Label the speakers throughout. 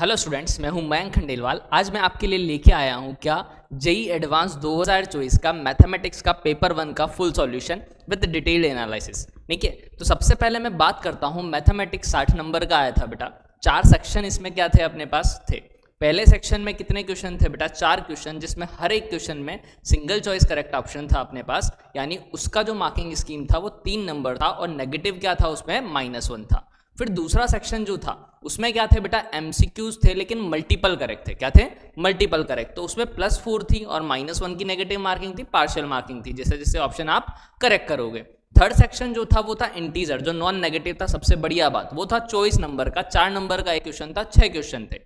Speaker 1: Hello students, मैं हूं मयंक खंडेलवाल। आज मैं आपके लिए लेके आया हूं क्या जेई एडवांस 2024 का मैथमेटिक्स का पेपर 1 का full solution with detailed analysis. ठीक है, तो सबसे पहले मैं बात करता हूं मैथमेटिक्स 60 नंबर का आया था बेटा। 4 सेक्शन इसमें क्या थे अपने पास थे। पहले सेक्शन में कितने क्वेश्चन थे बेटा? 4 क्वेश्चन, जिसमें हर एक क्वेश्चन में सिंगल चॉइस करेक्ट ऑप्शन था अपने पास, यानी उसका जो मार्किंग स्कीम था वो 3 नंबर था और नेगेटिव क्या था उसमें? -1 था। फिर दूसरा सेक्शन जो था उसमें क्या थे बेटा? एमसीक्यूज थे, लेकिन मल्टीपल करेक्ट थे। क्या थे? Multiple correct. तो उसमें +4 थी और -1 की नेगेटिव मार्किंग थी, पार्शियल मार्किंग थी, जैसे जैसे ऑप्शन आप करेक्ट करोगे। थर्ड सेक्शन जो था वो था इंटीजर, जो नॉन नेगेटिव था। सबसे बढ़िया बात वो था चॉइस नंबर का। 4 नंबर का एक क्वेश्चन था, 6 क्वेश्चन थे।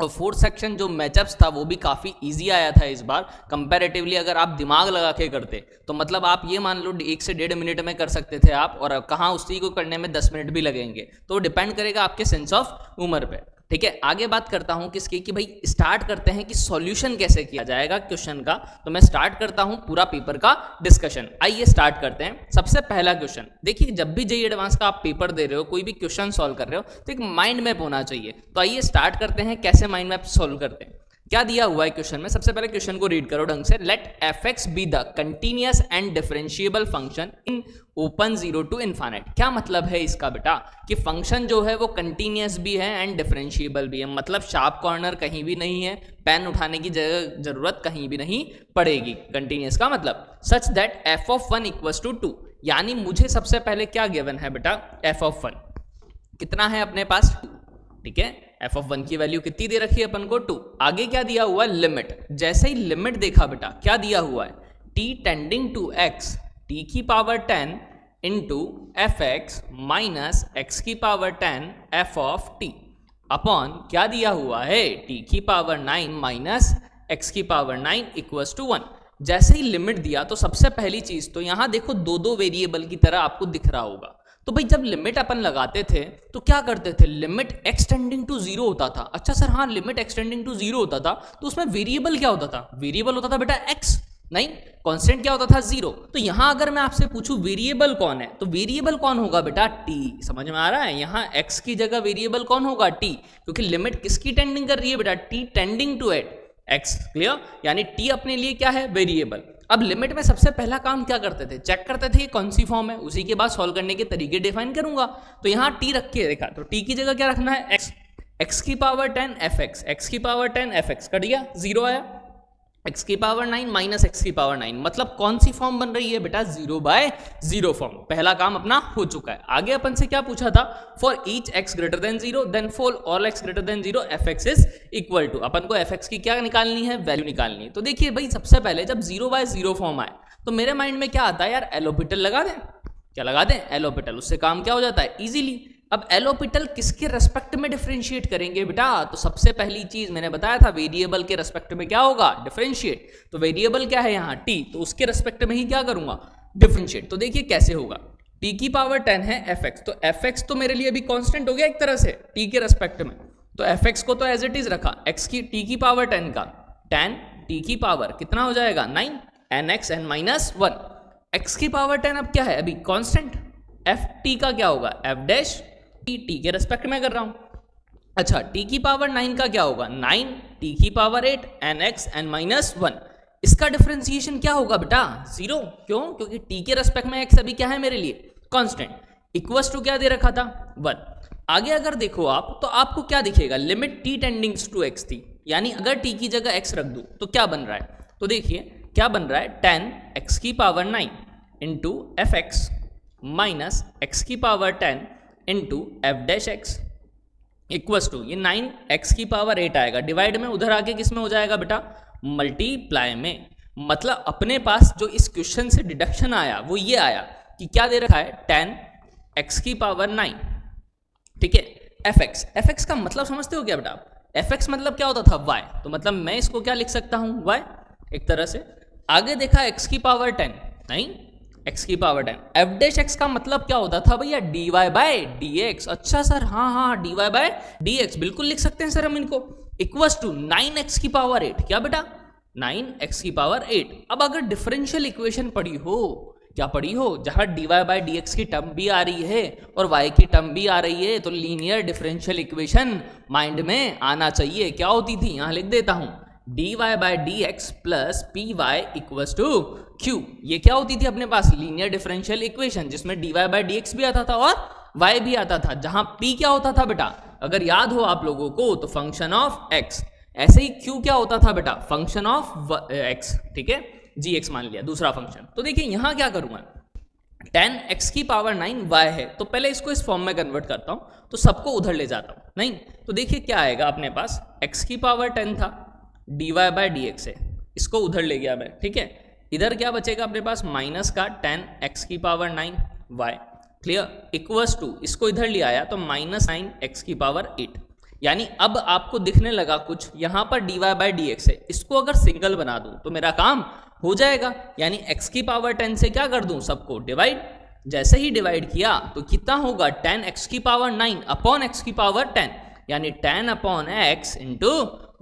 Speaker 1: और फोर्थ सेक्शन जो मैचअप्स था वो भी काफ़ी इजी आया था इस बार कंपैरेटिवली। अगर आप दिमाग लगा के करते तो मतलब आप ये मान लो 1 से 1.5 मिनट में कर सकते थे आप, और कहाँ उसी को करने में 10 मिनट भी लगेंगे। तो डिपेंड करेगा आपके सेंस ऑफ उम्र पे। ठीक है, आगे बात करता हूं किसकी कि भाई स्टार्ट करते हैं कि सॉल्यूशन कैसे किया जाएगा क्वेश्चन का। तो मैं स्टार्ट करता हूं पूरा पेपर का डिस्कशन। आइए स्टार्ट करते हैं। सबसे पहला क्वेश्चन देखिए, जब भी जेईई एडवांस का आप पेपर दे रहे हो, कोई भी क्वेश्चन सॉल्व कर रहे हो, तो एक माइंड मैप होना चाहिए। तो आइए स्टार्ट करते हैं कैसे माइंड मैप सॉल्व करते हैं। क्या दिया हुआ है क्वेश्चन में? सबसे पहले क्वेश्चन को रीड करो ढंग से। Let f x be the continuous and differentiable function in open 0 to infinite. क्या मतलब है इसका बेटा? कि फंक्शन जो है वो कंटिन्यूअस भी है एंड डिफरेंशिएबल भी है। मतलब शार्प कॉर्नर कहीं भी नहीं है, पेन उठाने की जरूरत कहीं भी नहीं पड़ेगी। कंटिन्यूअस का मतलब such that f of 1 equals to 2। यानी मुझे सबसे पहले क्या गिवन है बेटा? एफ ऑफ 1 कितना है अपने पास? 2। ठीक है, एफ ऑफ 1 की वैल्यू कितनी दे रखी है अपन को? 2। आगे क्या दिया हुआ है? लिमिट। जैसे ही लिमिट देखा बेटा, क्या दिया हुआ है? t tending to x, t की power 10 into f x minus x की power 10 f of t upon क्या दिया हुआ है? t की पावर 9 माइनस एक्स की पावर 9 इक्वल्स टू 1। जैसे ही लिमिट दिया तो सबसे पहली चीज तो यहां देखो दो वेरिएबल की तरह आपको दिख रहा होगा। तो भाई जब लिमिट अपन लगाते थे तो क्या करते थे? लिमिट एक्सटेंडिंग टू 0 होता था। अच्छा सर, हाँ, लिमिट एक्सटेंडिंग टू 0 होता था तो उसमें वेरिएबल क्या होता था? वेरिएबल होता था बेटा x, नहीं कांस्टेंट क्या होता था? 0। तो यहां अगर मैं आपसे पूछूं वेरिएबल कौन है, तो वेरिएबल कौन होगा बेटा? t। समझ में आ रहा है? यहां x की जगह वेरिएबल कौन होगा? t, क्योंकि लिमिट किसकी टेंडिंग कर रही है बेटा? t tending to x। Clear? यानी t अपने लिए क्या है? वेरिएबल। अब लिमिट में सबसे पहला काम क्या करते थे? चेक करते थे ये कौन सी फॉर्म है, उसी के बाद सॉल्व करने के तरीके डिफाइन करूंगा। तो यहाँ t रख के देखा तो t की जगह क्या रखना है? x। x की पावर 10 एफ एक्स, एक्स की पावर 10 एफ एक्स कट गया, 0 आया। x की पावर 9 माइनस एक्स की पावर 9, मतलब कौन सी फॉर्म बन रही है बेटा? 0/0 फॉर्म। पहला काम अपना हो चुका है। आगे अपन से क्या पूछा था? For each x greater than 0 then for all x greater than 0 f x is equal to. अपन को एफ एक्स की क्या निकालनी है? वैल्यू निकालनी है। तो देखिए भाई, सबसे पहले जब 0/0 फॉर्म आए तो मेरे माइंड में क्या आता है? यार एलोपिटल लगा दें। क्या लगा दें? एलोपिटल। उससे काम क्या हो जाता है? इजीली। अब एलोपिटल किसके रेस्पेक्ट में डिफरेंशिएट करेंगे बेटा? तो सबसे पहली चीज मैंने बताया था, वेरिएबल के रेस्पेक्ट में क्या होगा? डिफरेंशिएट। तो वेरिएबल क्या है यहाँ? t, तो उसके रेस्पेक्ट में ही क्या करूंगा? डिफरेंशिएट। तो देखिए कैसे होगा। t की पावर 10 है एफ एक्स, तो एफ एक्स तो मेरे लिए अभी कांस्टेंट हो गया एक तरह से t के रेस्पेक्ट में। तो एफ एक्स को तो एज इट इज रखा, x की t की पावर 10 का 10 t की पावर कितना हो जाएगा? 9 n x n minus 1। x की पावर 10 अब क्या है? अभी कांस्टेंट। एफ टी का क्या होगा? एफ डैश टी के रेस्पेक्ट में कर रहा हूं। अच्छा, t की पावर 9 का क्या होगा? 9 t की power 8 n x n minus 1। इसका डिफरेंशिएशन क्या होगा बेटा? 0। क्यों? क्योंकि t के रेस्पेक्ट में x अभी क्या है मेरे लिए? कांस्टेंट। इक्वल्स टू क्या दे रखा था? 1। आगे अगर देखो आप तो आपको क्या दिखेगा? लिमिट t टेंडिंग्स टू x थी, यानी अगर t की जगह x रख दूं तो क्या बन रहा है? तो देखिए क्या बन रहा है? 10 x की power 9 into f x minus x की power 10 into f dash x equals to ये 9 एक्स की पावर 8 आएगा। डिवाइड में उधर आके किस में हो जाएगा बेटा? मल्टीप्लाई में। मतलब अपने पास जो इस क्वेश्चन से डिडक्शन आया वो ये आया कि क्या दे रखा है? 10 एक्स की पावर 9। ठीक है, एफ एक्स। एफ एक्स का मतलब समझते हो क्या बेटा? एफ एक्स मतलब क्या होता था? y। तो मतलब मैं इसको क्या लिख सकता हूं? y एक तरह से। आगे देखा एक्स की पावर 10, नहीं x की पावर 10। एफ डैश एक्स का मतलब क्या होता था भैया? dy/dx। अच्छा सर, हाँ dy/dx बिल्कुल लिख सकते हैं सर हम इनको। इक्वल्स टू 9x की पावर 8। क्या बेटा? 9x की पावर 8। अब अगर डिफरेंशियल इक्वेशन पढ़ी हो क्या पढ़ी हो, जहां dy बाई डी एक्स की टर्म भी आ रही है और y की टर्म भी आ रही है, तो लीनियर डिफरेंशियल इक्वेशन माइंड में आना चाहिए। क्या होती थी, यहां लिख देता हूं, dy by d x plus p y equals to q. ये क्या होती थी अपने पास, लीनियर डिफरेंशियल इक्वेशन, जिसमें dy बाई डी एक्स भी आता था और y भी आता था, जहां p क्या होता था बेटा, अगर याद हो आप लोगों को तो फंक्शन ऑफ x। ऐसे ही q क्या होता था बेटा, फंक्शन ऑफ x, ठीक है, gx मान लिया दूसरा फंक्शन। तो देखिए यहां क्या करूंगा, 10x की पावर 9 y है, तो पहले इसको इस फॉर्म में कन्वर्ट करता हूं, तो सबको उधर ले जाता हूं, नहीं तो देखिए क्या आएगा अपने पास, x की पावर 10 था, dy बाई डी एक्स है, इसको उधर ले गया मैं, ठीक है, इधर क्या बचेगा अपने पास, माइनस का 10x की power 9 y, clear, equals to, इसको इधर ले आया तो माइनस 9x की पावर 8। यानी अब आपको दिखने लगा कुछ, यहां पर dy बाई डी एक्स है, इसको अगर सिंगल बना दूं तो मेरा काम हो जाएगा। यानी x की पावर 10 से क्या कर दूं, सबको डिवाइड, जैसे ही डिवाइड किया तो कितना होगा, 10x की पावर 9 अपॉन x की पावर 10, यानी 10 अपॉन x इंटू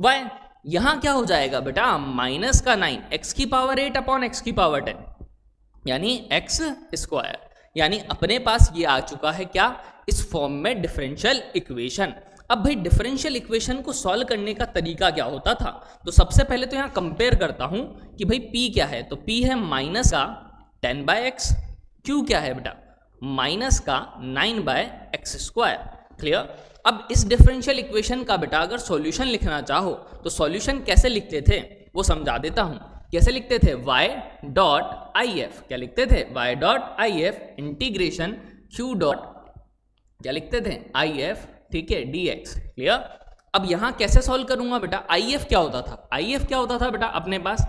Speaker 1: वाई। यहां क्या हो जाएगा बेटा, माइनस का 9 x की पावर 8 अपॉन x की पावर 10, यानी x स्क्वायर। यानी अपने पास ये आ चुका है क्या, इस फॉर्म में डिफरेंशियल इक्वेशन। अब भाई डिफरेंशियल इक्वेशन को सॉल्व करने का तरीका क्या होता था, तो सबसे पहले तो यहाँ कंपेयर करता हूँ कि भाई p क्या है, तो p है माइनस का 10 बाई एक्स, q क्या है बेटा, माइनस का 9 बाई एक्स स्क्वायर, क्लियर। अब इस डिफरेंशियल इक्वेशन का बेटा अगर सॉल्यूशन लिखना चाहो तो सॉल्यूशन कैसे लिखते थे वो समझा देता हूँ। कैसे लिखते थे, y डॉट आई एफ, क्या लिखते थे, y dot I F integration q dot, क्या लिखते थे, आई एफ, ठीक है, dx, क्लियर। अब यहां कैसे सॉल्व करूंगा बेटा, आई एफ क्या होता था, आई एफ क्या होता था बेटा अपने पास,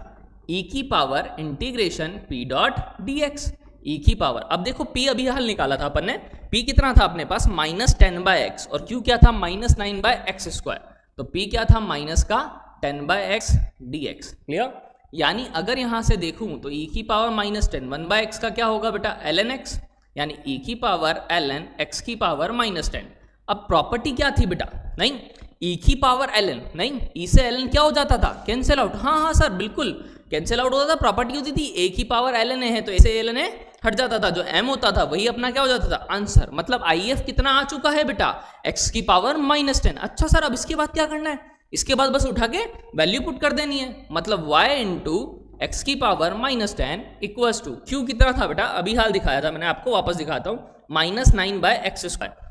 Speaker 1: e की power integration p dot dx, e की पावर। अब देखो p अभी हल निकाला था अपन ने, p कितना था अपने पास, माइनस 10 बाई एक्स, और q क्या था, माइनस 9 बाई एक्स स्क्वायर, तो p क्या था, माइनस का 10 बाई एक्स dx, क्लियर। यानी अगर यहां से देखूं तो e की पावर माइनस 10 1 बाई एक्स का क्या होगा बेटा, ln x, यानी e की पावर ln x की पावर माइनस 10। अब प्रॉपर्टी क्या थी बेटा, नहीं e की पावर ln, नहीं e से ln क्या हो जाता था, कैंसिल आउट, हाँ सर बिल्कुल कैंसिल आउट होता था। प्रॉपर्टी होती थी a की पावर ln है तो a से ln हट जाता था, जो m होता था वही अपना क्या हो जाता था, आंसर। मतलब IF कितना आ चुका है बेटा, x की पावर माइनस 10। अच्छा सर अब इसके बाद क्या करना है, इसके बाद बस उठा के वैल्यू पुट कर देनी है, मतलब y इंटू एक्स की power minus 10 equals to q कितना था बेटा, अभी हाल दिखाया था मैंने आपको, वापस दिखाता हूँ, माइनस 9 बाई एक्स स्क्वायर।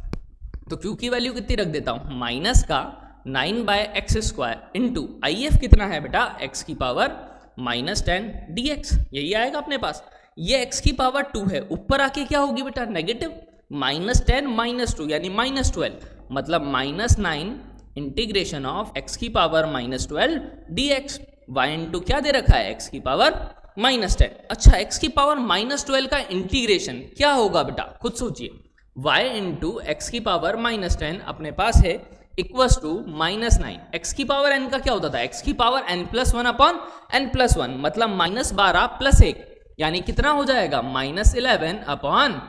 Speaker 1: तो q की वैल्यू कितनी रख देता हूँ, माइनस का 9 by x square into IF कितना है बेटा, x की पावर माइनस 10 dx, यही आएगा अपने पास। ये x की पावर 2 है, ऊपर आके क्या होगी बेटा, नेगेटिव, माइनस 10 माइनस 2 यानी माइनस 12, मतलब माइनस 9 इंटीग्रेशन ऑफ x की power minus 12 dx, y into क्या दे रखा है, x की पावर माइनस 10। अच्छा x की पावर माइनस 12 का इंटीग्रेशन क्या होगा बेटा, खुद सोचिए, y इंटू एक्स की पावर माइनस 10 अपने पास है इक्वल्स टू माइनस 9, एक्स की पावर n का क्या होता था, एक्स की power n plus 1 upon n plus 1, मतलब माइनस 12 प्लस 1, यानी कितना हो जाएगा, माइनस 11 अपॉन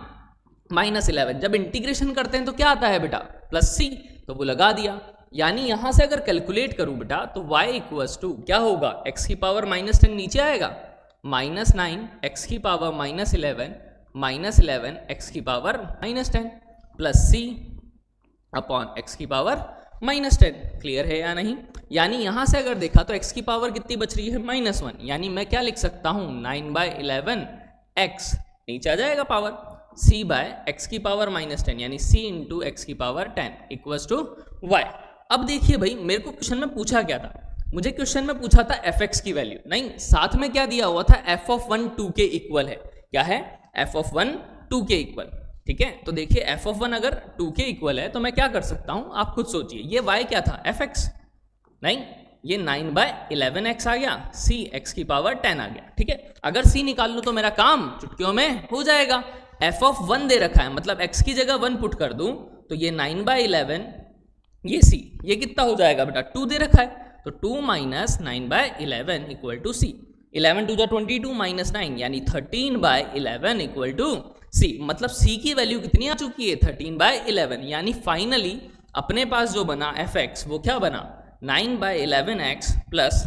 Speaker 1: माइनस 11। जब इंटीग्रेशन करते हैं तो क्या आता है बेटा, प्लस c, तो वो लगा दिया। यानी यहां से अगर कैलकुलेट करूं बेटा तो y इक्वल्स टू क्या होगा, x की पावर माइनस 10 नीचे आएगा, माइनस 9 एक्स की पावर माइनस 11 एक्स की power minus 10 plus c upon x की पावर माइनस 10। क्लियर है या नहीं। यानी यहां से अगर देखा तो x की पावर कितनी बच रही है, माइनस 1, यानी मैं क्या लिख सकता हूं, 9 बाई 11 एक्स, नीचे आ जाएगा पावर, c बाय एक्स की पावर माइनस 10, यानी c इंटू एक्स की पावर 10 इक्वल्स टू y। अब देखिए भाई मेरे को क्वेश्चन में पूछा क्या था, मुझे क्वेश्चन में पूछा था fx की वैल्यू, नहीं साथ में क्या दिया हुआ था, f ऑफ 1 2 के इक्वल है, क्या है, f ऑफ 1 2 के इक्वल, ठीक है। तो देखिए f ऑफ 1 अगर 2 के इक्वल है तो मैं क्या कर सकता हूं, आप खुद सोचिए, ये y क्या था, fx, नहीं ये 9 बाय 11x आ गया, c x की पावर 10 आ गया, ठीक है। अगर c निकाल लूं तो मेरा काम चुटकियों में हो जाएगा। f ऑफ 1 दे रखा है, मतलब x की जगह 1 पुट कर दूं तो ये 9 बाय 11, ये c, ये कितना हो जाएगा बेटा, 2 दे रखा है, तो 2 minus 9 by 11 equal to c, 11 to 22 minus 9, यानी 13 बाय 11 इक्वल टू c, मतलब c की वैल्यू कितनी आ चुकी है, 13 बाय 11। यानी फाइनली अपने पास जो बना fx वो क्या बना, 9 by 11x plus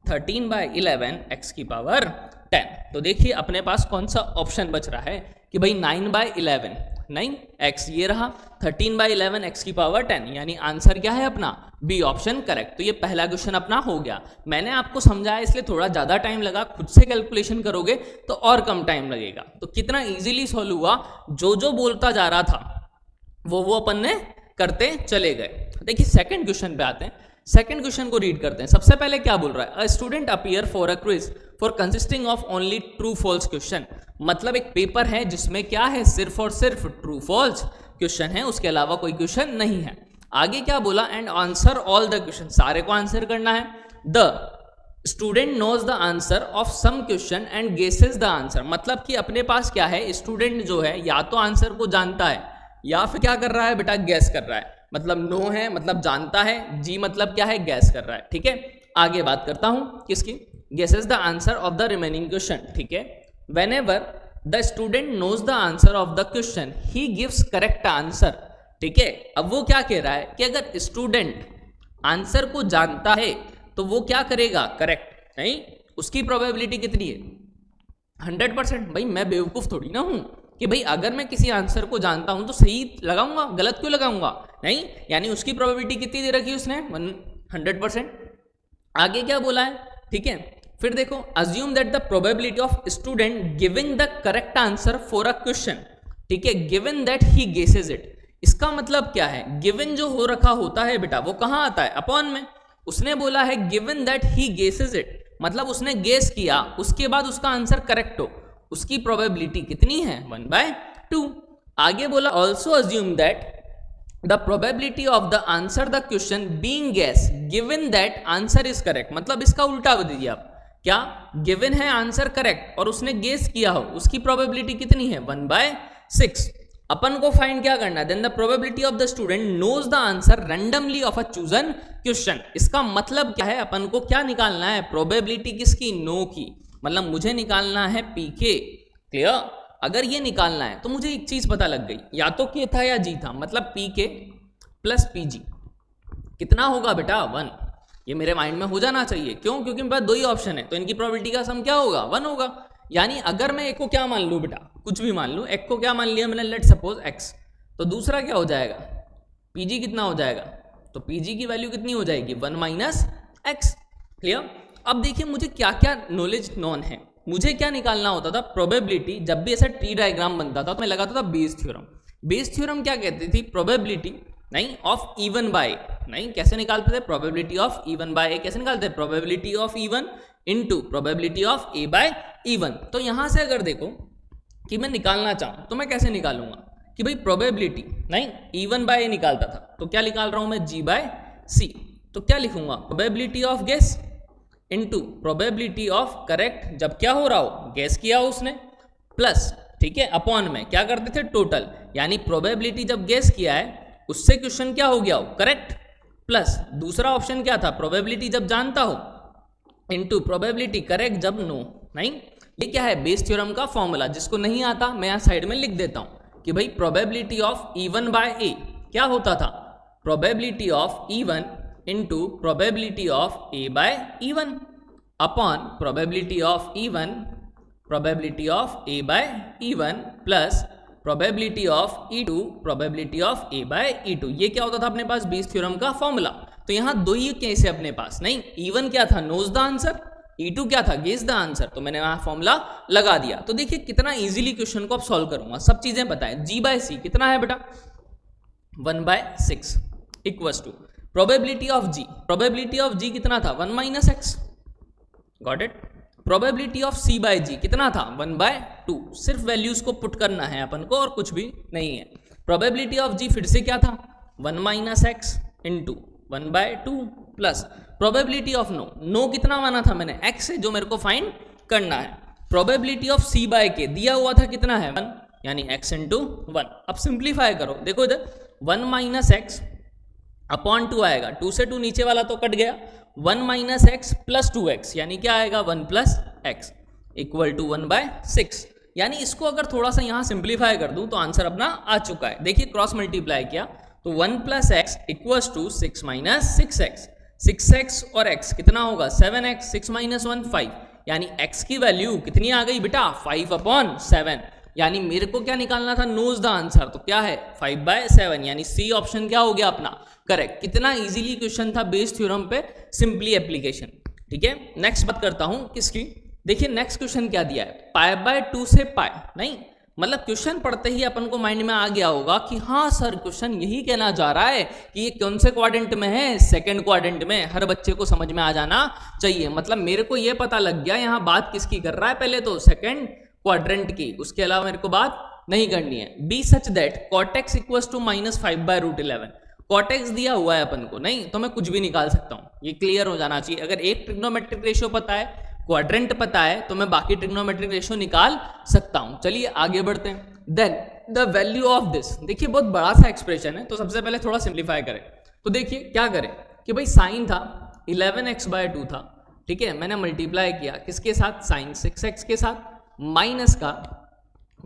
Speaker 1: 13 by 11 x की पावर 10। तो देखिए अपने पास कौन सा ऑप्शन बच रहा है कि भाई 9/11, 9x ये रहा, 13/11 x की पावर 10, यानी आंसर क्या है अपना बी ऑप्शन करेक्ट। तो ये पहला क्वेश्चन अपना हो गया। मैंने आपको समझाया इसलिए थोड़ा ज़्यादा टाइम लगा, खुद से कैलकुलेशन करोगे तो और कम टाइम लगेगा। तो कितना इजीली सॉल्व हुआ, जो जो बोलता जा रहा था वो अपन ने करते चले गए। देखिए सेकंड क्वेश्चन पे आते हैं। सेकंड क्वेश्चन को रीड करते हैं। सबसे पहले क्या बोल रहा है, a student appear for a quiz for consisting of only true false question. मतलब एक पेपर है जिसमें क्या है, सिर्फ और सिर्फ ट्रू फॉल्स क्वेश्चन है, उसके अलावा कोई क्वेश्चन नहीं है। आगे क्या बोला, and answer all the question, सारे को आंसर करना है। The student knows the answer of some question and guesses the answer. मतलब कि अपने पास क्या है, स्टूडेंट जो है या तो आंसर को जानता है या फिर क्या कर रहा है बेटा, गैस कर रहा है। मतलब नो है मतलब जानता है, जी मतलब क्या है, गैस कर रहा है। ठीक है, आगे बात करता हूं किसकी, guesses the answer of the remaining question. ठीक है, whenever the student knows the answer of the question he gives correct answer. ठीक है, अब वो क्या कह रहा है कि अगर स्टूडेंट आंसर को जानता है तो वो क्या करेगा, करेक्ट। नहीं, उसकी प्रोबेबिलिटी कितनी है, 100%। भाई मैं बेवकूफ थोड़ी ना हूं कि भाई अगर मैं किसी आंसर को जानता हूं तो सही लगाऊंगा, गलत क्यों लगाऊंगा, नहीं। यानी उसकी प्रोबेबिलिटी कितनी दे रखी है उसने, 100%। आगे क्या बोला है, ठीक है, फिर देखो, assume that the probability of student giving the correct answer for a question, ठीक है, given that he guesses it. इसका मतलब क्या है, गिवन जो हो रखा होता है बेटा वो कहां आता है, अपॉन में। उसने बोला है given that he guesses it, मतलब उसने गेस किया, उसके बाद उसका आंसर करेक्ट हो, उसकी प्रोबेबिलिटी कितनी है, 1/2। आगे बोला, also assume that the probability of the answer the question being guess given that answer is correct. मतलब इसका उल्टा बता दिया आप, क्या गिवन है आंसर करेक्ट और उसने गेस किया हो, उसकी प्रोबेबिलिटी कितनी है, 1/6। अपन को फाइंड क्या करना है, then the probability of the student knows the answer randomly of a chosen question. इसका मतलब क्या है, अपन को क्या निकालना है, प्रोबेबिलिटी किसकी, नो की। मतलब मुझे निकालना है पी के, क्लियर। अगर ये निकालना है तो मुझे एक चीज पता लग गई, या तो के था या जी था, मतलब पी के प्लस पी जी कितना होगा बेटा, 1। ये मेरे माइंड में हो जाना चाहिए, क्यों, क्योंकि मेरे पास दो ही ऑप्शन है, तो इनकी प्रोबेबिलिटी का सम क्या होगा, 1 होगा। यानी अगर मैं एक को क्या मान लूँ बेटा, कुछ भी मान लूँ, एक को क्या मान लिया मैंने, लेट सपोज x, तो दूसरा क्या हो जाएगा, pg कितना हो जाएगा, तो pg की वैल्यू कितनी हो जाएगी, 1 - x। क्लियर। अब देखिए मुझे क्या क्या नॉलेज नॉन है, मुझे क्या निकालना होता था, प्रोबेबिलिटी। जब भी ऐसा ट्री डायग्राम बनता था तो मैं लगाता था बेस थ्योरम। बेस थ्योरम क्या कहती थी, प्रोबेबिलिटी नहीं ऑफ इवन बाय, नहीं कैसे निकालते थे, प्रोबेबिलिटी ऑफ इवन बाय कैसे निकालते थे, probability of E one into probability of A by E one. तो यहां से अगर देखो कि मैं निकालना चाहूं तो मैं कैसे निकालूंगा कि भाई प्रोबेबिलिटी नहीं इवन बाय निकालता था, तो क्या निकाल रहा हूं मैं, g/c। तो क्या लिखूंगा, probability of guess into probability of correct, जब क्या हो रहा हो, गेस किया हो उसने, प्लस, ठीक है, अपॉन में क्या करते थे, टोटल। यानी प्रोबेबिलिटी जब गेस किया है उससे क्वेश्चन क्या हो गया हो, करेक्ट, प्लस दूसरा ऑप्शन क्या था, प्रोबेबिलिटी जब जानता हो इनटू प्रोबेबिलिटी करेक्ट जब नो। नहीं, ये क्या है, बेस थ्योरम का फॉर्मूला। जिसको नहीं आता मैं यहाँ साइड में लिख देता हूं कि भाई probability of E one by A क्या होता था, probability of E one into probability of A by E one upon probability of E one, probability of A by E one plus probability of E two probability of A by E two. ये क्या होता था अपने पास, Bayes theorem का formula. तो यहां दो ही केस है अपने पास, नहीं, इवन क्या था, नोज द आंसर, E2 क्या था, गेस द आंसर। तो मैंने वहां फॉर्मूला लगा दिया। तो देखिए कितना इजीली क्वेश्चन को अब सॉल्व करूंगा, सब चीजें बताएं। g/c कितना है बेटा, 1/6 equals to probability of g, probability of g कितना था, 1 - x, got it. Probability of c/g कितना था, 1/2। सिर्फ वैल्यूज को पुट करना है अपन को और कुछ भी नहीं है। प्रोबेबिलिटी ऑफ g फिर से क्या था, 1 - x into 1/2 plus probability of no, no कितना माना था मैंने, x है जो मेरे को फाइंड करना है। प्रोबेबिलिटी ऑफ c/k दिया हुआ था कितना है, 1, यानी x इंटू 1। अब सिंप्लीफाई करो, देखो इधर 1 - x अपॉन 2 आएगा, 2 से 2 नीचे वाला तो कट गया, 1 - x प्लस 2x यानी क्या आएगा, 1 + x इक्वल टू 1/6। यानी इसको अगर थोड़ा सा यहाँ सिंप्लीफाई कर दूं तो आंसर अपना आ चुका है। देखिए क्रॉस मल्टीप्लाई किया तो 1 + x equals to 6 - 6x, 6x और x कितना होगा, 7x, 6 - 1 5, यानी x की वैल्यू कितनी आ गई बेटा 5/7, यानी मेरे को क्या निकालना था, नोज द आंसर, तो क्या है 5/7, यानी सी ऑप्शन क्या हो गया अपना करेक्ट। कितना इजीली क्वेश्चन था बेस थ्योरम पे, सिंपली एप्लीकेशन। ठीक है, नेक्स्ट बात करता हूं किसकी, देखिए नेक्स्ट क्वेश्चन क्या दिया है, π/2 से पाई, नहीं मतलब क्वेश्चन पढ़ते ही अपन को माइंड में आ गया होगा कि हाँ सर क्वेश्चन यही कहना चाह रहा है कि ये कौन से क्वाड्रेंट में है, सेकंड क्वाड्रेंट में। हर बच्चे को समझ में आ जाना चाहिए, मतलब मेरे को ये पता लग गया यहाँ बात किसकी कर रहा है, पहले तो सेकंड क्वाड्रेंट की, उसके अलावा मेरे को बात नहीं करनी है। Be such that cot x equals to -5/√11, cot x दिया हुआ है अपन को, नहीं तो मैं कुछ भी निकाल सकता हूँ, ये क्लियर हो जाना चाहिए। अगर एक ट्रिग्नोमेट्रिक रेशियो पता है, क्वाड्रेंट पता है, तो मैं बाकी ट्रिग्नोमेट्रिक रेशियो निकाल सकता हूं। चलिए आगे बढ़ते हैं। Then the value of this, देखिए बहुत बड़ा सा एक्सप्रेशन है, तो सबसे पहले थोड़ा सिंप्लीफाई करें। तो देखिए क्या करें कि भाई साइन था 11x/2 था, ठीक है, मैंने मल्टीप्लाई किया किसके साथ, साइन 6x के साथ, माइनस का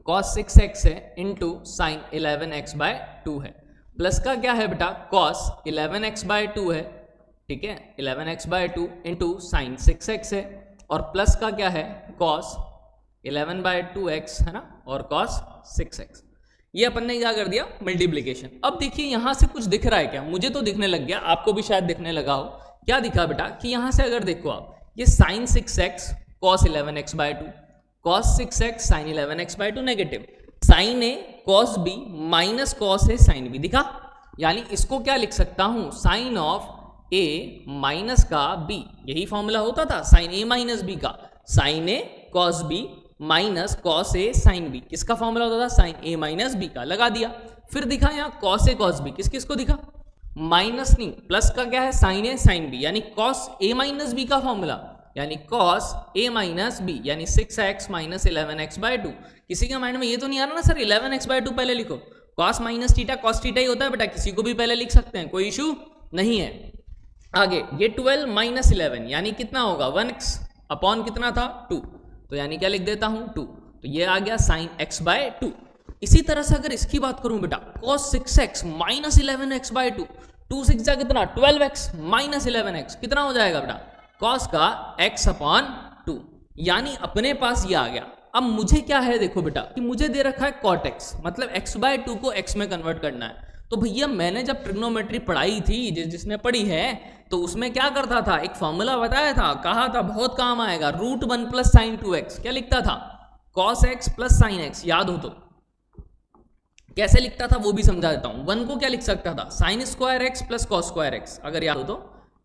Speaker 1: cos 6x है इंटू साइन 11x/2 है, प्लस का क्या है बेटा cos 11x/2 है, ठीक है, 11x/2 इंटू साइन 6x है, और प्लस का क्या है cos 11/2x है ना, और cos 6x। ये अपन ने क्या कर दिया मल्टीप्लिकेशन। अब देखिए यहां से कुछ दिख रहा है क्या, मुझे तो दिखने लग गया, आपको भी शायद दिखने लगा हो। क्या दिखा बेटा कि यहां से अगर देखो आप, ये sin 6x cos 11x/2, cos 6x sin 11x/2 negative, sin a cos b minus cos a sin b, दिखा, यानी इसको क्या लिख सकता हूं, साइन ऑफ a माइनस का b, यही फॉर्मूला होता था साइन a माइनस b का, sine a cos b minus cos a sin b, किसका फॉर्मूला होता था, साइन a माइनस b का, लगा दिया। फिर दिखा यहाँ cos a cos b, किस किस को दिखा, माइनस नहीं प्लस का क्या है, साइन a sin b, यानी cos a माइनस b का फॉर्मूला, यानी cos a माइनस b, यानी 6x माइनस 11x/2। किसी के माइंड में ये तो नहीं आ रहा ना सर 11x/2 पहले लिखो, cos minus theta cos theta ही होता है बेटा, किसी को भी पहले लिख सकते हैं, कोई इशू नहीं है। आगे ये 12 माइनस 11 यानी कितना होगा 1x अपॉन कितना था 2, तो यानी क्या लिख देता हूं 2, तो ये आ गया साइन x/2। इसी तरह से अगर इसकी बात करूं बेटा cos 6x माइनस 11x/2, 2 6 जा कितना 12x माइनस 11x, कितना हो जाएगा बेटा cos का x अपॉन 2, यानी अपने पास ये आ गया। अब मुझे क्या है देखो बेटा कि मुझे दे रखा है cot x, मतलब x/2 को x में कन्वर्ट करना है। तो भैया मैंने जब ट्रिग्नोमेट्री पढ़ाई थी, जिसने पढ़ी है, तो उसमें क्या करता था, एक फॉर्मूला बताया था, कहा था बहुत काम आएगा, √1 प्लस साइन 2x, क्या लिखता था cos x plus sign x, याद हो तो कैसे लिखता था वो भी समझा देता हूं। 1 को क्या लिख सकता था, sine square x plus cos square x, अगर याद हो तो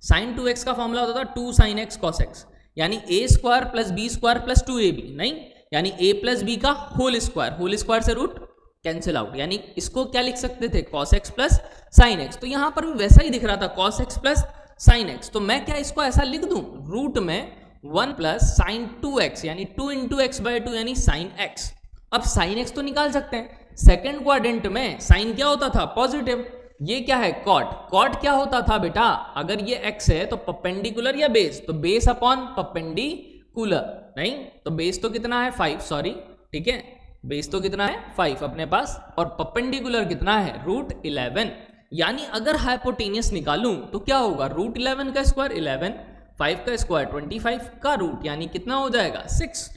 Speaker 1: साइन 2x का फॉर्मूला होता था 2 साइन x cos x, यानी a square plus b square plus 2ab, नहीं यानी a प्लस b का होल स्क्वायर से रूट कैंसिल आउट, यानी इसको क्या लिख सकते थे cos x plus sign x। तो यहां पर भी वैसा ही दिख रहा था cos x plus sign x, तो मैं क्या इसको ऐसा लिख दूं, रूट में 1 प्लस साइन 2x यानी 2 इंटू x/2 यानी साइन x। अब साइन x तो निकाल सकते हैं, सेकेंड क्वाड्रेंट में साइन क्या होता था पॉजिटिव, ये क्या है कॉट क्या होता था बेटा, अगर ये x है तो परपेंडिकुलर या बेस, तो बेस अपॉन परपेंडिकुलर, नहीं तो बेस तो कितना है 5, सॉरी ठीक है, बेस तो कितना है 5 अपने पास, और परपेंडिकुलर कितना है √11, यानी अगर हाइपोटेनियस निकालूं तो क्या होगा, √11 का स्क्वायर 11, 5 का स्क्वायर 25 का रूट, यानी कितना हो जाएगा 6।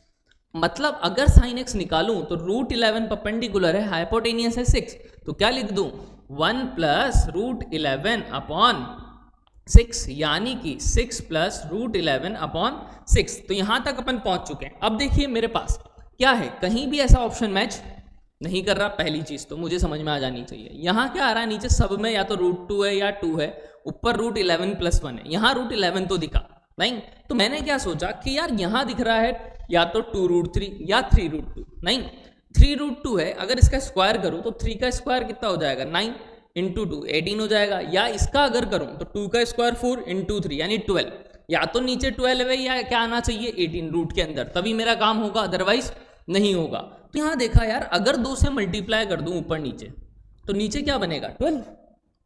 Speaker 1: मतलब अगर साइन x निकालूं तो √11 परपेंडिकुलर है, हाइपोटेनियस है 6, तो क्या लिख दूं 1 प्लस √11 अपॉन 6, यानी कि 6 प्लस √11 अपॉन 6। तो यहां तक अपन पहुंच चुके हैं। अब देखिए मेरे पास क्या है, कहीं भी ऐसा ऑप्शन मैच नहीं कर रहा, पहली चीज तो मुझे समझ में आ जानी चाहिए। यहाँ क्या आ रहा है, नीचे सब में या तो √2 है या 2 है, ऊपर √11 प्लस 1 है, यहाँ √11 तो दिखा नहीं, तो मैंने क्या सोचा कि यार यहाँ दिख रहा है या तो 2√3 या 3√2, नहीं 3√2 है, अगर इसका स्क्वायर करूँ तो 3 का स्क्वायर कितना हो जाएगा 9 इंटू 2 18 हो जाएगा, या इसका अगर करूँ तो 2 का स्क्वायर 4 इंटू 3 यानी 12, या तो नीचे 12 है या क्या आना चाहिए 18 रूट के अंदर, तभी मेरा काम होगा, अदरवाइज नहीं होगा। तो यहाँ देखा यार अगर 2 से मल्टीप्लाई कर दूं ऊपर नीचे, तो नीचे क्या बनेगा 12,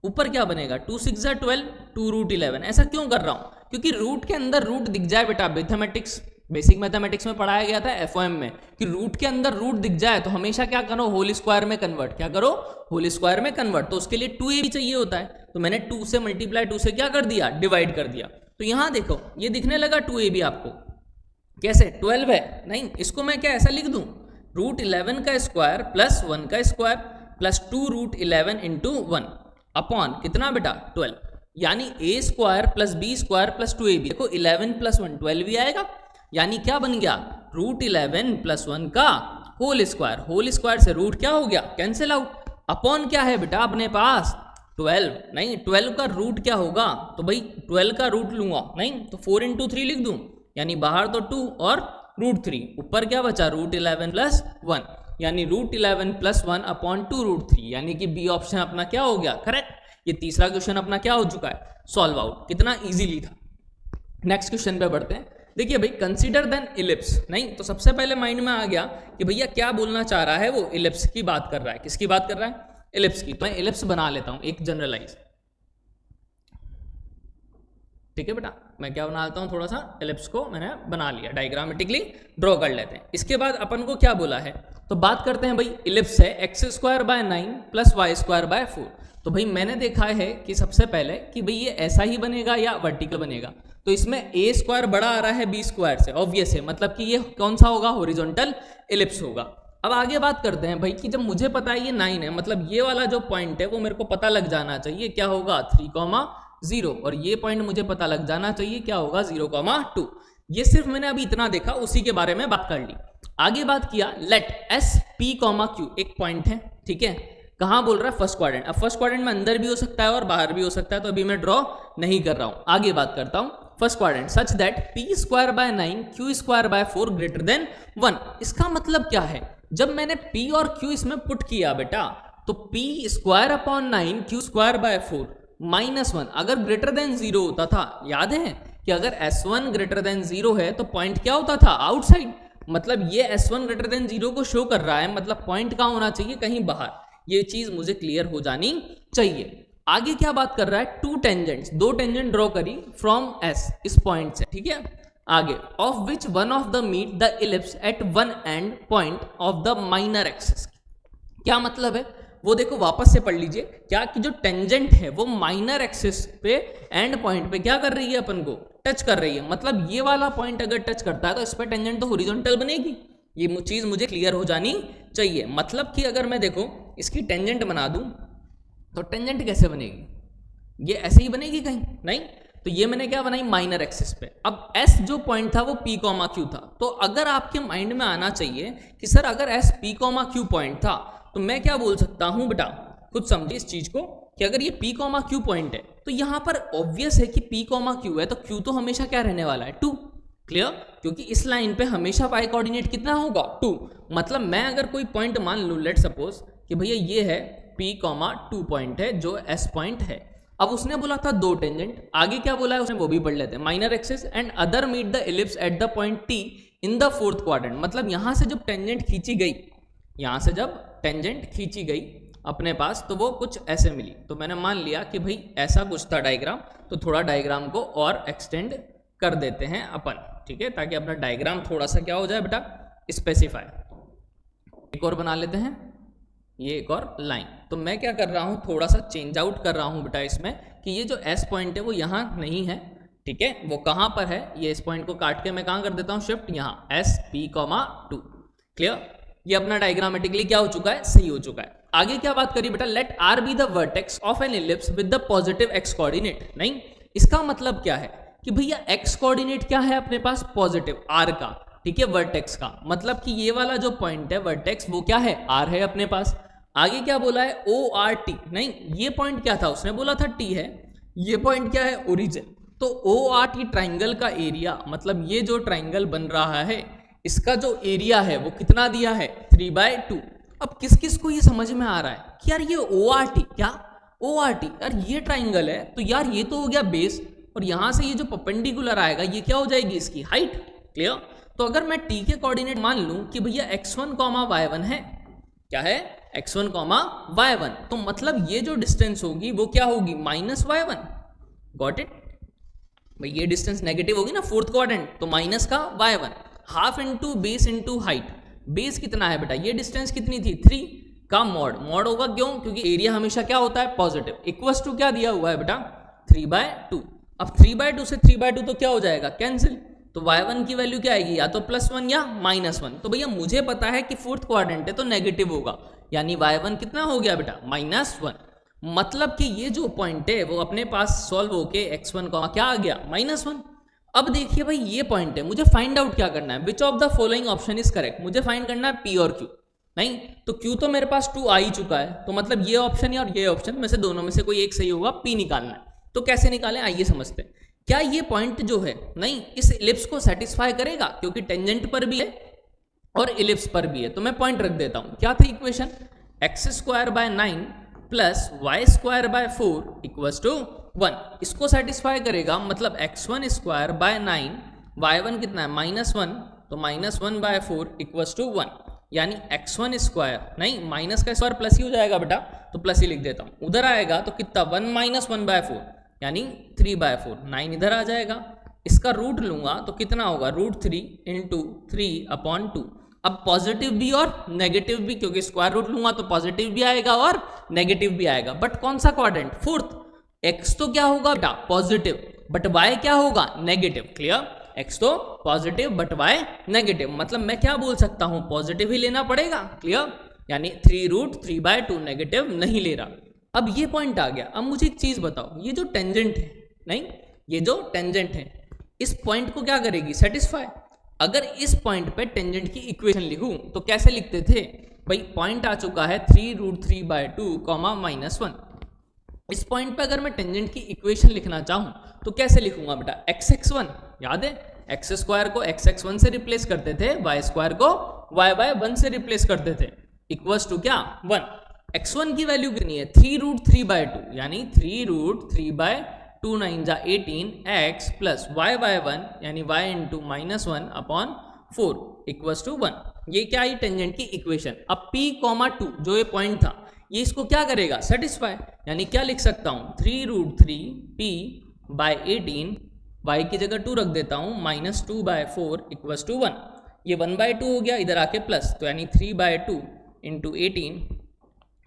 Speaker 1: ऊपर क्या बनेगा 2 6 12, 2√11। ऐसा क्यों कर रहा हूँ, क्योंकि रूट के अंदर रूट दिख जाए बेटा, मैथमेटिक्स बेसिक मैथमेटिक्स में पढ़ाया गया था एफओएम में कि रूट के अंदर रूट दिख जाए तो हमेशा क्या करो होल स्क्वायर में कन्वर्ट, क्या करो होल स्क्वायर में कन्वर्ट, तो उसके लिए 2a भी चाहिए होता है, तो मैंने 2 से मल्टीप्लाई 2 से क्या कर दिया डिवाइड कर दिया। तो यहाँ देखो ये दिखने लगा 2a भी आपको, कैसे 12 है, नहीं इसको मैं क्या ऐसा लिख दूं, रूट 11 का स्क्वायर प्लस 1 का square plus 2 root 11 into 1 upon कितना बेटा 12, यानी a square plus B square plus 2ab। देखो 11 प्लस 1 12 ही आएगा, यानी क्या बन गया रूट 11 प्लस 1 का होल स्क्वायर से रूट क्या हो गया कैंसिल आउट, अपॉन क्या है बेटा अपने पास 12, नहीं 12 का रूट क्या होगा, तो भाई 12 का रूट लूंगा, नहीं तो 4 इंटू 3 लिख दूं, यानी बाहर तो 2 और रूट 3, ऊपर क्या बचा रूट 11 प्लस 1, यानी रूट 11 प्लस 1 अपॉन 2 रूट 3, यानी कि बी ऑप्शन अपना क्या हो गया करेक्ट। ये तीसरा क्वेश्चन अपना क्या हो चुका है सॉल्व आउट, कितना इजीली था। नेक्स्ट क्वेश्चन पे बढ़ते हैं। देखिए भाई कंसीडर देन इलिप्स, नहीं तो सबसे पहले माइंड में आ गया कि भैया क्या बोलना चाह रहा है, वो इलिप्स की बात कर रहा है, किसकी बात कर रहा है इलिप्स की। तो मैं इलिप्स बना लेता हूं एक जनरलाइज, ठीक है बेटा, मैं क्या बना लेता हूं थोड़ा सा इलिप्स को मैंने बना लिया, डायग्रामेटिकली ड्रॉ कर लेते हैं। इसके बाद अपन को क्या बोला है, तो बात करते हैं भाई इलिप्स है X square by 9 plus Y square by 4। तो भाई मैंने देखा है कि सबसे पहले कि भाई ये ऐसा ही बनेगा या वर्टिकल बनेगा, तो इसमें ए स्क्वायर बड़ा आ रहा है बी स्क्वायर से, ऑब्वियस है, मतलब कि ये कौन सा होगा हॉरिजॉन्टल इलिप्स होगा। अब आगे बात करते हैं भाई कि जब मुझे पता है ये 9 है, मतलब ये वाला जो पॉइंट है वो मेरे को पता लग जाना चाहिए क्या होगा 3,0, और ये पॉइंट मुझे पता लग जाना चाहिए क्या होगा 0,2। ये सिर्फ मैंने अभी इतना देखा, उसी के बारे में बात कर ली। आगे बात किया let S P comma Q, एक पॉइंट है, ठीक है, कहां बोल रहा है फर्स्ट क्वाड्रेंट। अब फर्स्ट क्वाड्रेंट में अंदर भी हो सकता है और बाहर भी हो सकता है, तो अभी मैं ड्रॉ नहीं कर रहा हूं, आगे बात करता हूं। First quadrant such that P square by 9 Q square by 4 greater than 1। इसका मतलब क्या है, जब मैंने p और q इसमें पुट किया बेटा, तो p square upon 9 Q square by 4 minus 1 अगर ग्रेटर देन 0 होता था, याद है कि अगर s1 ग्रेटर देन 0 है तो पॉइंट क्या होता था आउटसाइड, मतलब ये s1 ग्रेटर देन 0 को शो कर रहा है, मतलब पॉइंट कहां होना चाहिए कहीं बाहर, ये चीज मुझे क्लियर हो जानी चाहिए। आगे क्या बात कर रहा है, 2 टेंजेंट्स, 2 टेंजेंट ड्रॉ करी फ्रॉम s, इस पॉइंट से, ठीक है। आगे of which one of the meet the ellipse at one end point of the minor axis. क्या मतलब है वो देखो वापस से पढ़ लीजिए, क्या कि जो टेंजेंट है वो माइनर एक्सिस पे एंड पॉइंट पे क्या कर रही है अपन को टच कर रही है, मतलब ये वाला पॉइंट अगर टच करता है तो इस पे टेंजेंट तो हॉरिजॉन्टल बनेगी, ये चीज मुझे क्लियर हो जानी चाहिए। मतलब कि अगर मैं देखो इसकी टेंजेंट बना दूं तो टेंजेंट कैसे बनेगी, ये ऐसे ही बनेगी कहीं नहीं, तो ये मैंने क्या बनाई माइनर एक्सिस पे। अब S जो पॉइंट था वो P कॉमा Q था, तो अगर आपके माइंड में आना चाहिए कि सर अगर S P comma Q point था तो मैं क्या बोल सकता हूं बेटा, खुद समझिए इस चीज को कि अगर ये P कॉमा Q पॉइंट है तो यहां पर ऑब्वियस है कि P कॉमा Q है तो Q तो हमेशा क्या रहने वाला है 2, क्लियर, क्योंकि इस लाइन पे हमेशा y कोऑर्डिनेट कितना होगा 2। मतलब मैं अगर कोई पॉइंट मान लूं, लेट सपोज कि भैया ये है P कॉमा 2 पॉइंट है जो S पॉइंट है। अब उसने बोला था 2 टेंजेंट, आगे क्या बोला है उसने वो भी पढ़ लेते हैं, minor axis and other meet the ellipse at the point T in the fourth quadrant. मतलब यहां से जब टेंजेंट खींची गई, यहां से जब टेंजेंट खींची गई अपने पास तो वो कुछ ऐसे मिली, तो मैंने मान लिया कि भाई ऐसा कुछ था डायग्राम, तो थोड़ा डायग्राम को और एक्सटेंड कर देते हैं अपन, ठीक है, ताकि अपना डायग्राम थोड़ा सा क्या हो जाए बेटा स्पेसिफाई। एक और बना लेते हैं, ये एक और लाइन, तो मैं क्या कर रहा हूं थोड़ा सा चेंज आउट कर रहा हूं बेटा इसमें कि ये जो S पॉइंट है वो यहाँ नहीं है, ठीक है, वो कहां पर है, ये इस पॉइंट को काट के मैं कहां कर देता हूं शिफ्ट, यहाँ SP,2, क्लियर। ये अपना डायग्रामेटिकली क्या हो चुका है सही हो चुका है। आगे क्या बात करी बेटा, let R be the vertex of an ellipse with the positive x coordinate. नहीं, इसका मतलब क्या है कि भैया x कोऑर्डिनेट क्या है अपने पास पॉजिटिव R का, ठीक है, वर्टेक्स का, मतलब कि ये वाला जो पॉइंट है वर्टेक्स वो क्या है R है अपने पास। आगे क्या बोला है ORT, नहीं ये पॉइंट क्या था उसने बोला था T है, ये पॉइंट क्या है ओरिजिन, तो ORT ट्राइंगल का एरिया, मतलब ये जो ट्राइंगल बन रहा है इसका जो एरिया है वो कितना दिया है 3/2। अब किस किस को ये समझ में आ रहा है कि यार ये ORT, क्या ORT, यार ये ट्राइंगल है तो यार ये तो हो गया बेस, और यहां से ये जो परपेंडिकुलर आएगा ये क्या हो जाएगी इसकी हाइट, क्लियर। तो अगर मैं T के कोऑर्डिनेट मान लूं कि भैया x1, y1 है, क्या है x1, y1, तो मतलब ये जो डिस्टेंस होगी वो क्या होगी -y1, गॉट इट। भाई ये डिस्टेंस नेगेटिव होगी ना फोर्थ क्वाड्रेंट, तो माइनस का y1, half into base into height, base कितना है बेटा ये डिस्टेंस कितनी थी 3 का मॉड, मॉड होगा क्यों, क्योंकि एरिया हमेशा क्या होता है पॉजिटिव, इक्वल्स टू क्या दिया हुआ है बेटा 3/2। अब 3/2 से 3/2 तो क्या हो जाएगा कैंसिल, तो y1 की वैल्यू क्या आएगी, या तो +1 या -1। तो भैया मुझे पता है कि फोर्थ क्वाड्रेंट है तो नेगेटिव होगा, यानी y1 कितना हो गया बेटा, -1। मतलब कि ये जो पॉइंट है वो अपने पास सॉल्व होके x1 का क्या आ गया, -1। अब देखिए भाई ये पॉइंट है, मुझे फाइंड आउट क्या करना है, विच of the following option is correct. मुझे फाइंड करना है p और q। नहीं तो q तो मेरे पास 2 आ ही चुका है, तो मतलब ये ऑप्शन या और ये ऑप्शन में से दोनों में से कोई एक सही होगा, p निकालना है। तो कैसे निकालें, आइए समझते हैं। क्या ये पॉइंट जो है नहीं इस इलिप्स को सेटिस्फाई करेगा, क्योंकि टेंजेंट पर भी है और इलिप्स पर भी है। तो मैं पॉइंट रख देता हूं, क्या था equation, x²/9 plus y²/4 equals to 1। इसको सेटिस्फाई करेगा, मतलब x1²/9, y1 कितना है -1, तो -1/4 इक्वल्स टू 1, यानी x1² नहीं माइनस का स्क्वायर प्लस ही हो जाएगा बेटा, तो प्लस ही लिख देता हूं। उधर आएगा तो कितना 1 - 1/4 यानी 3/4, 9 इधर आ जाएगा। इसका रूट लूंगा तो कितना होगा, √3 × 3/2। अब पॉजिटिव भी और नेगेटिव भी, क्योंकि स्क्वायर रूट लूंगा तो पॉजिटिव भी आएगा और नेगेटिव भी आएगा। बट कौन सा क्वाड्रेंट, फोर्थ। x तो क्या होगा बेटा, पॉजिटिव, बट y क्या होगा, नेगेटिव। क्लियर, x तो पॉजिटिव बट y नेगेटिव, मतलब मैं क्या बोल सकता हूं, पॉजिटिव ही लेना पड़ेगा। क्लियर, यानी 3√3/2 नेगेटिव नहीं ले रहा। अब ये पॉइंट आ गया। अब मुझे एक चीज बताओ, ये जो टेंजेंट है नहीं, ये जो टेंजेंट है इस पॉइंट को क्या करेगी, सेटिस्फाई। अगर इस पॉइंट पे टेंजेंट की इक्वेशन लिखूं तो कैसे लिखते थे भाई, पॉइंट आ चुका है 3√3/2, -1। इस पॉइंट पे अगर मैं टेंजेंट की इक्वेशन लिखना चाहूं तो कैसे लिखूंगा बेटा, x(x1) याद है, x² को x(x1) से रिप्लेस करते थे, y² को y/1 से रिप्लेस करते थे, इक्वल्स टू क्या, 1। x1 की वैल्यू कितनी है, 3√3/2, यानी 3√3/2 9 जा 18 x प्लस y/1 यानी y इंटू -1/4 इक्वल्स टू 1। ये क्या है, टेंजेंट की इक्वेशन। अब p, 2 जो ये पॉइंट था ये इसको क्या करेगा, सेटिस्फाई। यानी क्या लिख सकता हूं, 3√3p/18, y की जगह 2 रख देता हूं, -2/4 इक्वल्स टू 1। ये 1/2 हो गया, इधर आके प्लस, तो यानी 3/2 ×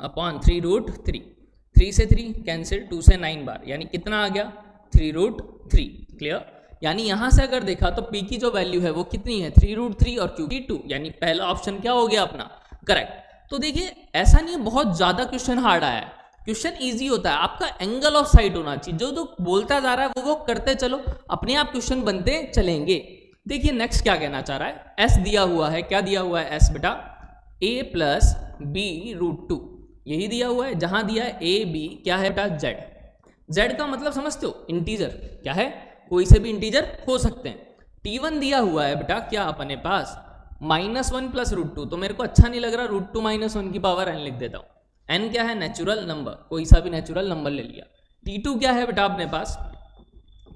Speaker 1: 18/3√3। 3 से 3 कैंसिल, 2 से 9 बार, यानी कितना आ गया, 3√3। क्लियर, यानी यहां से अगर देखा तो p की जो वैल्यू है वो कितनी है, 3√3 और q की 2, यानी पहला ऑप्शन क्या हो गया अपना, करेक्ट। तो देखिए ऐसा नहीं है बहुत ज्यादा क्वेश्चन हार्ड आया है, क्वेश्चन इजी होता है, आपका एंगल ऑफ साइट होना चाहिए। जो तो बोलता जा रहा है वो करते चलो, अपने आप क्वेश्चन बनते चलेंगे। देखिए नेक्स्ट क्या कहना चाह रहा है, s दिया हुआ है, क्या दिया हुआ है s बेटा, a + b√2 यही दिया हुआ है। जहां दिया है a b क्या है बेटा, z का मतलब समझते हो, इंटीजर। क्या है, कोई से भी इंटीजर हो सकते हैं। t1 दिया हुआ है बेटा क्या अपने पास, -1 + √2, तो मेरे को अच्छा नहीं लग रहा, √2 - 1 की पावर n लिख देता हूँ। n क्या है, नेचुरल नंबर, कोई सा भी नेचुरल नंबर ले लिया। t2 क्या है बेटा अपने पास,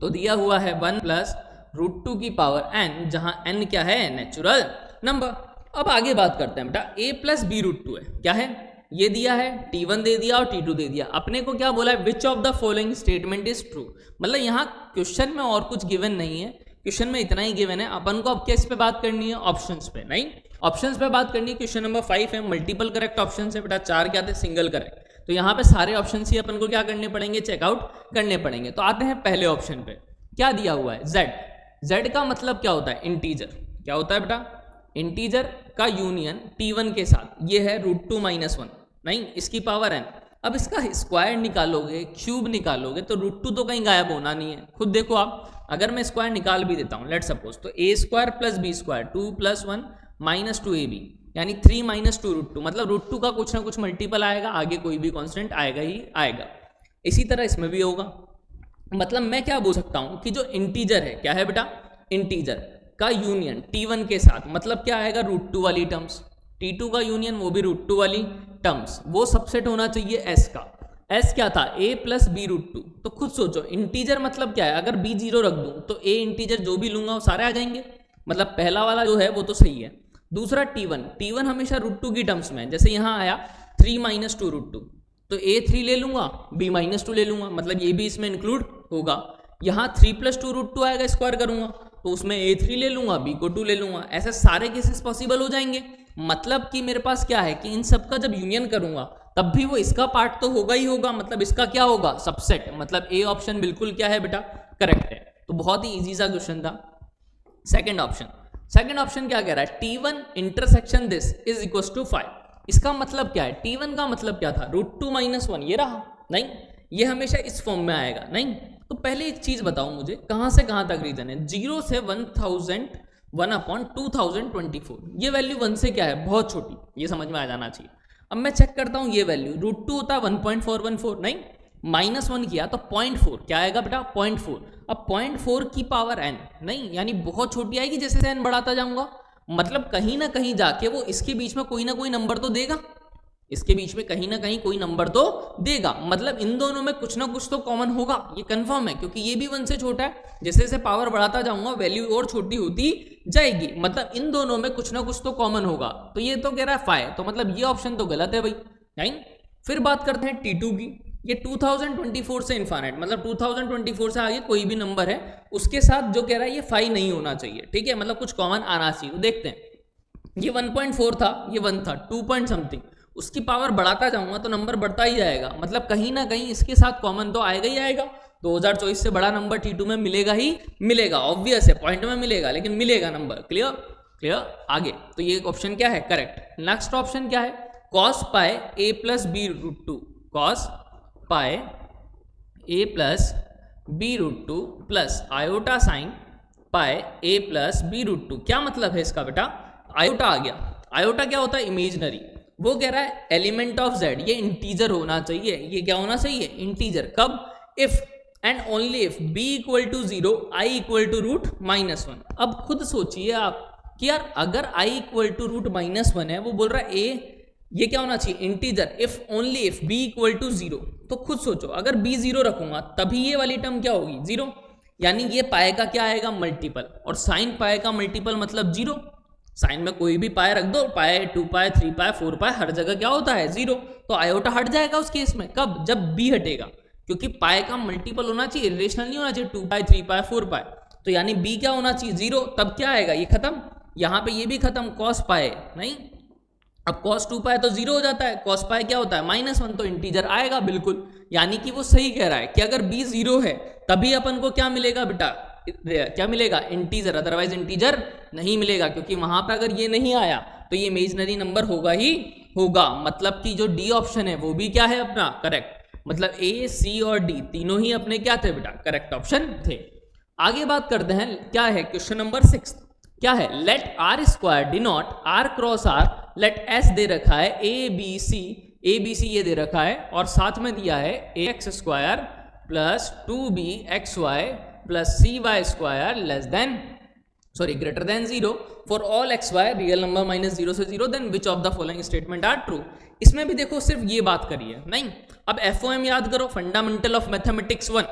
Speaker 1: तो दिया हुआ है 1 + √2 की पावर n, जहां n क्या है, नेचुरल नंबर। अब आगे बात करते हैं बेटा, a + b√2 है, क्या है, ये दिया है, t1 दे दिया और t2 दे दिया। अपने को क्या बोला है, विच of the following statement is true. मतलब यहाँ क्वेश्चन में और कुछ गिवन नहीं है, क्वेश्चन में इतना ही गिवन है। अपन को अब किस पे बात करनी है, ऑप्शंस पे, नहीं ऑप्शंस पे बात करनी है। क्वेश्चन नंबर 5 है, मल्टीपल करेक्ट ऑप्शन है बेटा, 4 क्या थे, सिंगल करेक्ट। तो यहाँ पे सारे ऑप्शन ही अपन को क्या करने पड़ेंगे, चेकआउट करने पड़ेंगे। तो आते हैं पहले ऑप्शन पे, क्या दिया हुआ है, z का मतलब क्या होता है, इंटीजर। क्या होता है बेटा, इंटीजर का यूनियन t1 के साथ, ये है √2 - 1, नहीं इसकी पावर n। अब इसका स्क्वायर निकालोगे, क्यूब निकालोगे, तो √2 तो कहीं गायब होना नहीं है। खुद देखो आप, अगर मैं स्क्वायर निकाल भी देता हूँ, लेट सपोज, तो a² + b², 2 + 1 - 2ab, यानी 3 - 2 √2, मतलब √2 का कुछ ना कुछ मल्टीपल आएगा, आगे कोई भी कांस्टेंट आएगा ही आएगा। इसी तरह इसमें भी होगा। मतलब मैं क्या बोल सकता हूँ कि जो इंटीजर है, क्या है बेटा, इंटीजर का यूनियन t1 के साथ, मतलब क्या आएगा, √2 वाली टर्म्स, t2 का यूनियन वो भी √2 वाली टर्म्स, वो सबसेट होना चाहिए s का। s क्या था, a + b√2। तो खुद सोचो, इंटीजर मतलब क्या है, अगर b 0 रख दूं तो a इंटीजर जो भी लूंगा वो सारे आ जाएंगे, मतलब पहला वाला जो है वो तो सही है। दूसरा t1 हमेशा √2 की टर्म्स में है, जैसे यहाँ आया 3 - 2 √2, तो a 3 ले लूंगा, b - 2 ले लूंगा, मतलब ये भी इसमें इंक्लूड होगा। यहाँ 3 + 2 √2 आएगा, स्क्वायर करूंगा तो उसमें a 3 ले लूंगा, b को 2 ले लूंगा, ऐसे सारे केसेस पॉसिबल हो जाएंगे। मतलब कि मेरे पास क्या है कि इन सब का जब यूनियन करूंगा तब भी वो इसका पार्ट तो होगा ही होगा, मतलब इसका क्या होगा, सबसेट। मतलब ए ऑप्शन बिल्कुल क्या है बेटा, करेक्ट है। तो बहुत ही इजी सा क्वेश्चन था। सेकेंड ऑप्शन क्या कह रहा है, T1 intersection this is equal to 5। इसका मतलब क्या है, T1 का मतलब क्या था, √2 - 1 ये रहा, नहीं ये हमेशा इस फॉर्म में आएगा, नहीं। तो पहले एक चीज बताओ मुझे, कहां से कहां तक रीजन है, 0 से 1000 1/2024, ये वैल्यू 1 से क्या है, बहुत छोटी, ये समझ में आ जाना चाहिए। अब मैं चेक करता हूं ये वैल्यू, √2 होता है 1.414, नहीं -1 किया तो 0.4 क्या आएगा बेटा, 0.4। अब 0.4 की पावर n, नहीं यानी बहुत छोटी आएगी जैसे से n बढ़ाता जाऊंगा, मतलब कहीं ना कहीं जाके वो इसके बीच में कोई ना कोई नंबर तो देगा, इसके बीच में कहीं ना कहीं कोई नंबर तो देगा, मतलब इन दोनों में कुछ ना कुछ तो कॉमन होगा, ये कंफर्म है, क्योंकि ये भी 1 से छोटा है, जैसे जैसे पावर बढ़ाता जाऊंगा वैल्यू और छोटी होती जाएगी, मतलब इन दोनों में कुछ ना कुछ तो कॉमन होगा। तो ये तो कह रहा है 5, तो मतलब ये ऑप्शन तो गलत है भाई, नहीं। फिर बात करते हैं T2 की, ये 2024 से इन्फानेट, मतलब 2024 से आगे कोई भी नंबर है उसके साथ जो कह रहा है ये 5 नहीं होना चाहिए, ठीक है, मतलब कुछ कॉमन आना चाहिए। तो देखते हैं, ये 1.4 था, ये 1 था, 2 पॉइंट समथिंग, उसकी पावर बढ़ाता जाऊंगा तो नंबर बढ़ता ही जाएगा, मतलब कहीं ना कहीं इसके साथ कॉमन तो आएगा ही आएगा। 2024 से बड़ा नंबर T2 में मिलेगा ही मिलेगा, ऑब्वियस है, पॉइंट में मिलेगा लेकिन मिलेगा नंबर, क्लियर आगे। तो ये ऑप्शन क्या है, करेक्ट। नेक्स्ट ऑप्शन क्या है, cos pi a plus b √2, cos pi a plus b √2 plus iota sine pi a plus b √2, क्या मतलब है इसका बेटा, आयोटा आ गया, आयोटा क्या होता है, इमेजनरी, वो कह रहा है एलिमेंट ऑफ z ये इंटीजर होना चाहिए, ये क्या होना चाहिए, इंटीजर, कब, if and only if b = 0 i = √-1। अब खुद सोचिए आप कि यार अगर i = √-1 है, वो बोल रहा है a ये क्या होना चाहिए, integer, if only if b = 0, तो खुद सोचो अगर b 0 रखूंगा तभी ये वाली टर्म क्या होगी, 0, यानी ये पाए का क्या आएगा, मल्टीपल, और साइन पाए का मल्टीपल मतलब 0, साइन में कोई भी पाए रख दो, पाए 2 पाए 3 पाए 4 पाए हर जगह क्या होता है, 0, तो आयोटा हट जाएगा उस केस में, कब, जब b हटेगा, क्योंकि पाए का मल्टीपल होना चाहिए, रिलेशनल नहीं होना चाहिए 2 पाए 3 पाए 4 पाए, तो यानी b क्या होना चाहिए, 0, तब क्या आएगा, ये खत्म, यहाँ पे ये भी खत्म, cos पाए, नहीं अब cos 2 पाए तो 0 हो जाता है, cos पाए क्या होता है, -1, तो इंटीजर आएगा बिल्कुल, यानी कि वो सही कह रहा है कि अगर b 0 है तभी अपन को क्या मिलेगा बेटा, क्या मिलेगा, इंटीजर, अदरवाइज इंटीजर नहीं मिलेगा, क्योंकि वहां पे अगर ये नहीं आया तो ये इमेजिनरी नंबर होगा ही होगा, मतलब कि जो डी ऑप्शन है वो भी क्या है अपना करेक्ट, मतलब ए सी और डी तीनों ही अपने क्या थे बेटा, करेक्ट ऑप्शन थे। आगे बात करते हैं, क्या है क्वेश्चन नंबर 6, क्या है, let r square denote r cross r, let s दे रखा है ए बी सी ये दे रखा है, और साथ में दिया है a x square plus 2bxy plus cy² less than greater than 0 for all xy real number -0 से 0, then which of the following statement are true. इसमें भी देखो सिर्फ ये बात करी है, नहीं। अब FOM याद करो, fundamental of mathematics 1,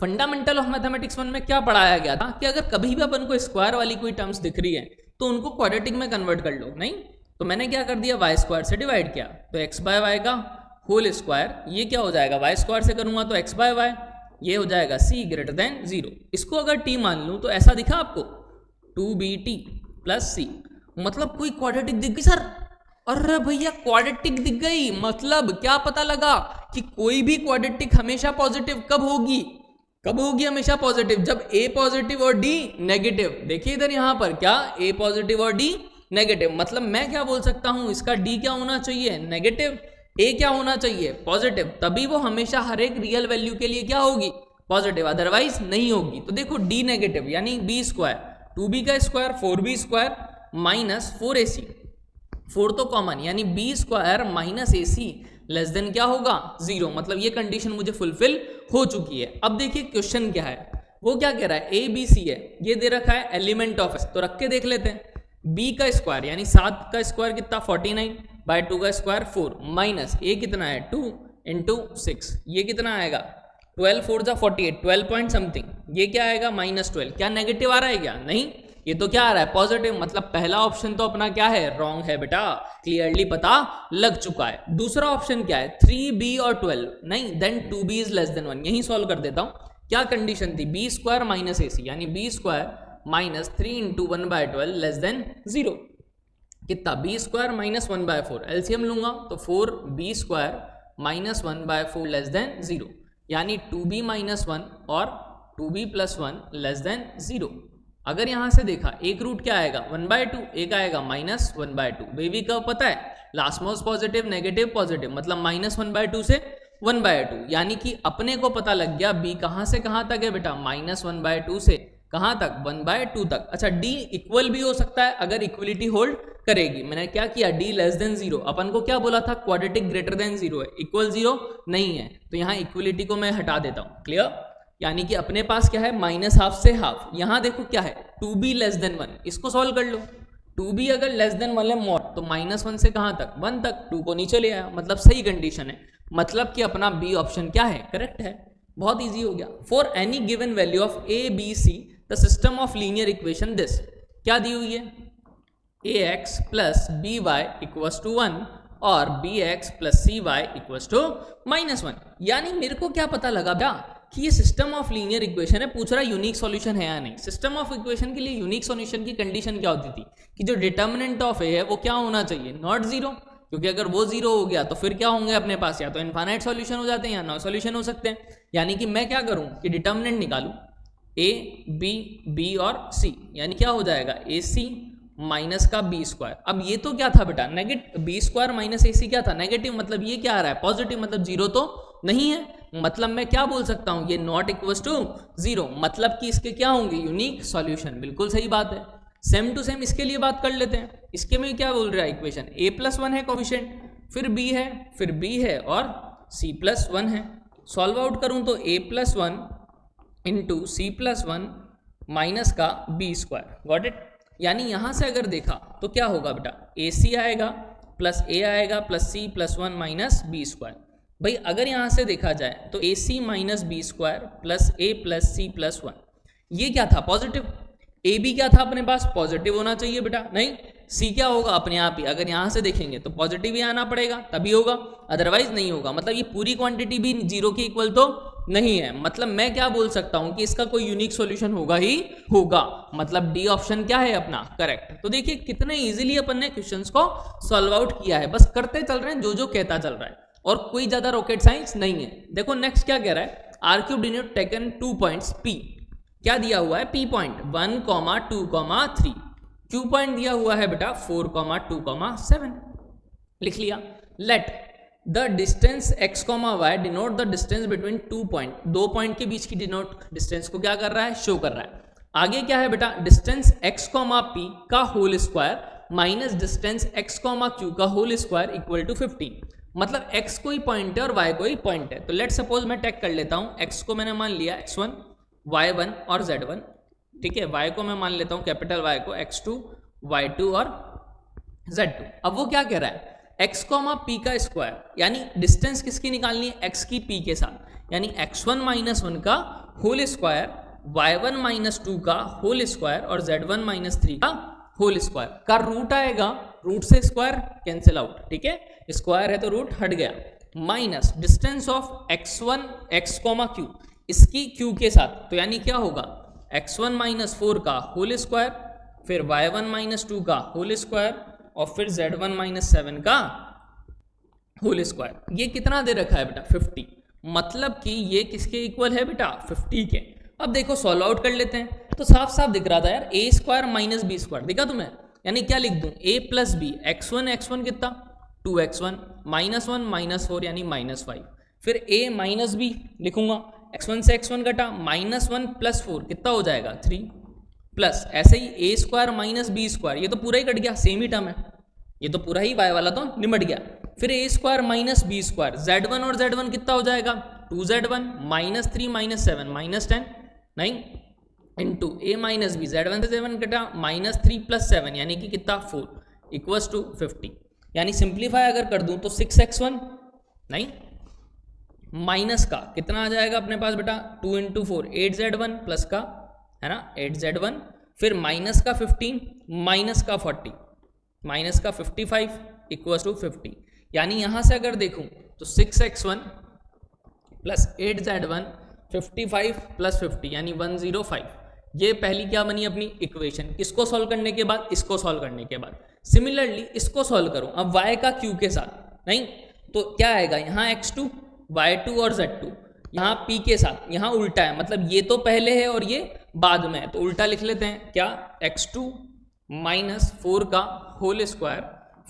Speaker 1: fundamental of mathematics 1 में क्या पढ़ाया गया था कि अगर कभी भी अपन को स्क्वायर वाली कोई टर्म्स दिख रही है तो उनको क्वाड्रेटिक में कन्वर्ट कर लो, नहीं। तो मैंने क्या कर दिया, y² से डिवाइड किया, तो x/y का होल स्क्वायर, ये क्या हो जाएगा, y² से करूंगा तो x/y, ये हो जाएगा c ग्रेटर देन 0। इसको अगर t मान लूं तो ऐसा दिखा आपको, 2bt प्लस c, मतलब कोई क्वाड्रेटिक दिख गई सर, अरे भैया क्वाड्रेटिक दिख गई, मतलब क्या पता लगा कि कोई भी क्वाड्रेटिक हमेशा पॉजिटिव कब होगी हमेशा पॉजिटिव, जब a पॉजिटिव और d नेगेटिव। देखिए इधर यहां पर क्या, a पॉजिटिव और d नेगेटिव, मतलब मैं क्या बोल सकता हूं, इसका d क्या होना चाहिए, नेगेटिव, a क्या होना चाहिए, पॉजिटिव, तभी वो हमेशा हर एक रियल वैल्यू के लिए क्या होगी, पॉजिटिव, अदरवाइज नहीं होगी। तो देखो d नेगेटिव यानी b², 2b का स्क्वायर 4b² माइनस 4ac, 4 तो कॉमन, यानी b² - ac लेस देन क्या होगा, 0, मतलब ये कंडीशन मुझे फुलफिल हो चुकी है। अब देखिए क्वेश्चन क्या है, वो क्या कह रहा है, a b c है, ये दे रखा है एलिमेंट ऑफ s, तो रख के देख लेते हैं, b का स्क्वायर यानी 7 का स्क्वायर कितना 49 बाय 2 का स्क्वायर 4 माइनस a कितना है 2 इंटू 6, ये कितना आएगा 12 4 जा 48, 12 पॉइंट समथिंग, ये क्या आएगा -12, क्या नेगेटिव आ रहा है क्या, नहीं, ये तो क्या आ रहा है पॉजिटिव, मतलब पहला ऑप्शन तो अपना क्या है, रॉन्ग है बेटा, क्लियरली पता लग चुका है। दूसरा ऑप्शन क्या है, 3b और 12, नहीं, then 2b is less than 1, यही सॉल्व कर देता हूं। क्या कंडीशन थी, b² - ac यानी b² - 3 इंटू 1/12 लेस देन 0, कितना b² - 1/4, एलसीएम लूंगा तो 4b² - 1/4 लेस देन 0, यानी 2b - 1 और 2b + 1 लेस देन 0, अगर यहां से देखा एक रूट क्या आएगा 1/2, एक आएगा -1/2। वेवी कर्व पता है, last most positive negative positive, मतलब -1/2 से 1/2, यानी कि अपने को पता लग गया b कहां से कहां तक है बेटा, -1/2 से कहां तक 1/2 तक। अच्छा d इक्वल भी हो सकता है अगर इक्वलिटी होल्ड करेगी। मैंने क्या किया, d लेस देन 0, अपन को क्या बोला था, क्वाड्रेटिक ग्रेटर देन 0 है, इक्वल 0 नहीं है, तो यहाँ इक्वलिटी को मैं हटा देता हूँ। क्लियर, यानी कि अपने पास क्या है -½ से हाफ। यहाँ देखो क्या है 2b लेस देन 1, इसको सॉल्व कर लो। 2b अगर लेस देन 1 है मॉड, तो -1 से कहां तक 1 तक, 2 को नीचे ले आया, मतलब सही कंडीशन है, मतलब कि अपना बी ऑप्शन क्या है, करेक्ट है। बहुत इजी हो गया। For any given value of a b c the system of linear equation this, क्या दी हुई है, ax plus B Y equals to 1 और bx plus C Y equals to -1। यानी मेरे को क्या पता लगा क्या कि ये सिस्टम ऑफ लीनियर इक्वेशन है, पूछ रहा है यूनिक सॉल्यूशन है या नहीं। सिस्टम ऑफ इक्वेशन के लिए यूनिक सॉल्यूशन की कंडीशन क्या होती थी कि जो डिटर्मिनेंट ऑफ ए है वो क्या होना चाहिए, नॉट जीरो, क्योंकि अगर वो जीरो हो गया तो फिर क्या होंगे अपने पास, या तो इनफाइनाइट सॉल्यूशन हो जाते हैं या नो सॉल्यूशन हो सकते हैं। यानी कि मैं क्या करूं कि डिटर्मिनेंट निकालूं a b b और c, यानी क्या हो जाएगा ac माइनस का बी स्क्वायर। अब ये तो क्या था बेटा, नेगेटिव बी स्क्वायर माइनस ए सी क्या था, नेगेटिव, मतलब ये क्या आ रहा है पॉजिटिव, मतलब जीरो तो नहीं है, मतलब मैं क्या बोल सकता हूं, ये नॉट इक्वल्स टू 0, मतलब कि इसके क्या होंगे यूनिक सॉल्यूशन। बिल्कुल सही बात है। सेम टू सेम इसके लिए बात कर लेते हैं। इसके में क्या बोल रहा है इक्वेशन, a+1 है कोफिशिएंट, फिर b है, फिर b है और c+1 है। सॉल्व आउट करूं तो a+1 इंटू c+1 माइनस का बी स्क्वायर, गॉट इट। यानी यहां से अगर देखा तो क्या होगा बेटा, ए सी आएगा प्लस ए आएगा plus C plus 1 minus B square. भाई अगर यहां से देखा जाए तो A C minus B square plus A plus C plus 1, ये क्या था पॉजिटिव, ए बी क्या था अपने पास पॉजिटिव होना चाहिए बेटा, नहीं, सी क्या होगा अपने आप ही, अगर यहां से देखेंगे तो पॉजिटिव ही आना पड़ेगा तभी होगा, अदरवाइज नहीं होगा। मतलब ये पूरी क्वांटिटी भी जीरो के इक्वल तो नहीं है, मतलब मैं क्या बोल सकता हूं कि इसका कोई यूनिक सॉल्यूशन होगा ही होगा, मतलब डी ऑप्शन क्या है अपना करेक्ट। तो देखिए कितने इजीली अपन ने क्वेश्चंस को सॉल्व आउट किया है, बस करते चल रहे हैं जो जो कहता चल रहा है, और कोई ज्यादा रॉकेट साइंस नहीं है। देखो नेक्स्ट क्या कह रहा है, R cube denote taken 2 points p, क्या दिया हुआ है p पॉइंट 1, 2, 3, q पॉइंट दिया हुआ है बेटा 4, 2, 7, लिख लिया। Let the distance x, y denote the distance between 2 point, 2 point के बीच की डिनोट डिस्टेंस को क्या कर रहा है, शो कर रहा है। आगे क्या है बेटा, डिस्टेंस x, p का whole square minus distance x, q का होल स्क्वायर इक्वल टू 15, मतलब x कोई पॉइंट है और y कोई पॉइंट है। तो लेट सपोज मैं टैग कर लेता हूं, x को मैंने मान लिया x1, y1 और z1, ठीक है, y को मैं मान लेता हूं कैपिटल Y को x2, y2 और z2। अब वो क्या कह रहा है, x, p का स्क्वायर, यानी डिस्टेंस किसकी निकालनी है, x की p के साथ, यानी x1 माइनस 1 का होल स्क्वायर, y1 माइनस 2 का होल स्क्वायर और z1 माइनस 3 का होल स्क्वायर का रूट आएगा, रूट से स्क्वायर कैंसिल आउट, ठीक है, स्क्वायर है तो रूट हट गया, minus distance of x1 x, q, इसकी q के साथ, तो यानी क्या होगा x1 माइनस 4 का होल स्क्वायर, फिर y1 माइनस 2 का होल स्क्वायर और फिर z1 माइनस 7 का होल स्क्वायर। ये कितना दे रखा है बेटा 50, मतलब कि ये किसके इक्वल है बेटा 50 के। अब देखो सॉल्व आउट कर लेते हैं, तो साफ साफ दिख रहा था यार, ए स्क्वायर माइनस बी स्क्वायर दिखा तुम्हें, यानी क्या लिख दूं, a प्लस बी, x1 कितना 2x1 माइनस 1 माइनस 4 यानी माइनस 5, फिर a माइनस बी लिखूंगा, x1 से x1 घटा, माइनस 1 प्लस 4 कितना हो जाएगा 3, प्लस ऐसे ही a square minus B square, ये तो पूरा ही कट गया, सेम ही टर्म है, ये तो पूरा ही y वाला तो निमट गया, फिर a square minus B square, z1 और z1 कितना हो जाएगा 2z1 माइनस 3 माइनस 7 माइनस 10, नहीं, into a minus B, z1 से z1 कटा, माइनस 3 प्लस 7 यानी कि कितना 4 इक्वल्स टू 50, यानी सिंप्लीफाई अगर कर दूं तो 6x1, नहीं, माइनस का कितना आ जाएगा अपने पास बेटा 2 इंटू 4 8z1 प्लस का है ना 8z1, फिर माइनस का 15 माइनस का 40 माइनस का 55 इक्वल्स टू 50, यानी यहां से अगर देखूं तो 6x1 प्लस 8z1 55 प्लस 50 यानी 105, ये पहली क्या बनी अपनी इक्वेशन, किसको सॉल्व करने के बाद, इसको सॉल्व करने के बाद। सिमिलरली इसको सॉल्व करूं अब y का q के साथ, नहीं तो क्या आएगा यहाँ x2 y2 और z2, यहाँ p के साथ, यहाँ उल्टा है, मतलब ये तो पहले है और ये बाद में, तो उल्टा लिख लेते हैं क्या, x2 माइनस 4 का होल स्क्वायर,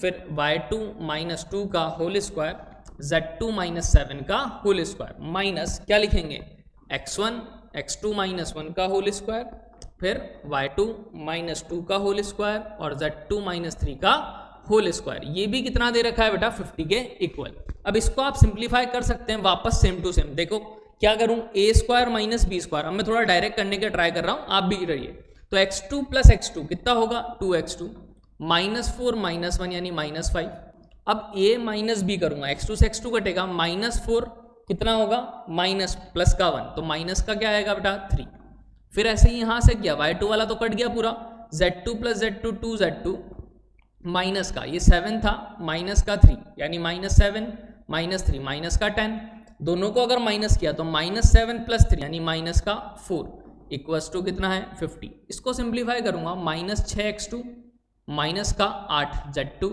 Speaker 1: फिर y2 माइनस 2 का होल स्क्वायर, z2 माइनस 7 का होल स्क्वायर, माइनस क्या लिखेंगे, x1 x2 माइनस 1 का होल स्क्वायर, फिर y2 माइनस 2 का होल स्क्वायर और z2 माइनस 3 का होल स्क्वायर। ये भी कितना दे रखा है बेटा, 50 के इक्वल। अब इसको आप सिंप्लीफाई कर सकते हैं वापस सेम टू सेम। देखो क्या करूं, a square minus B square, अब मैं थोड़ा डायरेक्ट करने का ट्राई कर रहा हूं, आप भी रहिए। तो x2 प्लस x2 कितना होगा, 2x2 माइनस 4 माइनस 1 यानी माइनस 5। अब a माइनस बी करूंगा, x2 से x2 कटेगा, माइनस 4 कितना होगा, माइनस प्लस का 1, तो माइनस का क्या आएगा बेटा 3। फिर ऐसे ही यहां से किया, y2 वाला तो कट गया पूरा, z2 plus z2 2z2 minus का ये 7 था, माइनस का 3 यानी माइनस 7 माइनस 3 माइनस का 10, दोनों को अगर माइनस किया तो माइनस 7 प्लस 3 यानी माइनस का 4 इक्वल्स टू कितना है 50। इसको सिंप्लीफाई करूंगा, माइनस 6x2 माइनस का 8z2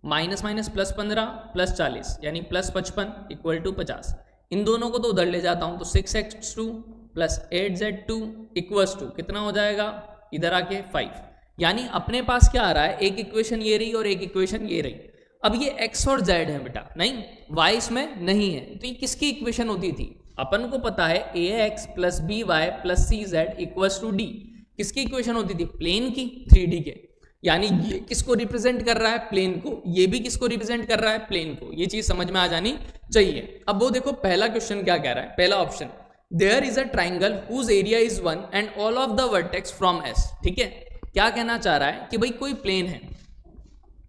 Speaker 1: minus minus plus 15 plus 40 यानी प्लस 55 इक्वल टू 50। इन दोनों को तो उधर ले जाता हूं, तो 6x2 plus 8z2 equals to कितना हो जाएगा, इधर आके 5। यानी अपने पास क्या आ रहा है, एक इक्वेशन ये रही और एक इक्वेशन ये रही। अब ये x और z है बेटा, नहीं y इसमें नहीं है, तो ये किसकी इक्वेशन होती थी, अपन को पता है ax plus B Y plus C Z equals to D, किसकी इक्वेशन होती थी, प्लेन की, 3D के। यानी ये किसको रिप्रेजेंट कर रहा है, प्लेन को, ये भी किसको रिप्रेजेंट कर रहा है, प्लेन को। ये चीज समझ में आ जानी चाहिए। अब वो देखो पहला क्वेश्चन क्या कह रहा है, पहला option, there is a triangle whose area is 1 and all of the vertex from S। ठीक है, क्या कहना चाह रहा है कि भाई कोई प्लेन है,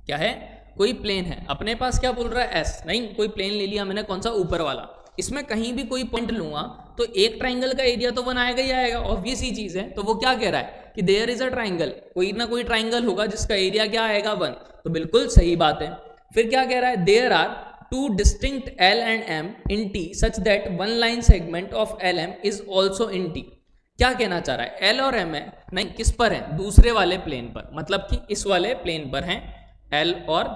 Speaker 1: क्या है, कोई प्लेन है, अपने पास क्या बोल रहा है S, नहीं कोई प्लेन ले लिया मैंने, कौन सा, ऊपर वाला, इसमें कहीं भी कोई पॉइंट लूंगा तो एक ट्राइंगल का एरिया तो 1 आएगा ही आएगा, ऑब्वियस ही चीज है। तो वो क्या कह रहा है कि देयर इज अ ट्राइंगल, कोई ना कोई ट्राइंगल होगा जिसका एरिया क्या आएगा 1, तो बिल्कुल सही बात है। फिर क्या कह रहा है, there are two distinct L and M in T such that one line segment of LM is also in T। क्या कहना चाह रहा है, L और M है, नहीं किस पर है, दूसरे वाले प्लेन पर, मतलब कि इस वाले प्लेन पर हैं L और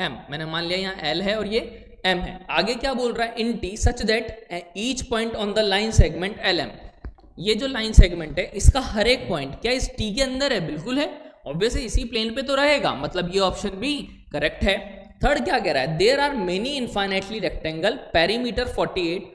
Speaker 1: M। मैंने मान लिया यहाँ L है और ये M है। आगे क्या बोल रहा है, इन T such that each point on the line segment LM, ये जो लाइन सेगमेंट है इसका हर एक पॉइंट क्या इस T के अंदर है, बिल्कुल है, ऑब्वियसली इसी प्लेन पे तो रहेगा, मतलब ये ऑप्शन भी करेक्ट है। थर्ड क्या कह रहा है, there are many infinitely rectangle perimeter 48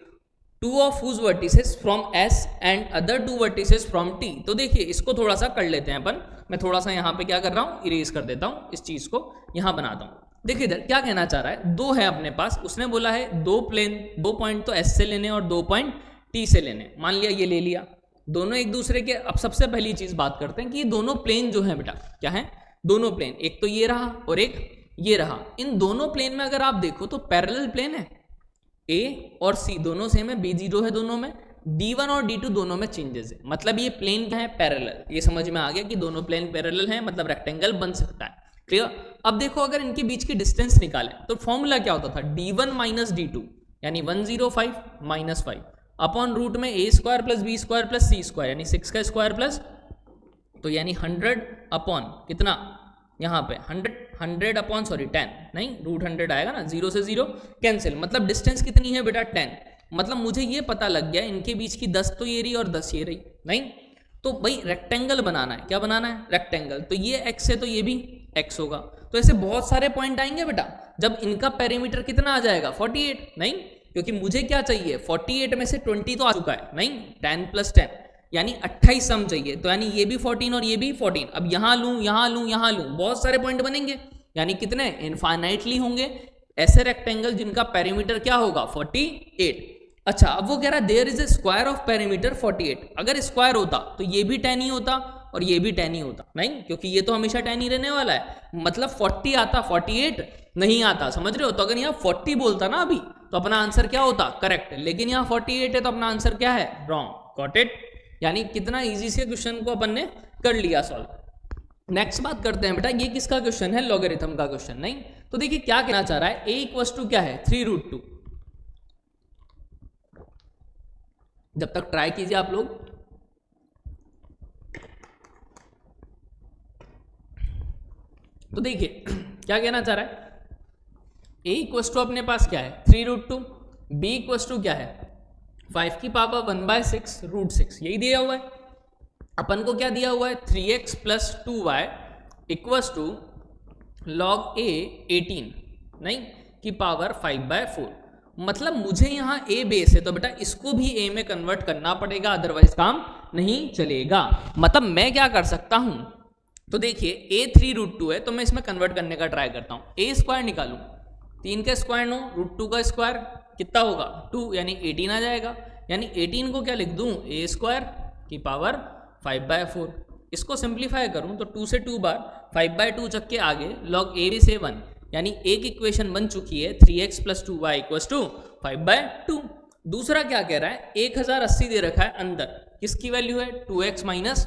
Speaker 1: two of whose vertices from S and other 2 vertices from T। तो देखिए इसको थोड़ा सा कर लेते हैं अपन, मैं थोड़ा सा यहाँ पे क्या कर रहा हूँ, इरेज कर देता हूँ, इस चीज को यहाँ बनाता हूँ। देखिए इधर क्या कहना चाह रहा है, 2 है अपने पास, उसने बोला है 2 प्लेन, 2 पॉइंट तो S से लेने और 2 पॉइंट T से लेने, मान लिया ये ले लिया, दोनों एक दूसरे के। अब सबसे पहली चीज बात करते हैं कि ये दोनों प्लेन जो है बेटा क्या है, दोनों प्लेन, एक तो ये रहा और एक ये रहा। इन दोनों प्लेन में अगर आप देखो तो पैरेलल प्लेन है, A और C दोनों सेम है, B0 है दोनों में, D1 और D2 दोनों में चेंजेस है, मतलब ये प्लेन क्या है, पैरेलल। ये समझ में आ गया कि दोनों प्लेन पैरेलल हैं, मतलब रेक्टेंगल बन सकता है, क्लियर। अब देखो अगर इनके बीच की डिस्टेंस निकालें तो फॉर्मूला क्या होता था, D1 माइनस D2 यानी 105 माइनस 5 अपॉन रूट में a square plus B square plus C square यानी 6 का स्क्वायर प्लस, तो यानी 100 अपॉन कितना, यहाँ पे 100 अपॉन 10, नहीं रूट 100 आएगा ना, 0 से 0 कैंसिल, मतलब डिस्टेंस कितनी है बेटा 10। मतलब मुझे ये पता लग गया इनके बीच की 10 तो ये रही और 10 ये रही, नहीं तो भाई रेक्टेंगल बनाना है, क्या बनाना है, रेक्टेंगल। तो ये x है तो ये भी x होगा, तो ऐसे बहुत सारे पॉइंट आएंगे बेटा जब इनका पेरीमीटर कितना आ जाएगा 48, नहीं क्योंकि मुझे क्या चाहिए 48 में से 20 तो आ चुका है, नहीं 10 प्लस 10 यानी 28 सम चाहिए, तो यानी ये भी 14 और ये भी 14। अब यहाँ लूँ यहाँ लूँ यहाँ लूँ, बहुत सारे पॉइंट बनेंगे, यानी कितने इनफाइनाइटली होंगे ऐसे रेक्टेंगल जिनका पेरीमीटर क्या होगा 48। अच्छा अब वो कह रहा है there is a square of perimeter 48, अगर स्क्वायर होता तो ये भी 10 ही होता और ये भी 10 ही होता, नहीं क्योंकि ये तो हमेशा 10 ही रहने वाला है, मतलब 40 आता 48 नहीं आता, समझ रहे हो। तो अगर यहाँ 40 बोलता ना अभी तो अपना आंसर क्या होता, करेक्ट, लेकिन यहाँ 48 है तो अपना आंसर क्या है, रॉन्ग। गॉट इट, यानी कितना इजी से क्वेश्चन को अपन ने कर लिया सॉल्व। नेक्स्ट बात करते हैं बेटा, ये किसका क्वेश्चन है, लॉगरिथम का क्वेश्चन, नहीं तो देखिए क्या कहना चाह रहा है, a इक्वल्स टू क्या है 3√2। जब तक ट्राई कीजिए आप लोग, तो देखिए क्या कहना चाह रहा है, a इक्वल्स टू अपने पास क्या है 3√2, b इक्वल्स टू क्या है 5 की पावर 1/6 √6, यही दिया हुआ है, अपन को क्या दिया हुआ है 3x plus 2y equals to log a 18 नहीं की पावर 5/4। मतलब मुझे यहाँ a बेस है तो बेटा इसको भी a में कन्वर्ट करना पड़ेगा, अदरवाइज काम नहीं चलेगा। मतलब मैं क्या कर सकता हूँ, तो देखिए a 3√2 है तो मैं इसमें कन्वर्ट करने का ट्राई करता हूँ। a स्क्वायर निकालूं, 3 का स्क्वायर 9, √2 का स्क्वायर कितना होगा 2, यानी 18 आ जाएगा। यानी 18 को क्या लिख दूं a स्क्वायर की पावर 5/4। इसको सिंप्लीफाई करूं तो 2 से 2 बार 5/2 चक के आगे log a से 1, यानी एक इक्वेशन बन चुकी है 3x plus 2y equals to 5/2। दूसरा क्या कह रहा है 1080 दे रखा है अंदर, किसकी वैल्यू है 2x माइनस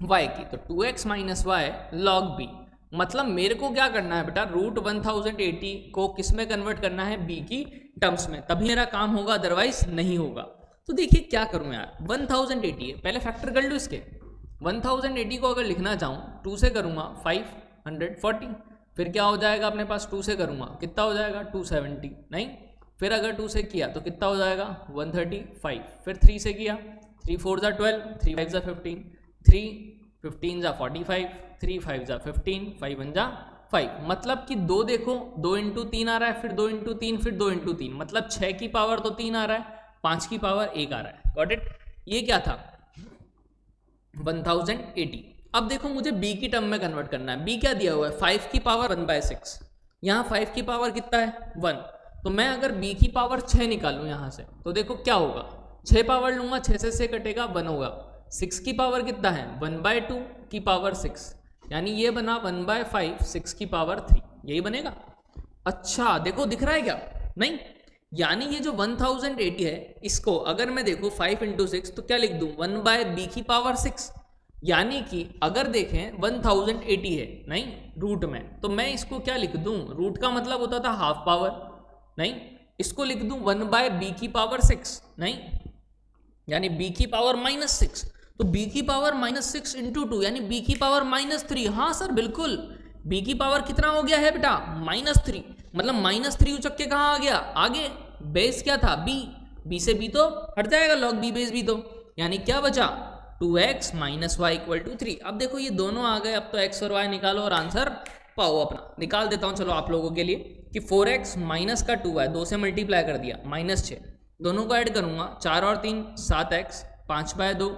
Speaker 1: y की, तो 2x minus y log b। मतलब मेरे को क्या करना है बेटा √1080 को किस में कन्वर्ट करना है b की टर्म्स में, तभी मेरा काम होगा, अदरवाइज नहीं होगा। तो देखिए क्या करूं यार 1080 है, पहले फैक्टर कर लो इसके। 1080 को अगर लिखना चाहूँ 2 से करूँगा 540, फिर क्या हो जाएगा अपने पास 2 से करूँगा कितना हो जाएगा 270 नहीं, फिर अगर 2 से किया तो कितना हो जाएगा 135, फिर 3 से किया 3 4 ज़ा 12, 3 5 ज़ा 15, 3 15 ज़ा 45, 3 5 ज़ा 15, 5 1 ज़ा 5। मतलब कि 2 देखो 2 इंटू 3 आ रहा है, फिर 2 इंटू 3, फिर 2 इंटू 3, मतलब 6 की पावर तो 3 आ रहा है, 5 की पावर 1 आ रहा है। Got it? ये क्या था 1080। अब देखो मुझे b की टर्म में कन्वर्ट करना है। b क्या दिया हुआ है 5 की पावर 1/6, यहाँ 5 की पावर कितना है 1, तो मैं अगर b की पावर 6 निकालूं यहाँ से तो देखो क्या होगा 6 पावर लूंगा 6 से कटेगा 1 होगा। 6 की पावर कितना है 1/2 की पावर 6, यानी ये बना 1/5 6 की पावर 3, यही बनेगा। अच्छा देखो दिख रहा है क्या, नहीं, यानी ये जो 1080 है इसको अगर मैं देखूँ 5 इंटू 6 तो क्या लिख दूँ 1/b की पावर 6, यानी कि अगर देखें 1080 है नहीं रूट में, तो मैं इसको क्या लिख दूं, रूट का मतलब होता था हाफ पावर नहीं, इसको लिख दूं 1/b की पावर 6 नहीं, यानी b की पावर -6, तो b की पावर -6 इंटू 2 यानी b की पावर -3। हाँ सर बिल्कुल, b की पावर कितना हो गया है बेटा -3, मतलब -3 उचक के कहाँ आ गया आगे, बेस क्या था b से b तो हट जाएगा log b बेस b, तो यानी क्या बचा 2x minus Y equal to 3। अब देखो ये दोनों आ गए, अब तो x और y निकालो और आंसर पाओ अपना। निकाल देता हूँ चलो आप लोगों के लिए कि 4x माइनस का 2y 2 से मल्टीप्लाई कर दिया -6, दोनों को ऐड करूँगा 4 और 3 7x 5/2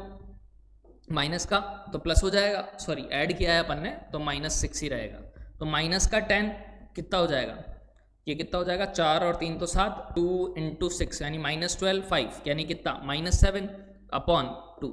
Speaker 1: माइनस का तो प्लस हो जाएगा, सॉरी ऐड किया है अपन ने तो -6 ही रहेगा, तो माइनस का 10 कितना हो जाएगा, ये कितना हो जाएगा 4 और 3 तो 7, 2 इंटू 6 यानी -12, 5 यानी कितना -7 अपॉन 2,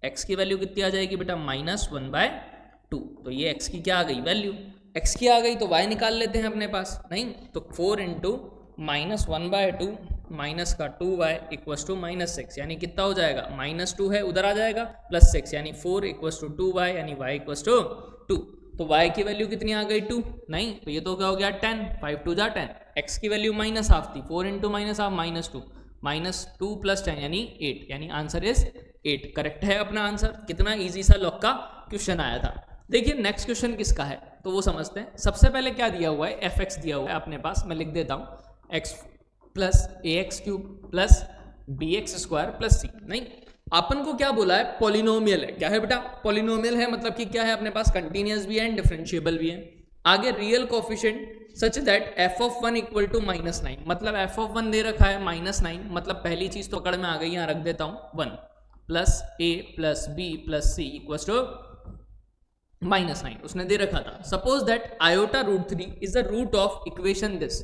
Speaker 1: x की वैल्यू कितनी आ जाएगी बेटा -1/2। तो ये x की क्या आ गई वैल्यू, x की आ गई तो y निकाल लेते हैं अपने पास नहीं, तो 4 इंटू -1/2 माइनस का 2y इक्वस टू -6, यानी कितना हो जाएगा -2 है उधर आ जाएगा +6 यानी 4 इक्वस टू 2y यानी y इक्वस टू 2। तो y की वैल्यू कितनी आ गई 2 नहीं, तो ये तो क्या हो गया 10, 5 2 जा 10, x की वैल्यू -1/2 थी 4 इंटू -1/2 -2 + 10 यानी 8, यानी आंसर इज 8। करेक्ट है अपना आंसर। कितना इजी सा लॉग का क्वेश्चन आया था। देखिए नेक्स्ट क्वेश्चन किसका है तो वो समझते हैं। सबसे पहले क्या दिया हुआ है fx दिया हुआ है अपने पास, मैं लिख देता हूँ x plus ax cube plus bx square plus c। नहीं, अपन को क्या बोला है पॉलिनोमियल है, क्या है बेटा पॉलिनोमियल है, मतलब कि क्या है अपने पास कंटिन्यूअस भी है एंड डिफरेंशिएबल भी है। आगे real coefficient such that f(1) equal to -9, मतलब f(1) दे रखा है -9, मतलब पहली चीज तो पकड़ में आ गई, यहाँ रख देता हूँ 1 plus a plus b plus c equal to -9 उसने दे रखा था। Suppose that iota √3 is the root of equation this,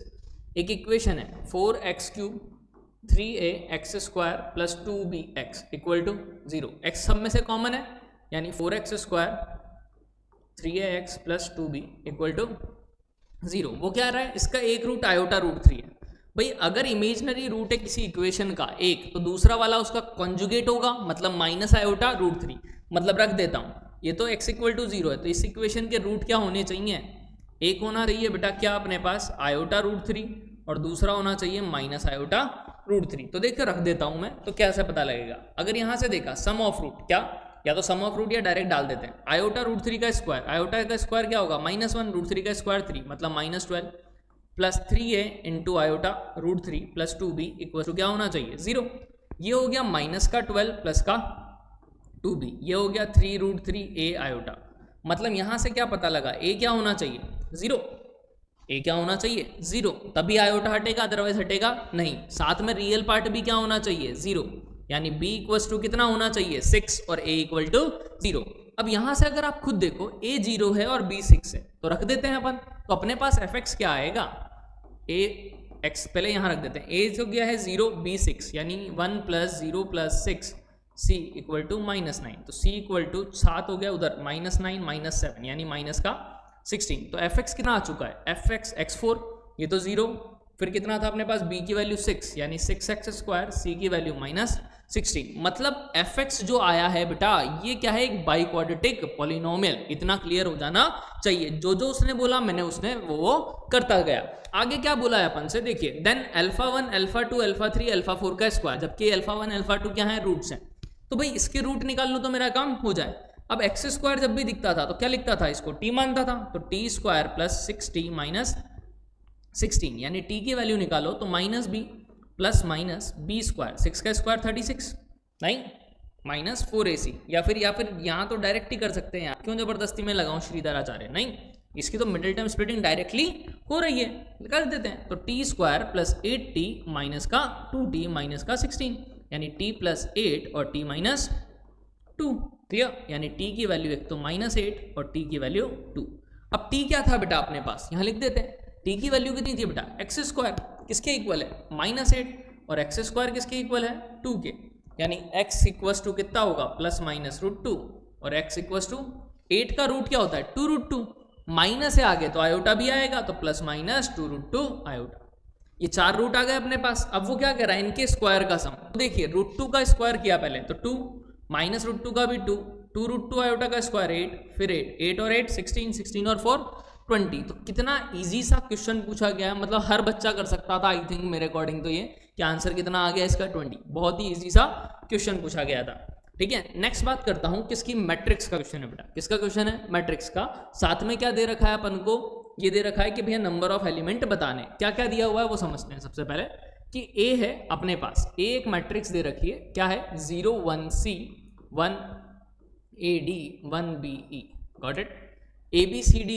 Speaker 1: एक इक्वेशन है 4x cube 3a x² plus 2bx equal to 0, x सब में से कॉमन है यानी 4x² 3ax plus 2b equal to 0। वो क्या रहा है इसका एक रूट आयोटा √3 है। भाई अगर इमेजनरी रूट है किसी इक्वेशन का एक तो दूसरा वाला उसका कॉन्जुगेट होगा, मतलब माइनस आयोटा √3, मतलब रख देता हूँ ये तो x इक्वल टू 0 है तो इस इक्वेशन के रूट क्या होने चाहिए, एक होना चाहिए बेटा क्या अपने पास आयोटा √3 और दूसरा होना चाहिए माइनस आयोटा √3। तो देखो रख देता हूँ मैं, तो कैसे पता लगेगा, अगर यहाँ से देखा सम ऑफ रूट क्या, या तो सम ऑफ रूट या डायरेक्ट डाल देते हैं। आयोटा √3 का स्क्वायर, आयोटा का स्क्वायर क्या होगा -1 √3 का स्क्वायर 3 मतलब -12 plus 3a into iota √3 plus 2b equal to क्या होना चाहिए 0। ये हो गया -12 प्लस का 2b, ये हो गया 3√3 a आयोटा। मतलब यहाँ से क्या पता लगा, a क्या होना चाहिए 0, a क्या होना चाहिए 0, तभी आयोटा हटेगा, अदरवाइज हटेगा नहीं। साथ में रियल पार्ट भी क्या होना चाहिए 0, यानी b इक्वल्स टू कितना होना चाहिए 6 और a इक्वल टू 0। अब यहाँ से अगर आप खुद देखो a 0 है और b 6 है तो रख देते हैं अपन, तो अपने पास fx क्या आएगा, a x पहले यहाँ रख देते हैं, a जो गया है 0 b 6 यानी 1 + 0 + 6 c इक्वल टू -9, तो c इक्वल टू 7 हो गया उधर, -9 - 7 यानी माइनस का 16। तो fx कितना आ चुका है, fx x4 ये तो 0, फिर कितना था अपने पास b की वैल्यू 6 यानी 6x², c की वैल्यू -16। मतलब fx जो आया है बेटा ये क्या है, एक बाइक्वाड्रेटिक पॉलिनोमियल। इतना क्लियर हो जाना चाहिए, जो जो उसने बोला मैंने उसने वो करता गया। आगे क्या बोला है अपन से देखिए, देन α1 α2 α3 α4 का स्क्वायर, जबकि α1 α2 क्या है रूट्स हैं, तो भाई इसके रूट निकाल लो तो मेरा काम हो जाए। अब x² जब भी दिखता था तो क्या लिखता था, इसको t मानता था, तो t² + 6t - 16 यानी t की वैल्यू निकालो तो -b + -b², 6 का स्क्वायर 36 नहीं -4ac, या फिर यहाँ तो डायरेक्ट ही कर सकते हैं यार, क्यों जबरदस्ती में लगाऊं श्रीधर आचार्य, नहीं इसकी तो मिडिल टर्म स्प्लिटिंग डायरेक्टली हो रही है, कर देते हैं। तो t² + 8t - 2t - 16 यानी t + 8 और t - 2, क्लियर, यानी t की वैल्यू एक तो -8 और t की वैल्यू 2। अब t क्या था बेटा अपने पास, यहाँ लिख देते हैं, t की वैल्यू कितनी थी बेटा, x² किसके इक्वल है -8 और x² किसके इक्वल है 2 के, यानी x इक्वल्स टू कितना होगा ±√2 और x इक्वल्स टू 8 का रूट क्या होता है 2√2, माइनस से आगे तो आयोटा भी आएगा तो ±2√2 आयोटा। ये 4 रूट आ गए अपने पास। अब वो क्या कह रहा है, इनके स्क्वायर का सम। देखिए √2 का स्क्वायर किया पहले तो 2 -√2 का भी 2, 2√2 आयोटा का स्क्वायर 8, फिर 8 और 8 16, 16 और 4 20। तो कितना इजी सा क्वेश्चन पूछा गया है, मतलब हर बच्चा कर सकता था आई थिंक मेरे अकॉर्डिंग तो ये, कि आंसर कितना आ गया इसका 20, बहुत ही इजी सा क्वेश्चन पूछा गया था। ठीक है, नेक्स्ट बात करता हूं किसकी, मैट्रिक्स का क्वेश्चन है बेटा। किसका क्वेश्चन है, मैट्रिक्स का। साथ में क्या दे रखा है अपन को, ये दे रखा है कि भैया नंबर ऑफ एलिमेंट बताने, क्या क्या दिया हुआ है वो समझते हैं। सबसे पहले कि A है अपने पास, A एक मैट्रिक्स दे रखी है, क्या है 0 1 C 1 AD 1 BE, got it. ABCD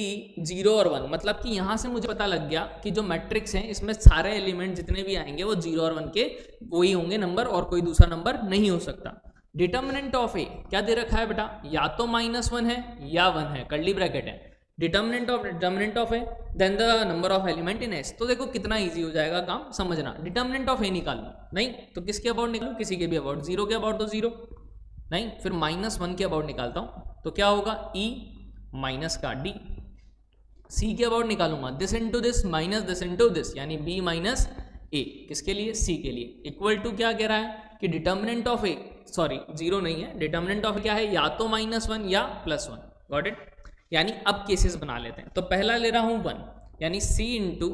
Speaker 1: 0 और 1, मतलब कि यहाँ से मुझे पता लग गया कि जो मैट्रिक्स हैं इसमें सारे एलिमेंट जितने भी आएंगे वो 0 और 1 के वही होंगे नंबर, और कोई दूसरा नंबर नहीं हो सकता। डिटर्मिनेंट ऑफ ए क्या दे रखा है बेटा, या तो -1 है या 1 है, कर्ली ब्रैकेट है। Determinant of A then the number of element in S. तो देखो कितना इजी हो जाएगा काम समझना। डिटर्मिनेंट ऑफ ए निकालना, नहीं तो किसके अबाउट निकालूं, किसी के भी अबाउट, 0 के अबाउट तो 0 नहीं, फिर -1 के अबाउट निकालता हूं तो क्या होगा E माइनस का D। C के अबाउट निकालूंगा this into this minus this into this, यानी B माइनस A, किसके लिए C के लिए, इक्वल टू क्या कह रहा है कि डिटर्मिनेंट ऑफ ए, सॉरी 0 नहीं है, डिटर्मिनेंट ऑफ क्या है या तो -1 या +1, गॉट इट। यानी अब केसेस बना लेते हैं। तो पहला ले रहा हूं 1, यानी C into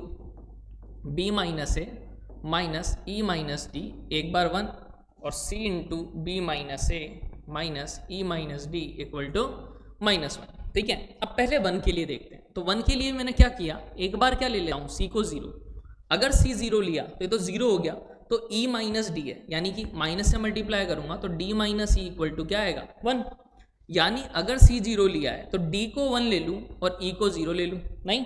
Speaker 1: B minus A minus E minus D, एक बार 1, और C into B minus A minus E minus D equal to -1। ठीक है, अब पहले 1 के लिए देखते हैं। तो 1 के लिए मैंने क्या किया, एक बार क्या ले लेता हूँ C को 0, अगर C 0 लिया तो ये तो 0 हो गया, तो E माइनस D है, यानी कि माइनस से मल्टीप्लाई करूंगा तो D minus E equal to क्या आएगा 1। यानी अगर C 0 लिया है तो D को 1 ले लूं और E को 0 ले लूं, नहीं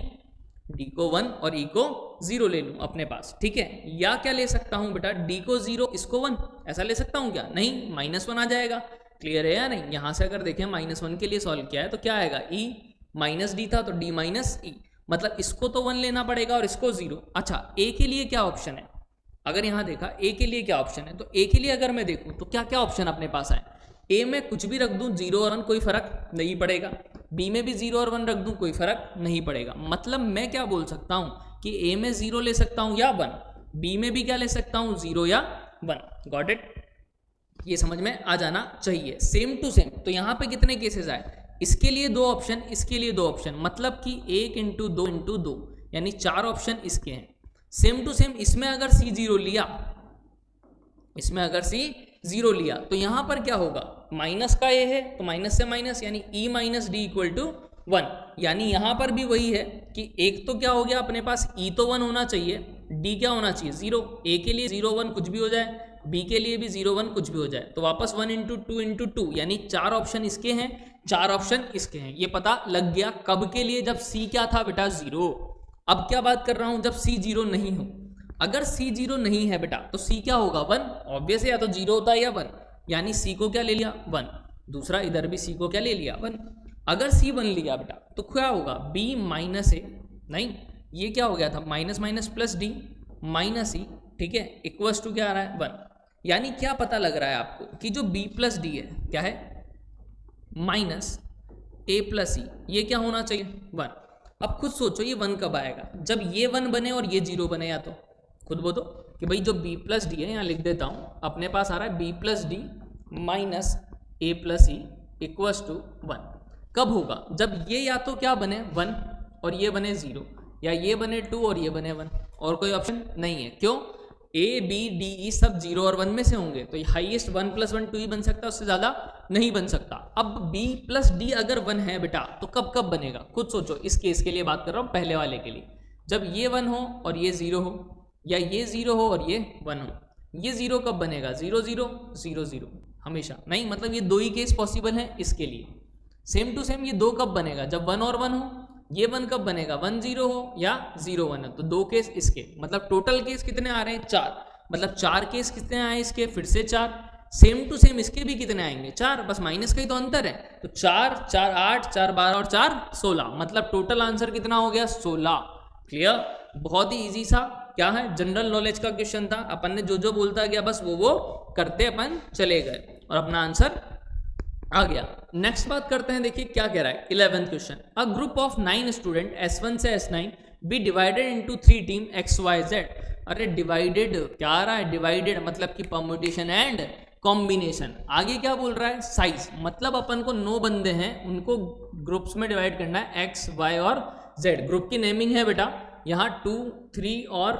Speaker 1: D को 1 और E को 0 ले लूं अपने पास, ठीक है। या क्या ले सकता हूं बेटा, D को 0 इसको 1, ऐसा ले सकता हूं क्या, नहीं -1 आ जाएगा। क्लियर है या नहीं। यहां से अगर देखें -1 के लिए सॉल्व किया है तो क्या आएगा, E माइनस D था तो D माइनस E, मतलब इसको तो 1 लेना पड़ेगा और इसको 0। अच्छा A के लिए क्या ऑप्शन है, अगर यहां देखा A के लिए क्या ऑप्शन है, तो A के लिए अगर मैं देखूं तो क्या क्या ऑप्शन अपने पास है। A में कुछ भी रख दूं 0 और 1 कोई फर्क नहीं पड़ेगा, B में भी 0 और 1 रख दूं कोई फर्क नहीं पड़ेगा। मतलब मैं क्या बोल सकता हूं कि A में 0 ले सकता हूं या 1, B में भी क्या ले सकता हूं 0 या 1, गॉट इट। ये समझ में आ जाना चाहिए, सेम टू सेम। तो यहाँ पे कितने केसेस आए, इसके लिए 2 ऑप्शन, इसके लिए 2 ऑप्शन, मतलब कि 1 इंटू 2 इंटू 2, यानी 4 ऑप्शन इसके हैं। सेम टू सेम इसमें अगर C 0 लिया, इसमें अगर C 0 लिया तो यहां पर क्या होगा, माइनस का A है तो माइनस से माइनस, यानी E minus D equal to 1। यानी यहां पर भी वही है कि एक तो क्या हो गया अपने पास, E तो 1 होना चाहिए, D क्या होना चाहिए 0। A के लिए 0 1 कुछ भी हो जाए, बी के लिए भी 0 1 कुछ भी हो जाए, तो वापस 1 इंटू 2 इंटू 2, यानी 4 ऑप्शन इसके हैं, 4 ऑप्शन इसके हैं। ये पता लग गया कब के लिए, जब सी क्या था बेटा 0। अब क्या बात कर रहा हूं, जब सी 0 नहीं हो। अगर सी 0 नहीं है बेटा तो सी क्या होगा 1, ऑब्वियस है, या तो 0 होता है या 1, यानी सी को क्या ले लिया 1। दूसरा इधर भी सी को क्या ले लिया 1। अगर सी 1 लिया बेटा तो क्या होगा बी माइनस ए, नहीं ये क्या हो गया था minus minus plus D minus e, ठीक है, इक्वल्स टू क्या आ रहा है 1। यानी क्या पता लग रहा है आपको कि जो b प्लस डी है क्या है माइनस a प्लस ई, ये क्या होना चाहिए 1। अब खुद सोचो ये 1 कब आएगा, जब ये 1 बने और ये 0 बने, या तो खुद बोलो कि भाई जो b प्लस डी है, यहाँ लिख देता हूँ, अपने पास आ रहा है b plus D minus a plus E equals to 1। कब होगा, जब ये या तो क्या बने 1 और ये बने 0, या ये बने 2 और ये बने 1, और कोई ऑप्शन नहीं है। क्यों, ए बी डी ई सब 0 और 1 में से होंगे, तो हाईएस्ट 1 + 1 2 ही बन सकता है, उससे ज़्यादा नहीं बन सकता। अब b प्लस डी अगर 1 है बेटा तो कब कब बनेगा, खुद सोचो। इस केस के लिए बात कर रहा हूँ, पहले वाले के लिए, जब ये 1 हो और ये 0 हो, या ये 0 हो और ये 1 हो। ये 0 कब बनेगा 0 0 0 0 हमेशा नहीं, मतलब ये 2 ही केस पॉसिबल हैं इसके लिए। सेम टू सेम ये 2 कब बनेगा, जब 1 और 1 हो। ये 1 कब बनेगा 1 0 हो या 0 1 हो, तो 2 केस इसके, मतलब टोटल केस कितने आ रहे हैं 4, मतलब 4 केस कितने आए इसके, फिर से 4। सेम टू सेम इसके भी कितने आएंगे 4, बस माइनस का ही तो अंतर है। तो 4 4 8 4 12 और 4 16, मतलब टोटल आंसर कितना हो गया 16। क्लियर, बहुत ही इजी सा क्या है जनरल नॉलेज का क्वेश्चन था। अपन ने जो जो बोलता गया बस वो करते अपन चले गए और अपना आंसर आ गया। नेक्स्ट बात करते हैं, देखिए क्या कह रहा है 11th question. A group of 9 student S1 से S9 be divided into 3 team XYZ। अरे डिवाइडेड क्या आ रहा है, डिवाइडेड मतलब कि परम्यूटेशन एंड कॉम्बिनेशन। आगे क्या बोल रहा है साइज, मतलब अपन को 9 बंदे हैं, उनको ग्रुप्स में डिवाइड करना है X Y और Z। ग्रुप की नेमिंग है बेटा यहाँ 2 3 और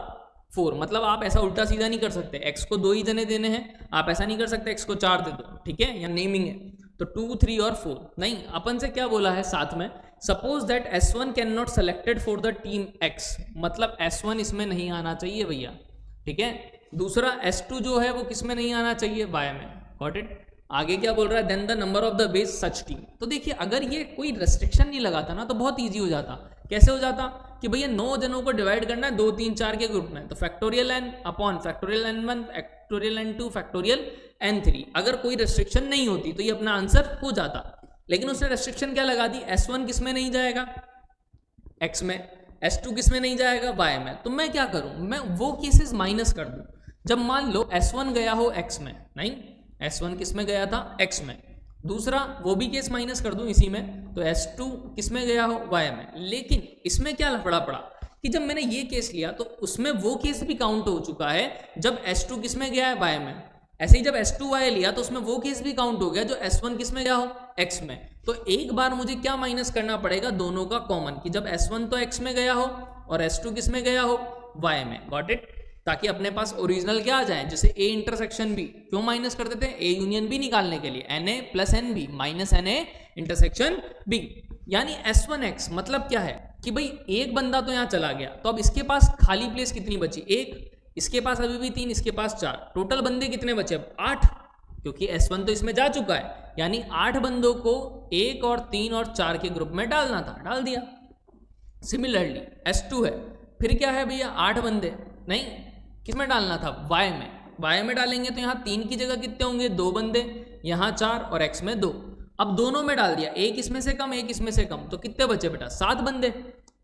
Speaker 1: 4, मतलब आप ऐसा उल्टा सीधा नहीं कर सकते, X को 2 ही जने देने हैं, आप ऐसा नहीं कर सकते X को 4 दे दो, ठीक है, यहाँ नेमिंग है। तो 2 3 और 4 नहीं, अपन से क्या बोला है साथ में, suppose that S1 can not selected for the team X, मतलब S1 इसमें नहीं आना चाहिए भैया, ठीक है। दूसरा S2 जो है वो किस में नहीं आना चाहिए Y में, गॉट इट। आगे क्या बोल रहा है, then the number of the base such team. तो देखिए अगर ये कोई रेस्ट्रिक्शन नहीं लगाता ना तो बहुत ईजी हो जाता। कैसे हो जाता कि भैया 9 जनों को डिवाइड करना है 2 3 4 के ग्रुप में, तो factorial n upon factorial n1 factorial n2 factorial n3। अगर कोई रेस्ट्रिक्शन नहीं होती तो ये अपना आंसर हो जाता, लेकिन उसने रेस्ट्रिक्शन क्या लगा दी, S1 किस में नहीं जाएगा X में, S2 किस में नहीं जाएगा Y में। तो मैं क्या करूं, मैं वो केसेस माइनस कर दूं। जब मान लो S1 गया हो X में, नहीं S1 किस में गया था X में, दूसरा वो भी केस माइनस कर दूं इसी में, तो S2 किस में गया हो Y में। लेकिन इसमें क्या लफड़ा पड़ा कि जब मैंने ये केस लिया तो उसमें वो केस भी काउंट हो चुका है जब S2 किस में गया है Y में। ऐसे ही जब S2Y लिया तो उसमें वो केस भी काउंट हो गया जो S1 किस में गया हो X में। तो एक बार मुझे क्या माइनस करना पड़ेगा, दोनों का कॉमन, कि जब S1 तो X में गया हो और S2 किस में गया हो Y में, गॉट इट। ताकि अपने पास ओरिजिनल क्या आ जाए, जैसे A इंटरसेक्शन B क्यों माइनस करते थे, A यूनियन B निकालने के लिए, Na plus NB minus Na intersection B। यानी S1X मतलब क्या है कि भाई एक बंदा तो यहाँ चला गया, तो अब इसके पास खाली प्लेस कितनी बची, 1, इसके पास अभी भी 3, इसके पास 4, टोटल बंदे कितने बचे अब 8, क्योंकि S1 तो इसमें जा चुका है। यानी 8 बंदों को 1 और 3 और 4 के ग्रुप में डालना था, डाल दिया। सिमिलरली S2 है, फिर क्या है भैया 8 बंदे, नहीं किस में डालना था Y में, Y में डालेंगे तो यहाँ 3 की जगह कितने होंगे 2 बंदे, यहाँ 4 और X में 2। अब दोनों में डाल दिया, एक इसमें से कम एक इसमें से कम, तो कितने बचे बेटा 7 बंदे।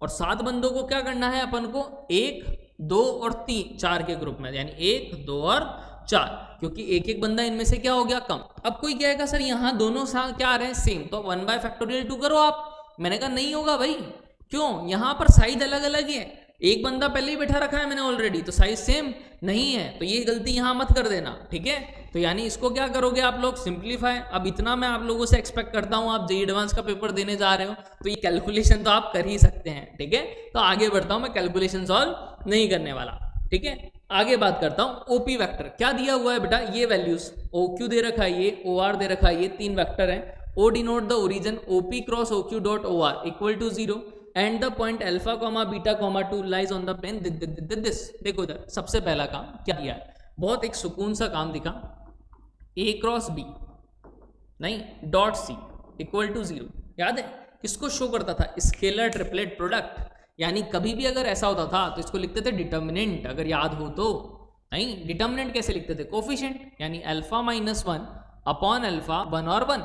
Speaker 1: और 7 बंदों को क्या करना है अपन को 1 2 और 3 4 के ग्रुप में, यानी 1 2 और 4, क्योंकि एक एक बंदा इनमें से क्या हो गया कम। अब कोई कहेगा सर यहाँ दोनों क्या आ रहे हैं सेम, तो 1/2 करो आप। मैंने कहा नहीं होगा भाई, क्यों, यहाँ पर साइज अलग अलग है, एक बंदा पहले ही बैठा रखा है मैंने ऑलरेडी, तो साइज सेम नहीं है, तो ये गलती यहाँ मत कर देना, ठीक है। तो यानी इसको क्या करोगे आप लोग सिंप्लीफाई। अब इतना मैं आप लोगों से एक्सपेक्ट करता हूँ, आप जेईई एडवांस का पेपर देने जा रहे हो तो ये कैलकुलेशन तो आप कर ही सकते हैं, ठीक है। तो आगे बढ़ता हूँ, मैं कैलकुलेशन सॉल्व नहीं करने वाला, ठीक है। आगे बात करता हूँ ओपी वेक्टर क्या दिया हुआ है बेटा, ये वैल्यूज OQ दे रखा है, ये OR दे रखा है, ये 3 वेक्टर हैं। O denote the origin OP cross OQ dot OR equal to 0 and the point alpha comma beta comma 2 lies on the plane this. देखो इधर सबसे पहला काम क्या दिया है, बहुत एक सुकून सा काम दिखा, ए क्रॉस बी नहीं डॉट सी इक्वल टू 0, याद है किसको शो करता था, स्केलर ट्रिपलेट प्रोडक्ट, यानी कभी भी अगर ऐसा होता था तो इसको लिखते थे डिटर्मिनेंट, अगर याद हो तो। नहीं, डिटर्मिनेंट कैसे लिखते थे, कोफिशिएंट, यानी अल्फा माइनस 1 अपॉन अल्फा 1 और 1।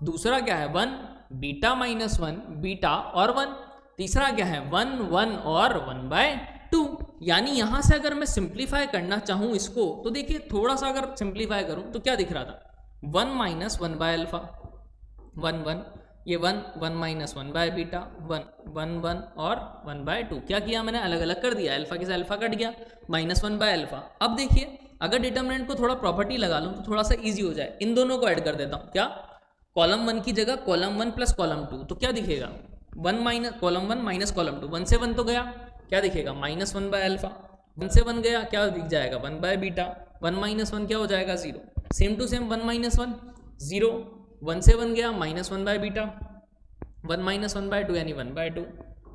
Speaker 1: दूसरा क्या है 1 बीटा माइनस 1 बीटा और 1। तीसरा क्या है 1 1 और 1/2। यानी यहां से अगर मैं सिंप्लीफाई करना चाहूं इसको तो देखिए थोड़ा सा अगर सिंप्लीफाई करूं तो क्या दिख रहा था, 1 माइनस 1 बाय अल्फा 1 1, ये 1 1 माइनस 1 बाय बीटा 1 1 1 और 1/2। क्या किया मैंने, अलग अलग कर दिया, अल्फा के साथ अल्फा कट गया, माइनस 1 बाय अल्फा। अब देखिए अगर डिटर्मिनेंट को थोड़ा प्रॉपर्टी लगा लूँ तो थोड़ा सा ईजी हो जाए, इन दोनों को ऐड कर देता हूँ, क्या कॉलम 1 की जगह कॉलम 1 प्लस कॉलम 2, तो क्या दिखेगा 1 माइनस कॉलम 1 माइनस कॉलम 2, 1 से 1 तो गया, क्या दिखेगा माइनस 1 बाय अल्फा, 1 से 1 गया क्या दिख जाएगा 1 बाय बीटा, 1 माइनस 1 क्या हो जाएगा 0, सेम टू सेम 1 माइनस 1 0, 1 से 1 गया माइनस 1 बाय बीटा, 1 माइनस 1/2 यानी 1/2,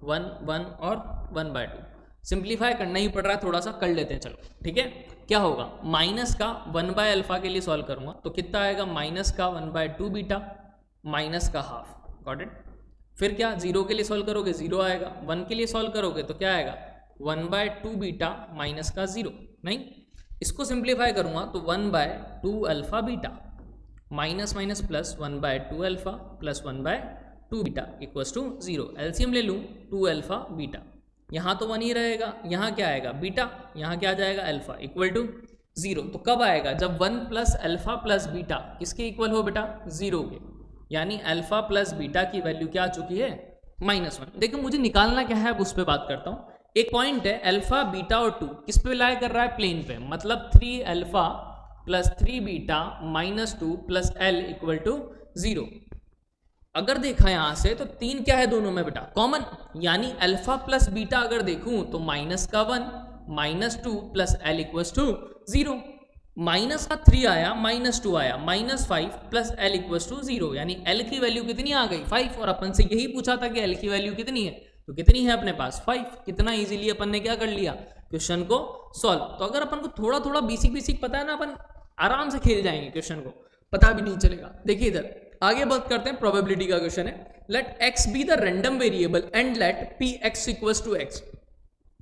Speaker 1: 1 1 और 1/2। सिंप्लीफाई करना ही पड़ रहा है, थोड़ा सा कर लेते हैं चलो, ठीक है। क्या होगा, माइनस का 1 बाय अल्फा के लिए सॉल्व करूंगा तो कितना आएगा, माइनस का 1/2 बीटा माइनस का हाफ, गॉट इट। फिर क्या 0 के लिए सॉल्व करोगे 0 आएगा, 1 के लिए सॉल्व करोगे तो क्या आएगा 1/2 बीटा माइनस का 0। नहीं, इसको सिंप्लीफाई करूंगा तो 1/2 alpha beta minus minus plus 1/2 alpha plus 1/2 beta equals to 0। LCM ले लूँ 2 अल्फा बीटा, यहाँ तो 1 ही रहेगा, यहाँ क्या आएगा बीटा, यहाँ क्या आ जाएगा अल्फा इक्वल टू 0। तो कब आएगा, जब 1 प्लस अल्फा प्लस बीटा किसके इक्वल हो बेटा 0 के, यानी अल्फा प्लस बीटा की वैल्यू क्या आ चुकी है -1। देखो मुझे निकालना क्या है, अब उस पर बात करता हूँ। एक पॉइंट है अल्फा बीटा और 2 किस पे लाई कर रहा है, प्लेन पे, मतलब 3 alpha plus 3 beta -2 plus L equal to 0। अगर देखा यहां से तो 3 क्या है दोनों में बेटा कॉमन, यानी अल्फा प्लस बीटा अगर देखूं तो माइनस का 1 -2 plus L equals to 0, minus का 3 आया -2 आया -5 प्लस एल इक्वल्स टू 0, यानी एल की वैल्यू कितनी आ गई 5। और अपन से यही पूछा था कि एल की वैल्यू कितनी है, तो कितनी है अपने पास 5। कितना इजीली अपन ने क्या कर लिया, क्वेश्चन को सॉल्व। तो अगर अपन को थोड़ा थोड़ा बेसिक पता है ना, अपन आराम से खेल जाएंगे, क्वेश्चन को पता भी नहीं चलेगा। देखिए इधर आगे बात करते हैं, प्रोबेबिलिटी का क्वेश्चन है। Let x be the random variable and let p x equals to x,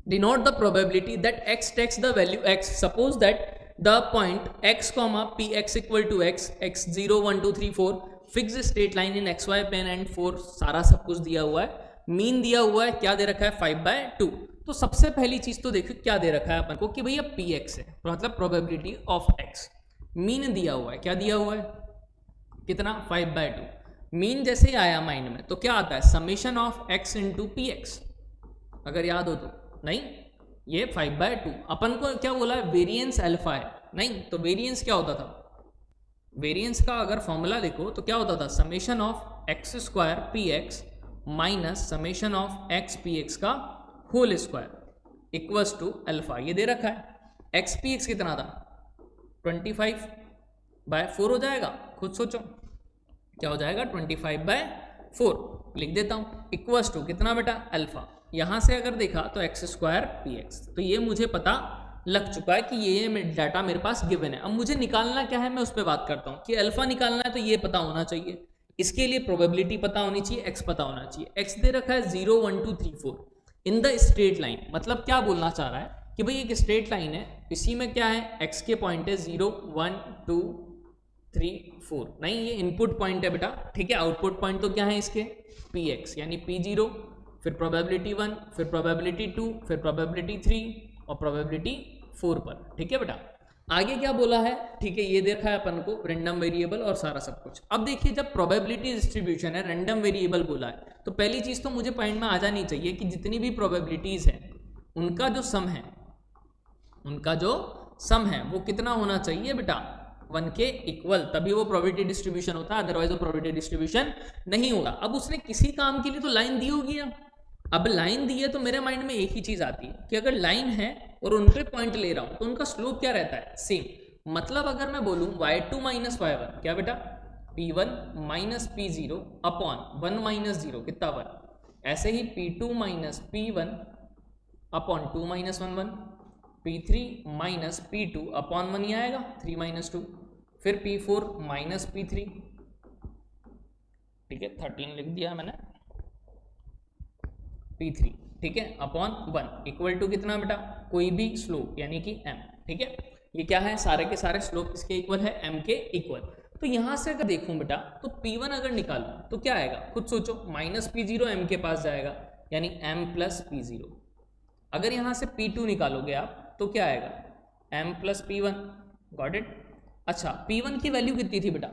Speaker 1: denote the probability that x takes the value x। Suppose that the point x p x equal to x 0 1 2 3 4 fix straight line in xy plane and 4 सारा सब कुछ दिया हुआ है, mean दिया हुआ है, क्या दे रखा है 5/2। तो सबसे पहली चीज तो देखो क्या दे रखा है अपन को कि भैया px है, मतलब प्रोबेबिलिटी ऑफ x। मीन दिया हुआ है, क्या दिया हुआ है कितना 5/2। मीन जैसे ही आया माइंड में तो क्या आता है summation of x into P x, अगर याद हो तो। नहीं, ये 5/2 अपन को क्या बोला है वेरिएंस अल्फा है, नहीं तो वेरिएंस क्या होता था, वेरिएंस का अगर फॉर्मूला देखो तो क्या होता था summation of x² p x minus summation of x p x का whole square equals to alpha. ये दे रखा है x पी एक्स कितना था 25/4 हो जाएगा, खुद सोचो क्या हो जाएगा 25/4 लिख देता हूँ इक्वल्स टू कितना बेटा अल्फा। यहाँ से अगर देखा तो x² पी एक्स, तो ये मुझे पता लग चुका है कि ये डाटा मेरे पास गिवन है। अब मुझे निकालना क्या है, मैं उस पर बात करता हूँ कि अल्फा निकालना है तो ये पता होना चाहिए, इसके लिए प्रोबेबिलिटी पता होनी चाहिए, x पता होना चाहिए। x दे रखा है 0 1 2 3 4 इन द स्ट्रेट लाइन, मतलब क्या बोलना चाह रहा है कि भाई एक स्ट्रेट लाइन है, इसी में क्या है x के पॉइंट है 0 1 2 3 4, नहीं ये इनपुट पॉइंट है बेटा, ठीक है। आउटपुट पॉइंट तो क्या है इसके px, यानी p0 फिर प्रोबेबिलिटी 1 फिर प्रोबेबिलिटी 2 फिर प्रोबेबिलिटी 3 और प्रोबेबिलिटी 4 पर, ठीक है बेटा। आगे क्या बोला है, ठीक है, ये देखा है अपन को रैंडम वेरिएबल और सारा सब कुछ। अब देखिए जब प्रोबेबिलिटी डिस्ट्रीब्यूशन है, रैंडम वेरिएबल बोला है, तो पहली चीज तो मुझे पॉइंट में आ जानी चाहिए कि जितनी भी प्रोबेबिलिटीज है उनका जो सम है, उनका जो सम है वो कितना होना चाहिए बेटा 1 के इक्वल, तभी वो प्रोबेबिलिटी डिस्ट्रीब्यूशन होता है, अदरवाइज वो प्रोबेबिलिटी डिस्ट्रीब्यूशन नहीं होगा। अब उसने किसी काम के लिए तो लाइन दी होगी, अब लाइन दी है तो मेरे माइंड में एक ही चीज आती है कि अगर लाइन है और उन पे पॉइंट ले रहा हूं तो उनका स्लोप क्या रहता है सेम। मतलब अगर मैं बोलूं y2 माइनस y1 क्या बेटा p1 minus p0 upon 1 minus 0 कितना 1, ऐसे ही p2 minus p1 upon 2 minus 1 1, P3 minus P2 upon 1 ही आएगा, 3 माइनस 2, फिर P4 माइनस P3, ठीक है 13 लिख दिया मैंने, P3, ठीक है अपॉन 1 इक्वल टू कितना बेटा, कोई भी स्लोप यानी कि m, ठीक है। ये क्या है, सारे के सारे स्लोप किसके इक्वल है, m के इक्वल। तो यहां से अगर देखूं बेटा तो P1 अगर निकालूं तो क्या आएगा, खुद सोचो, माइनस P0 m के पास जाएगा यानी m प्लस P0। अगर यहां से P2 निकालोगे आप तो क्या आएगा, m plus P1, got it. अच्छा P1 की वैल्यू कितनी थी बेटा,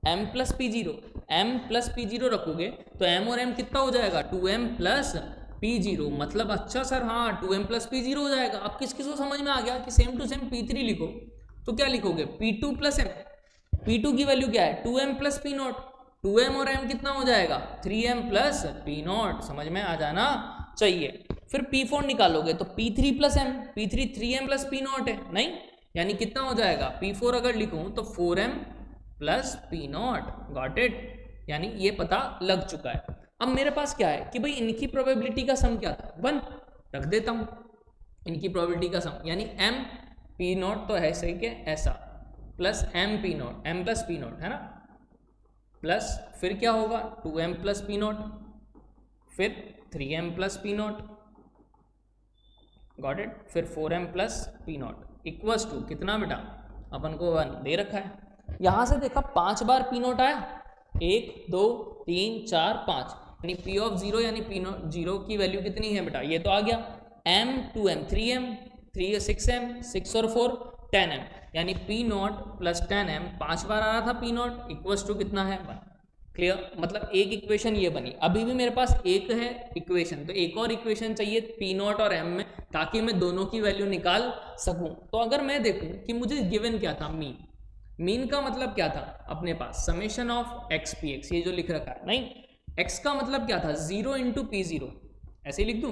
Speaker 1: m plus P0, m plus P0 रखोगे तो m और m कितना हो जाएगा, 2m प्लस P0, मतलब अच्छा सर हाँ 2m प्लस P0 हो जाएगा। अब किस किस को समझ में आ गया कि सेम टू सेम P3 लिखो तो क्या लिखोगे, P2 प्लस m, P2 की वैल्यू क्या है, 2m प्लस P0, 2m और m कितना हो जाएगा, 3m प्लस P0, समझ में आ जाना चाहिए। फिर P4 निकालोगे तो P3 plus m, P3 3m plus P0 है, नहीं यानी कितना हो जाएगा, P4 अगर लिखूं तो 4m plus P0, got it, यानी ये पता लग चुका है। अब मेरे पास क्या है कि भाई इनकी प्रोबेबिलिटी का सम क्या था, 1, रख देता हूं इनकी प्रोबेबिलिटी का सम, यानी m P0 तो ऐसे ही के ऐसा plus m P0, m plus P0 है ना, प्लस फिर क्या होगा 2m प्लस P0, फिर 3m plus P0, got it, फिर 4m plus P0 equals to कितना बेटा, अपन को 1 दे रखा है। यहां से देखा 5 बार P0 आया, 1 2 3 4 5, यानी P ऑफ 0 यानी P0 0 की वैल्यू कितनी है बेटा, ये तो आ गया, m 2m 3m 3 6m 6 और 4 10m, यानी P0 प्लस 10m 5 बार आ रहा था P0 इक्वल्स टू कितना है 1, क्लियर। मतलब एक इक्वेशन ये बनी, अभी भी मेरे पास एक है इक्वेशन, तो एक और इक्वेशन चाहिए P0 और m में, ताकि मैं दोनों की वैल्यू निकाल सकूं। तो अगर मैं देखूं कि मुझे गिवन क्या था, मीन का मतलब क्या था अपने पास, समेशन ऑफ x px, ये जो लिख रखा है, नहीं x का मतलब क्या था, 0 इंटू P0, ऐसे लिख दूं,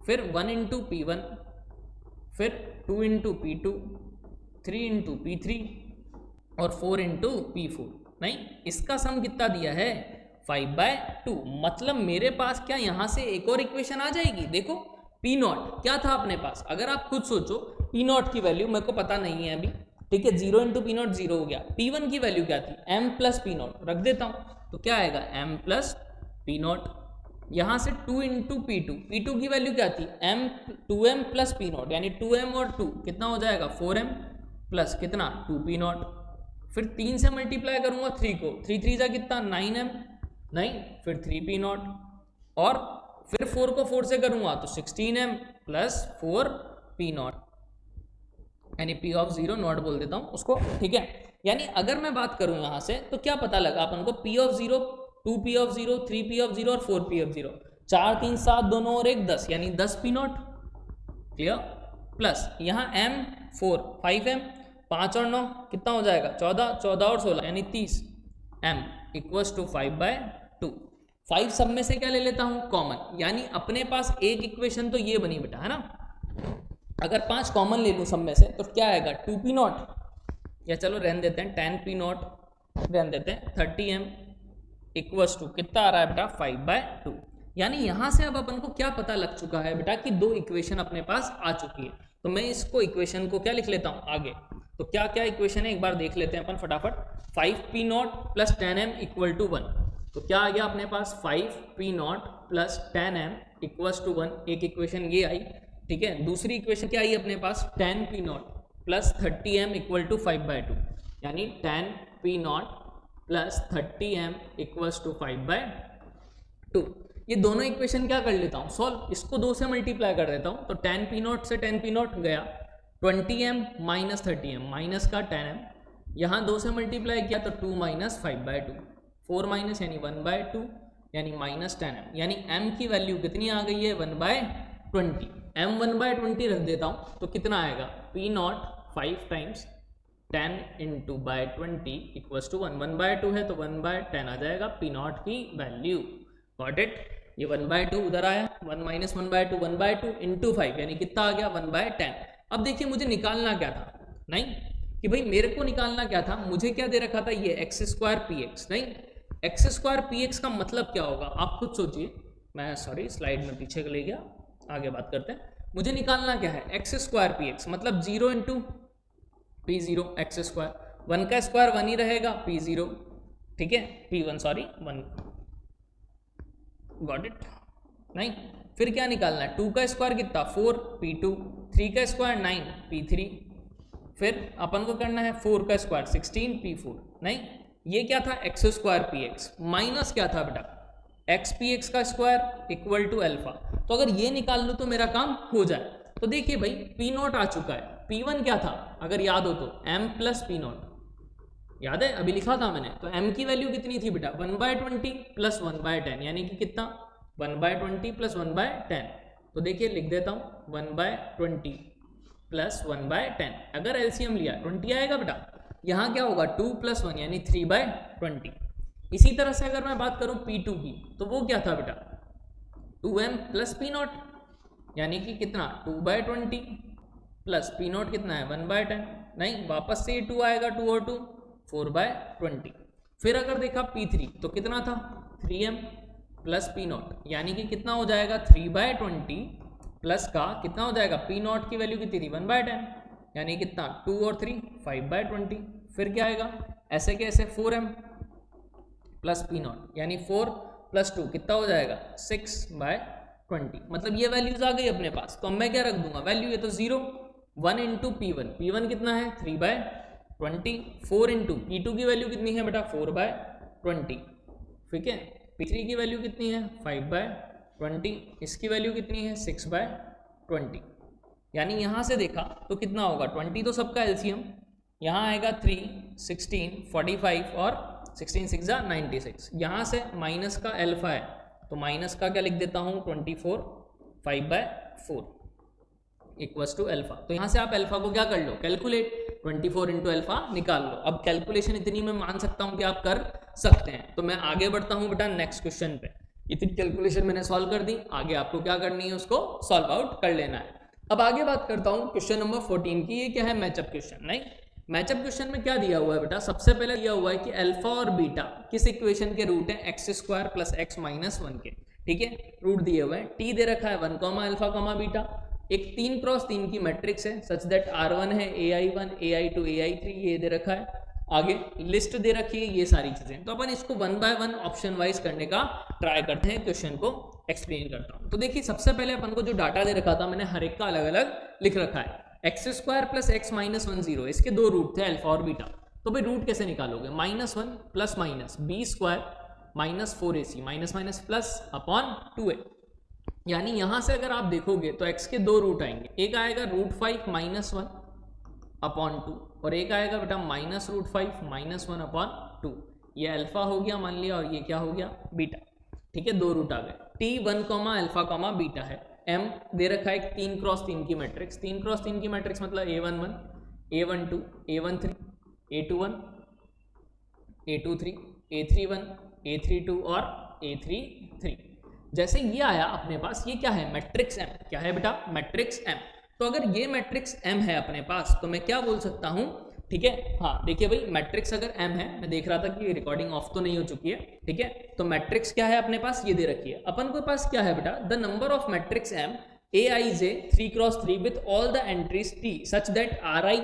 Speaker 1: फिर 1 इंटू P1, फिर 2 इंटू P2, 3 इंटू P3 और 4 इंटू P4, नहीं इसका सम कितना दिया है 5/2। मतलब मेरे पास क्या यहां से एक और इक्वेशन आ जाएगी, देखो P0 क्या था अपने पास, अगर आप खुद सोचो P0 की वैल्यू मेरे को पता नहीं है अभी, ठीक है 0 इंटू P0 0 हो गया, P1 की वैल्यू क्या थी, m प्लस P0, रख देता हूं तो क्या आएगा m प्लस P0, यहां से 2 इंटू P2, P2 की वैल्यू क्या थी, m 2m प्लस P0, यानी 2m और 2 कितना हो जाएगा 4m प्लस कितना 2P0, फिर 3 से मल्टीप्लाई करूंगा 3 को, 3 3 जा कितना 9m, नहीं फिर 3P0, और फिर 4 को 4 से करूंगा तो 16m प्लस 4P0, यानी P ऑफ 0 नॉट बोल देता हूं उसको, ठीक है। यानी अगर मैं बात करूं यहां से तो क्या पता लगा अपन को, P of 0, 2P of 0, 3P of 0 और 4P ऑफ 0, 4 3 7 दोनों और 1 10, यानी 10P0, क्लियर, प्लस यहाँ m 4 5m 5 और 9 कितना हो जाएगा 14, 14 और 16 यानी 30, m इक्वल्स टू 5/2। 5 सब में से क्या ले लेता हूं कॉमन, यानी अपने पास एक इक्वेशन तो ये बनी बेटा, है ना। अगर 5 कॉमन ले लूं सब में से तो क्या आएगा 2P0, या चलो रहने देते हैं 10P0, रहने देते हैं 30m इक्वल्स टू कितना आ रहा है बेटा 5/2। यानी यहां से अब अपन को क्या पता लग चुका है बेटा कि दो इक्वेशन अपने पास आ चुकी है। तो मैं इसको इक्वेशन को क्या लिख लेता हूं आगे, तो क्या क्या इक्वेशन है एक बार देख लेते हैं अपन फटाफट। 5P0 plus 10m equal to 1, तो क्या आ गया अपने पास 5P0 plus 10m equals to 1, एक इक्वेशन ये आई, ठीक है। दूसरी इक्वेशन क्या आई अपने पास 10P0 plus 30m equal to 5/2, यानी 10P0 plus 30m equals to 5/2। ये दोनों इक्वेशन क्या कर लेता हूँ सॉल्व, इसको 2 से मल्टीप्लाई कर देता हूँ, तो 10P0 से 10P0 गया, 20m माइनस 30m माइनस का 10m, यहाँ 2 से मल्टीप्लाई किया तो 2 माइनस 5/2, 4 माइनस यानी 1/2, यानी माइनस 10m, यानी m की वैल्यू कितनी आ गई है 1/20, m 1/20 रख देता हूँ तो कितना आएगा P0 5 times 10 into by 20 equals to 1, 1/2 है तो 1/10 आ जाएगा P0 की वैल्यू, गॉट इट। ये 1/2 उधर आया, 1 माइनस 1/2 1/2 इंटू 5, यानी कितना आ गया 1/10। अब देखिए मुझे निकालना क्या था, नहीं कि भाई मेरे को निकालना क्या था, मुझे क्या दे रखा था ये x² px, नहीं x² px का मतलब क्या होगा आप खुद सोचिए। मैं सॉरी स्लाइड में पीछे ले गया, आगे बात करते हैं। मुझे निकालना क्या है, एक्स स्क्वायर पी एक्स, मतलब 0 into P zero x square, 1 का स्क्वायर 1 ही रहेगा, पी जीरो, ठीक है, P1 सॉरी 1, गॉट इट, नहीं, फिर क्या निकालना है, 2 का स्क्वायर कितना 4, P2, 3 का स्क्वायर 9, P3, फिर अपन को करना है 4 का स्क्वायर 16, P4, नहीं, ये क्या था x square P x minus क्या था बेटा एक्स पी एक्स का स्क्वायर इक्वल टू अल्फा। तो अगर ये निकाल लो तो मेरा काम हो जाए। तो देखिए भाई पी नॉट आ चुका है, P1 क्या था अगर याद हो तो m प्लस पी नॉट, याद है अभी लिखा था मैंने, तो m की वैल्यू कितनी थी बेटा 1/20 प्लस 1/10, यानी कि कितना 1/20 प्लस 1/10। तो देखिए लिख देता हूँ 1/20 प्लस 1/10, अगर एलसीएम लिया 20 आएगा बेटा, यहाँ क्या होगा 2 प्लस 1 यानी 3/20। इसी तरह से अगर मैं बात करूँ P2 की तो वो क्या था बेटा 2m प्लस पी नॉट, यानी कि कितना 2/20 प्लस पी नॉट कितना है 1/10, नहीं वापस से 2 आएगा, 2 और 2 4/20। फिर अगर देखा P3 तो कितना था 3m प्लस पी नॉट, यानी कि कितना हो जाएगा 3/20 प्लस का कितना हो जाएगा पी नॉट की वैल्यू कितनी थी 1/10, यानी कितना 2 और 3 5/20। फिर क्या आएगा ऐसे कैसे 4m प्लस पी नॉट, यानी 4 प्लस 2 कितना हो जाएगा 6/20। मतलब ये वैल्यूज आ गई अपने पास, तो अब मैं क्या रख दूंगा वैल्यू, ये तो 0 1 इंटू P1, P1 कितना है 3/20, 4 इंटू P2 की वैल्यू कितनी है बेटा 4/20, ठीक है, P3 की वैल्यू कितनी है 5/20, इसकी वैल्यू कितनी है 6/20। यानी यहाँ से देखा तो कितना होगा 20 तो सबका एलसीएम, यहाँ आएगा 3 16 45 और 16 6 जा 96, यहाँ से माइनस का अल्फा है तो माइनस का क्या लिख देता हूँ 24 5/4 इक्वल्स टू अल्फा। तो यहाँ से आप अल्फा को क्या कर लो कैलकुलेट, 24 इंटू अल्फा निकाल लो। अब कैलकुलेशन इतनी मैं मान सकता हूँ कि आप कर सकते हैं। तो मैं आगे बढ़ता हूँ बेटा नेक्स्ट क्वेश्चन पे, इतनी कैलकुलेशन मैंने सॉल्व कर दी, आगे आपको क्या करनी है उसको सॉल्व आउट कर लेना है। अब आगे बात करता हूँ क्वेश्चन नंबर 14 की, ये क्या है मैचअप क्वेश्चन, नहीं मैचअप क्वेश्चन में क्या दिया हुआ है बेटा, सबसे पहले दिया हुआ है कि अल्फा और बीटा किस इक्वेशन के रूट है X square plus x minus 1 के, ठीक है, रूट दिए हुए हैं, टी दे रखा है 1 कॉमा अल्फा कॉमा बीटा, एक 3x3 की मैट्रिक्स है सच दैट R1 है AI1 AI2 AI3 ये दे रखा है, आगे लिस्ट दे रखी है, ये सारी चीजें। तो अपन इसको 1 बाय 1 ऑप्शन वाइज करने का ट्राई करते हैं, क्वेश्चन को एक्सप्लेन करता हूँ। तो देखिए सबसे पहले अपन को जो डाटा दे रखा था मैंने हर एक का अलग अलग लिख रखा है, X square plus x minus 1 0, इसके दो रूट थे अल्फा और बीटा। तो भाई रूट कैसे निकालोगे, -1 plus minus B square minus 4ac minus minus plus upon 2a, यानी यहां से अगर आप देखोगे तो x के दो रूट आएंगे, एक आएगा √5 माइनस 1 अपॉन 2 और एक आएगा बेटा -√5 माइनस 1 अपॉन 2, ये अल्फा हो गया मान लिया और ये क्या हो गया बीटा, ठीक है, दो रूट आ गए। t 1 comma alpha comma beta है, m दे रखा है 3x3 की मैट्रिक्स, 3x3 की मैट्रिक्स मतलब a11 a12 a13 a21 a23 a31 a32 और a33। जैसे ये आया अपने पास, ये क्या है मैट्रिक्स M, क्या है बेटा मैट्रिक्स M। तो अगर ये मैट्रिक्स M है अपने पास तो मैं क्या बोल सकता हूँ, ठीक है, हाँ देखिए भाई मैट्रिक्स अगर M है, मैं देख रहा था कि रिकॉर्डिंग ऑफ तो नहीं हो चुकी है, ठीक है, तो मैट्रिक्स क्या है अपने पास ये दे रखी है, अपन के पास क्या है बेटा the number of matrix M Aij 3x3 with all the entries T such that Ri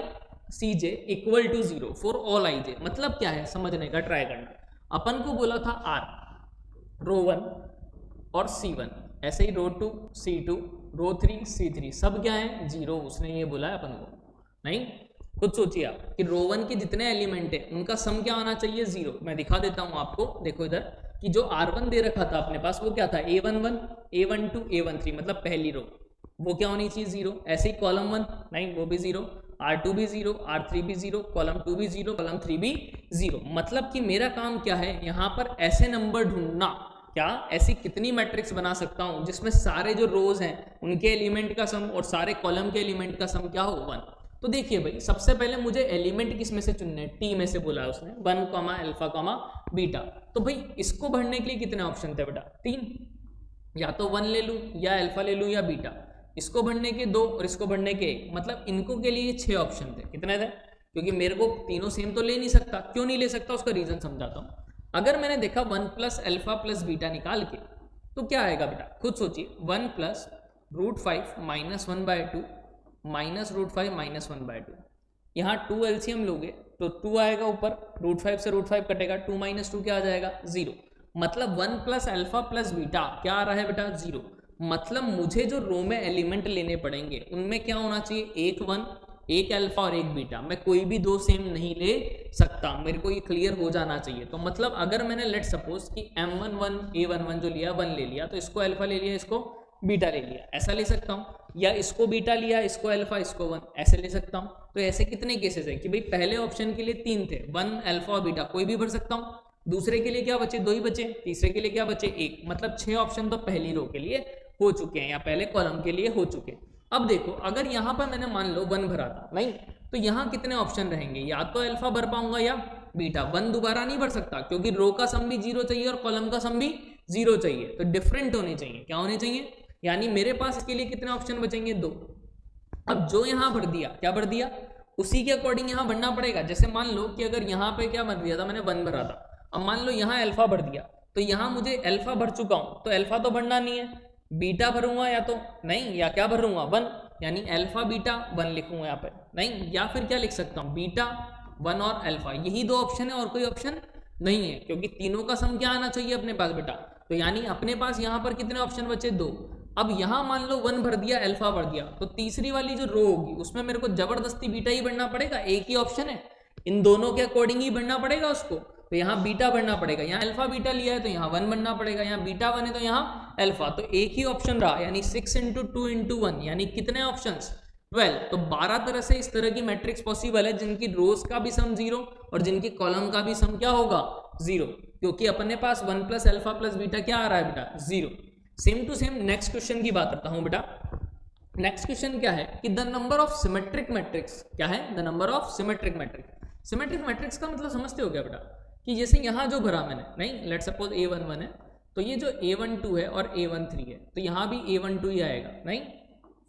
Speaker 1: Cj equal to 0 for all ij। मतलब क्या है समझने का ट्राई करना, अपन को बोला था R रो 1 और C1, ऐसे ही रो 2 C2 रो 3 C3 सब क्या है 0, उसने ये बोला है अपन को, नहीं खुद सोचिए आप कि रो 1 के जितने एलिमेंट है उनका सम क्या होना चाहिए 0। मैं दिखा देता हूँ आपको, देखो इधर कि जो R1 दे रखा था अपने पास वो क्या था A11 A12 A13, मतलब पहली रो वो क्या होनी चाहिए 0, ऐसे ही कॉलम 1 नहीं वो भी 0, R2 भी 0 R3 भी 0 कॉलम 2 भी 0 कॉलम 3 भी 0। मतलब कि मेरा काम क्या है यहाँ पर ऐसे नंबर ढूंढना, क्या ऐसी कितनी मैट्रिक्स बना सकता हूँ जिसमें सारे जो रोज हैं उनके एलिमेंट का सम और सारे कॉलम के एलिमेंट का सम क्या हो 1। तो देखिए भाई सबसे पहले मुझे एलिमेंट किस में से चुनने हैं, टी में से बोला है उसने 1 कॉमा अल्फा कॉमा बीटा। तो भाई इसको भरने के लिए कितने ऑप्शन थे बेटा 3, या तो 1 ले लूँ या अल्फा ले लूँ या बीटा, इसको भरने के 2 और इसको भरने के 1, मतलब इनको के लिए 6 ऑप्शन थे। कितने थे, क्योंकि मेरे को तीनों सेम तो ले नहीं सकता, क्यों नहीं ले सकता उसका रीजन समझाता हूँ। अगर मैंने देखा 1 प्लस अल्फा प्लस बीटा निकाल के तो क्या आएगा बेटा खुद सोचिए, 1 प्लस √5 माइनस 1/2 माइनस √5 माइनस 1/2। यहाँ 2 एलसीएम लोगे तो 2 आएगा ऊपर, √5 से √5 कटेगा, 2 माइनस 2 क्या आ जाएगा 0। मतलब 1 प्लस अल्फा प्लस बीटा क्या आ रहा है बेटा 0। मतलब मुझे जो रो में एलिमेंट लेने पड़ेंगे उनमें क्या होना चाहिए, एक 1, एक अल्फा और एक बीटा। मैं कोई भी दो सेम नहीं ले सकता, मेरे को ये क्लियर हो जाना चाहिए। तो मतलब अगर मैंने लेट सपोज कि M11 A11 जो लिया 1 ले लिया, तो इसको अल्फा ले लिया, इसको बीटा ले लिया, ऐसा ले सकता हूँ। या इसको बीटा लिया, इसको अल्फा, इसको 1, ऐसे ले सकता हूँ। तो ऐसे कितने केसेस है कि भाई पहले ऑप्शन के लिए 3 थे, 1 अल्फा और बीटा, कोई भी भर सकता हूँ। दूसरे के लिए क्या बचे, 2 ही बचे। तीसरे के लिए क्या बचे, 1। मतलब 6 ऑप्शन तो पहली रो के लिए हो चुके हैं या पहले कॉलम के लिए हो चुके हैं। अब देखो अगर यहाँ पर मैंने मान लो 1 भरा था, नहीं तो यहाँ कितने ऑप्शन रहेंगे, या तो अल्फा भर पाऊंगा या बीटा। 1 दोबारा नहीं भर सकता क्योंकि रो का सम भी 0 चाहिए और कॉलम का सम भी 0 चाहिए, तो डिफरेंट होने चाहिए। क्या होने चाहिए, यानी मेरे पास इसके लिए कितने ऑप्शन बचेंगे, 2। अब जो यहाँ भर दिया, क्या भर दिया, उसी के अकॉर्डिंग यहाँ भरना पड़ेगा। जैसे मान लो कि अगर यहाँ पे क्या भर दिया था मैंने, 1 भरा था, अब मान लो यहाँ अल्फा भर दिया, तो यहाँ मुझे अल्फा भर चुका हूँ, तो अल्फा तो भरना नहीं है, बीटा भरूंगा या तो नहीं, या क्या भरूंगा 1, यानी अल्फा बीटा 1 लिखूंगा यहाँ पे, नहीं। या फिर क्या लिख सकता हूँ, बीटा 1 और अल्फा, यही 2 ऑप्शन है और कोई ऑप्शन नहीं है, क्योंकि तीनों का सम क्या आना चाहिए अपने पास बेटा। तो यानी अपने पास यहाँ पर कितने ऑप्शन बचे, 2। अब यहाँ मान लो 1 भर दिया, अल्फा भर दिया, तो तीसरी वाली जो रो होगी उसमें मेरे को जबरदस्ती बीटा ही भरना पड़ेगा, एक ही ऑप्शन है, इन दोनों के अकॉर्डिंग ही भरना पड़ेगा उसको। तो यहाँ बीटा भरना पड़ेगा, यहाँ अल्फा बीटा लिया है तो यहाँ 1 बनना पड़ेगा, यहाँ बीटा 1 है तो यहाँ अल्फा, तो एक ही ऑप्शन रहा, यानी 6 × 2 × 1, यानी कितने ऑप्शंस, 12। तो 12 तरह से इस तरह की मैट्रिक्स पॉसिबल है जिनकी रोज का भी सम 0 और जिनकी कॉलम का भी सम क्या होगा 0, क्योंकि अपने पास 1 प्लस अल्फा प्लस बीटा क्या आ रहा है बेटा 0। Same to same next question की बात करता हूं बेटा। नेक्स्ट क्वेश्चन क्या है कि the number of symmetric matrix, क्या है, the number of symmetric matrix. Symmetric matrix का मतलब समझते हो क्या बेटा, कि जैसे यहाँ जो भरा मैंने, नहीं लेट सपोज A11 है, तो ये जो A12 है और A13 है, तो यहाँ भी A12 ही आएगा, नहीं।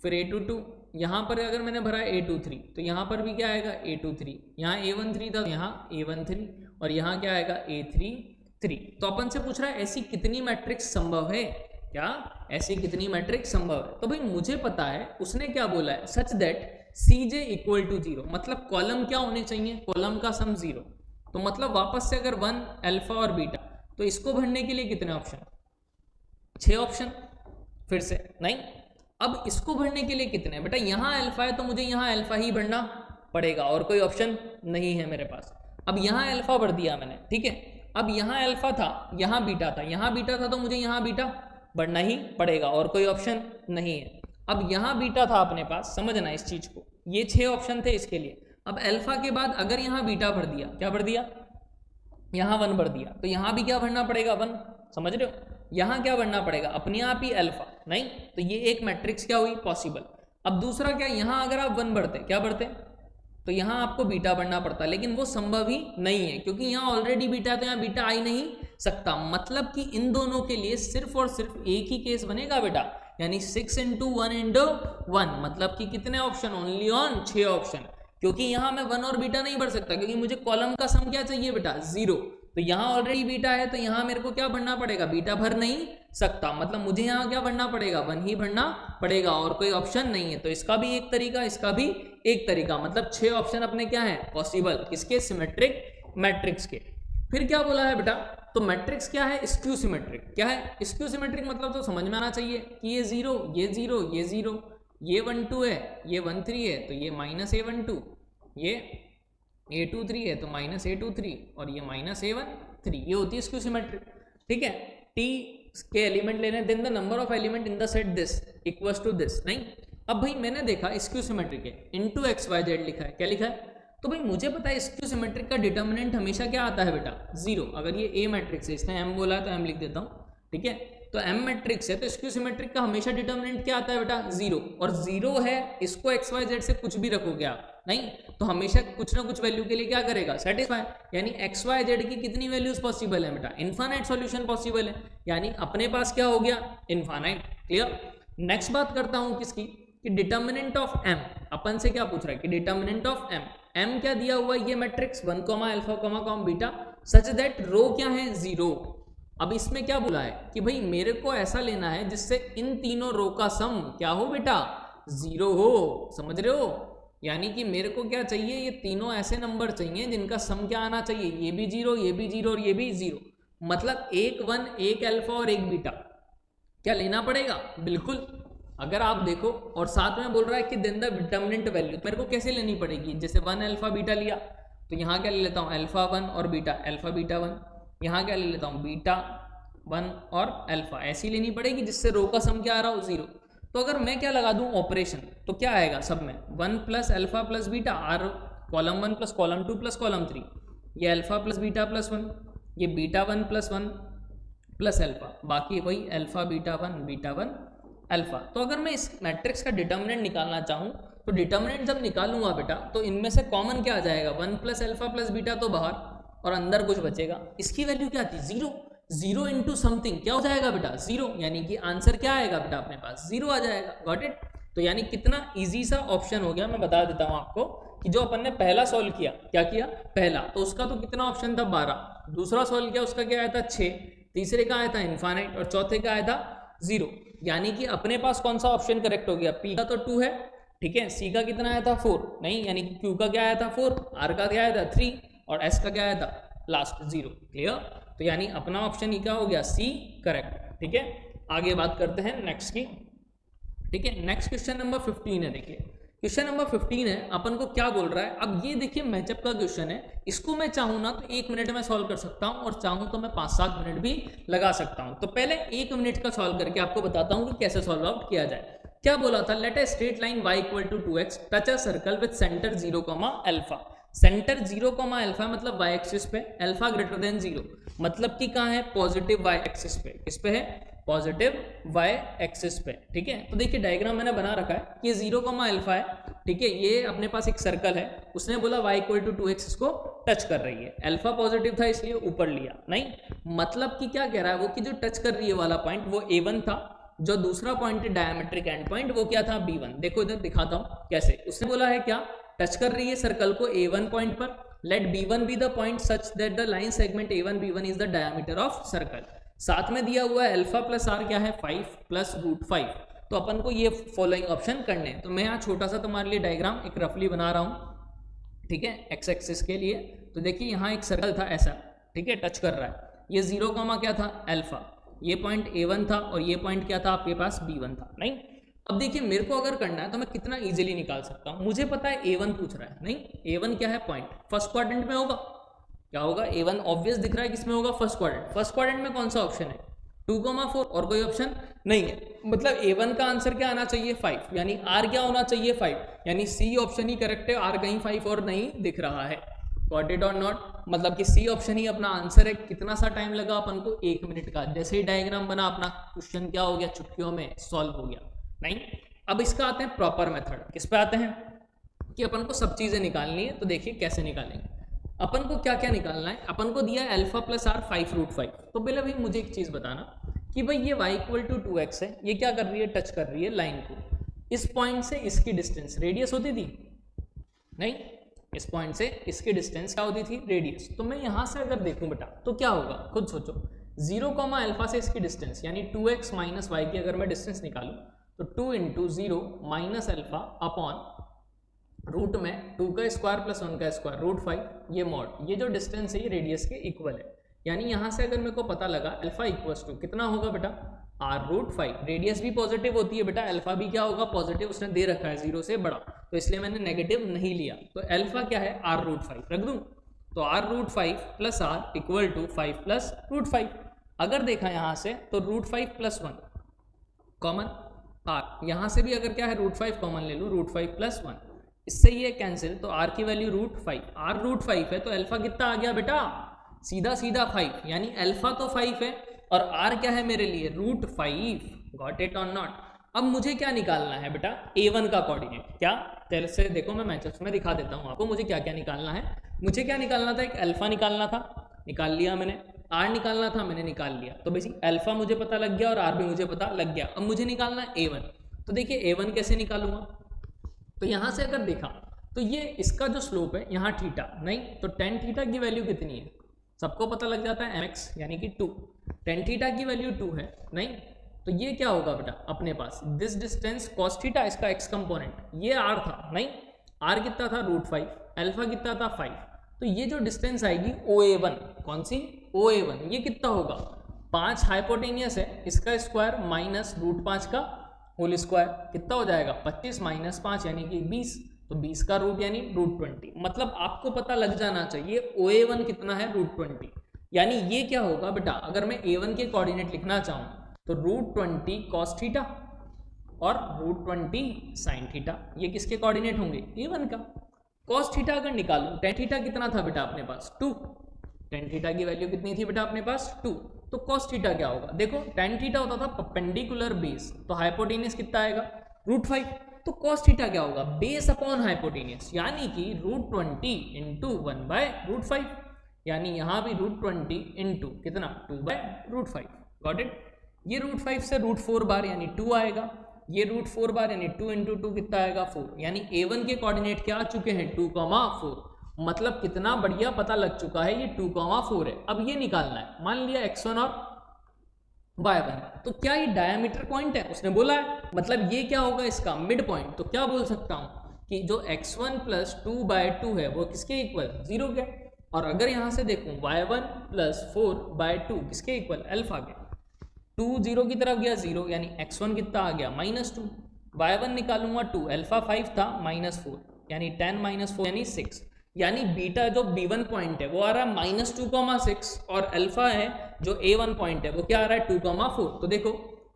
Speaker 1: फिर A22, यहाँ पर अगर मैंने भरा A23, तो यहाँ पर भी क्या आएगा A23, यहाँ A13 था तो यहाँ A13, और यहाँ क्या आएगा A33। तो अपन से पूछ रहा है ऐसी कितनी मैट्रिक्स संभव है, क्या ऐसी कितनी मैट्रिक्स संभव है। तो भाई मुझे पता है उसने क्या बोला है, सच दैट Cj = 0, मतलब कॉलम क्या होने चाहिए, कॉलम का सम 0। तो मतलब वापस से अगर 1 अल्फा और बीटा, तो इसको भरने के लिए कितने ऑप्शन, 6 ऑप्शन फिर से, नहीं। अब इसको भरने के लिए कितने बेटा, यहाँ अल्फा है तो मुझे यहाँ अल्फा ही भरना पड़ेगा और कोई ऑप्शन नहीं है मेरे पास। अब यहाँ अल्फा भर दिया मैंने, ठीक है। अब यहाँ अल्फा था, यहाँ बीटा था, यहाँ बीटा था तो मुझे यहाँ बीटा भरना ही पड़ेगा और कोई ऑप्शन नहीं है। अब यहाँ बीटा था अपने पास, समझना इस चीज को, ये 6 ऑप्शन थे इसके लिए। अब अल्फा के बाद अगर यहाँ बीटा भर दिया, क्या भर दिया, यहाँ 1 भर दिया, तो यहाँ भी क्या भरना पड़ेगा 1, समझ रहे हो। यहाँ क्या भरना पड़ेगा, अपने आप ही अल्फा, नहीं। तो ये एक मैट्रिक्स क्या हुई पॉसिबल। अब दूसरा क्या, यहाँ अगर आप 1 भरते, क्या भरते, तो यहाँ आपको बीटा भरना पड़ता, लेकिन वो संभव ही नहीं है क्योंकि यहाँ ऑलरेडी बीटा है, तो यहाँ बीटा आ ही नहीं सकता। मतलब कि इन दोनों के लिए सिर्फ और सिर्फ एक ही केस बनेगा बेटा, यानी 6 × 1 × 1, मतलब कि कितने ऑप्शन, ओनली ऑन 6 ऑप्शन, क्योंकि यहाँ मैं 1 और बीटा नहीं भर सकता क्योंकि मुझे कॉलम का सम क्या चाहिए बेटा 0। तो यहाँ ऑलरेडी बीटा है तो यहाँ मेरे को क्या भरना पड़ेगा, बीटा भर नहीं सकता, मतलब मुझे यहाँ क्या भरना पड़ेगा 1 ही भरना पड़ेगा और कोई ऑप्शन नहीं है। तो इसका भी एक तरीका, इसका भी एक तरीका, मतलब 6 ऑप्शन अपने क्या है पॉसिबल, किसके, सिमेट्रिक मैट्रिक्स के। फिर क्या बोला है बेटा, तो मैट्रिक्स क्या है, स्क्यू सिमेट्रिक। क्या है स्क्यू सिमेट्रिक, मतलब तो समझ में आना चाहिए कि ये 0 ये 0 ये 0, ये 12 है ये 13 है तो ये -A12, ये A23 है तो -A23 और ये -A13, ये होती है स्क्यू सिमेट्रिक, ठीक है। T के एलिमेंट लेने, then the number of element in the set this equals to this, नहीं। अब भाई मैंने देखा स्क्यू सिमेट्रिक है, इनटू XYZ लिखा है, क्या लिखा है, तो भाई मुझे पता है स्क्यू सिमेट्रिक का डिटर्मिनेंट हमेशा क्या आता है बेटा 0। अगर ये A मैट्रिक्स है, इसने M बोला है तो M लिख देता हूँ, ठीक है। तो M मैट्रिक्स है तो स्क्यू सिमेट्रिक का हमेशा डिटर्मिनेंट क्या आता है बेटा 0, और 0 है, इसको XYZ से कुछ भी रखोगे आप, नहीं, तो हमेशा कुछ ना कुछ वैल्यू के लिए क्या करेगा, सेटिस्फाई। यानी XYZ की कितनी वैल्यूज पॉसिबल है बेटा, इनफाइनाइट सॉल्यूशन पॉसिबल है, यानी अपने पास क्या हो गया इनफाइनाइट। क्लियर। नेक्स्ट बात करता हूँ किसकी, कि डिटर्मिनेंट ऑफ M। अपन से क्या पूछ रहा है कि डिटर्मिनेंट ऑफ M क्या दिया हुआ है, ये matrix 1, alpha, beta, such that row क्या है 0, अब इसमें क्या बोला है कि भाई मेरे को ऐसा लेना है जिससे इन तीनों रो का सम क्या हो बेटा, 0 हो। समझ रहे हो, यानी कि मेरे को क्या चाहिए, ये तीनों ऐसे नंबर चाहिए जिनका सम क्या आना चाहिए, ये भी 0, ये भी 0 और ये भी 0। मतलब एक 1, एक अल्फा और एक बीटा क्या लेना पड़ेगा, बिल्कुल। अगर आप देखो और साथ में बोल रहा है कि देन द डिटर्मिनेंट वैल्यू, मेरे को कैसे लेनी पड़ेगी, जैसे 1 अल्फा बीटा लिया तो यहाँ क्या ले लेता हूँ, अल्फा 1 और बीटा अल्फा बीटा 1, यहाँ क्या ले लेता हूँ, बीटा 1 और अल्फा, ऐसी लेनी पड़ेगी जिससे रो का सम क्या आ रहा हो, 0। तो अगर मैं क्या लगा दूं ऑपरेशन, तो क्या आएगा सब में, 1 plus alpha plus beta, or column 1 plus column 2 plus column 3, ये अल्फा प्लस बीटा प्लस 1, ये बीटा 1 प्लस 1 प्लस अल्फा, बाकी वही अल्फा बीटा 1 बीटा 1 अल्फा। तो अगर मैं इस मैट्रिक्स का डिटर्मिनेंट निकालना चाहूँ तो डिटर्मिनेंट जब निकालूंगा बेटा तो इनमें से कॉमन क्या आ जाएगा, 1 प्लस अल्फा प्लस बीटा तो बाहर और अंदर कुछ बचेगा, इसकी वैल्यू क्या आती है, 0। 0 इंटू समथिंग क्या हो जाएगा बेटा, 0, यानी कि आंसर क्या आएगा बेटा अपने पास, 0 आ जाएगा। Got it. तो यानी कितना इजी सा ऑप्शन हो गया। मैं बता देता हूँ आपको कि जो अपन ने पहला सॉल्व किया, क्या किया पहला, तो उसका तो कितना ऑप्शन था, 12। दूसरा सॉल्व किया उसका क्या आया था, 6। तीसरे का आया था इनफाइनाइट और चौथे का आया था 0। यानी कि अपने पास कौन सा ऑप्शन करेक्ट हो गया, पी का तो 2 है, ठीक है, सी का कितना आया था 4, नहीं, यानी कि क्यू का क्या आया था 4, आर का क्या आया था 3 और एस का क्या आया था लास्ट 0। क्लियर। तो यानी अपना ऑप्शन ही क्या हो गया, सी करेक्ट। ठीक है, आगे बात करते हैं नेक्स्ट की। ठीक है, नेक्स्ट क्वेश्चन नंबर 15 है। देखिए क्वेश्चन नंबर 15 है, अपन को क्या बोल रहा है, अब ये देखिए मैचअप का क्वेश्चन है, इसको मैं चाहूँ ना तो 1 मिनट में सॉल्व कर सकता हूँ और चाहूँ तो मैं 5-7 मिनट भी लगा सकता हूँ। तो पहले 1 मिनट का सॉल्व करके आपको बताता हूँ कि कैसे सॉल्व आउट किया जाए। क्या बोला था, let a straight line y = 2x touch a circle with centre 0, alpha. Centre 0, alpha मतलब y एक्सिस पे, अल्फा ग्रेटर देन 0 मतलब कि कहाँ है, पॉजिटिव y एक्सिस पे। किस पे है, पॉजिटिव y एक्सिस पे। ठीक है, तो देखिए डायग्राम मैंने बना रखा है कि 0, अल्फा है, ठीक है, ये अपने पास एक सर्कल है, उसने बोला y = 2x इसको टच कर रही है, अल्फा पॉजिटिव था इसलिए ऊपर लिया, नहीं मतलब कि क्या कह रहा है वो कि जो टच कर रही है वाला पॉइंट वो A1 था, जो दूसरा पॉइंट है डायमेट्रिक एंड पॉइंट वो क्या था, B1। देखो इधर दिखाता हूं कैसे, उसने बोला है क्या, टच कर रही है सर्कल को A1 पॉइंट पर, let B1 be the point such that the line segment A1 B1 is the diameter of circle. साथ में दिया हुआ है अल्फा प्लस आर क्या है, 5 प्लस √5। तो अपन को ये फॉलोइंग ऑप्शन करने हैं। तो मैं यहाँ छोटा सा तुम्हारे लिए डायग्राम एक रफली बना रहा हूँ, ठीक है, एक्स एक्सिस के लिए। तो देखिए यहाँ एक सर्कल था ऐसा, ठीक है, टच कर रहा है, ये 0, क्या था अल्फा, ये पॉइंट A1 था और ये पॉइंट क्या था आपके पास, B1 था, नहीं। अब देखिए मेरे को अगर करना है तो मैं कितना इजीली निकाल सकता हूँ, मुझे पता है A1 पूछ रहा है, नहीं A1 क्या है, पॉइंट फर्स्ट क्वाड्रेंट में होगा, क्या होगा, A1 ऑब्वियस दिख रहा है किसमें होगा, फर्स्ट क्वाड्रेंट। फर्स्ट क्वाड्रेंट में कौन सा ऑप्शन है, 2,4 और कोई ऑप्शन नहीं है, मतलब A1 का आंसर क्या आना चाहिए, 5, यानी R क्या होना चाहिए, 5, यानी C ऑप्शन ही करेक्ट है, R कहीं 5 और नहीं दिख रहा है। गॉट इट और नॉट, मतलब कि सी ऑप्शन ही अपना आंसर है। कितना सा टाइम लगा अपन को, 1 मिनट का। जैसे ही डायग्राम बना अपना क्वेश्चन क्या हो गया, चुटकियों में सॉल्व हो गया, नहीं। अब इसका आते हैं प्रॉपर मेथड, किस पे आते हैं कि अपन को सब चीजें निकालनी है। तो देखिए कैसे निकालेंगे, अपन को क्या क्या निकालना है, अपन को दिया है अल्फा प्लस आर 5√5। तो पहले भाई मुझे एक चीज बताना कि भाई ये y = 2x है, ये क्या कर रही है, टच कर रही है लाइन को, इस पॉइंट से इसकी डिस्टेंस रेडियस होती थी, नहीं, इस पॉइंट से इसकी डिस्टेंस क्या होती थी, रेडियस। तो मैं यहां से अगर देखूं बेटा तो क्या होगा, खुद सोचो, 0, अल्फा से इसकी डिस्टेंस यानी 2x माइनस वाई की अगर मैं डिस्टेंस निकालूं तो 2 × 0 माइनस अल्फा अपॉन रूट में 2 का स्क्वायर प्लस 1 का स्क्वायर √5, ये मॉड, ये जो डिस्टेंस है ये रेडियस के इक्वल है। यानी यहाँ से अगर मेरे को पता लगा अल्फा = कितना होगा बेटा, r√5। रेडियस भी पॉजिटिव होती है बेटा, अल्फा भी क्या होगा, पॉजिटिव, उसने दे रखा है 0 से बड़ा, तो इसलिए मैंने नेगेटिव नहीं लिया। तो अल्फा क्या है, r√5 रख दूं, तो r√5 प्लस r = 5 प्लस √5। अगर देखा यहाँ से तो √5 + 1 कॉमन, r यहाँ से भी अगर क्या है √5 कॉमन ले लूँ, √5 + 1, इससे ये कैंसिल, तो r की वैल्यू √5, r√5 है तो अल्फा कितना आ गया बेटा, सीधा सीधा 5, यानी अल्फा तो 5 है और r क्या है मेरे लिए, √5। गॉट इट और नॉट। अब मुझे क्या निकालना है बेटा, A1 का कोऑर्डिनेट, क्या, जैसे देखो मैं मैचअप्स में दिखा देता हूँ आपको मुझे क्या क्या निकालना है। मुझे क्या निकालना था, एक अल्फा निकालना था, निकाल लिया मैंने, r निकालना था, मैंने निकाल लिया। तो बेसिक अल्फा मुझे पता लग गया और r भी मुझे पता लग गया। अब मुझे निकालना है A1। तो देखिए A1 कैसे निकालूंगा, तो यहाँ से अगर देखा तो ये इसका जो स्लोप है यहाँ थीटा, नहीं तो tan थीटा की वैल्यू कितनी है, सबको पता लग जाता है mx यानी कि 2, tan थीटा की वैल्यू 2 है नहीं, तो ये क्या होगा बेटा अपने पास दिस डिस्टेंस cos थीटा इसका x कंपोनेंट, ये r था नहीं, r कितना था √5, अल्फा कितना था 5, तो ये जो डिस्टेंस आएगी OA1, कौन सी OA1, ये कितना होगा 5 हाइपोटेनियस है, इसका स्क्वायर माइनस √5 का होल स्क्वायर कितना हो जाएगा 25 माइनस 5 यानी कि 20, तो 20 का रूट यानी √20, मतलब आपको पता लग जाना चाहिए OA1 कितना है √20, यानी ये क्या होगा बेटा अगर मैं A1 के कोऑर्डिनेट लिखना चाहूँ तो √20 cos थीटा और √20 sin थीटा, ये किसके कोऑर्डिनेट होंगे A1 का। cos थीटा अगर निकालूं, tan थीटा कितना था बेटा अपने पास 2, tan थीटा की वैल्यू कितनी थी बेटा अपने पास 2, तो cos थीटा क्या होगा देखो tan थीटा होता था परपेंडिकुलर बेस, तो हाइपोटेनियस कितना आएगा √5, तो cos थीटा क्या होगा बेस अपॉन हाइपोटेनियस, यानी कि √20 इंटू 1/√5, यानी यहाँ भी √20 इंटू कितना 2/√5, गॉट इट। ये √5 से √4 बार यानी 2 आएगा, ये √4 बार यानी 2 इंटू 2 कितना आएगा 4, यानी A1 के कोऑर्डिनेट क्या आ चुके हैं 2,4, मतलब कितना बढ़िया पता लग चुका है ये 2,4 है। अब ये निकालना है, मान लिया x1 और y1, तो क्या ये डायमीटर पॉइंट है उसने बोला है, मतलब ये क्या होगा इसका मिड पॉइंट, तो क्या बोल सकता हूँ कि जो x1 प्लस 2/2 है वो किसके इक्वल 0 के, और अगर यहाँ से देखूँ y1 प्लस 4/2 किसके इक्वल अल्फा के, 2 0 की तरफ गया 0 यानी x1 कितना आ गया -2, y1 निकालूंगा 2, अल्फा 5 था -4 यानी 10 - 4 यानी 6, यानी बीटा जो B1 पॉइंट है वो आ रहा है -2,6 और अल्फा है जो A1 पॉइंट है वो क्या आ रहा है 2,4, तो देखो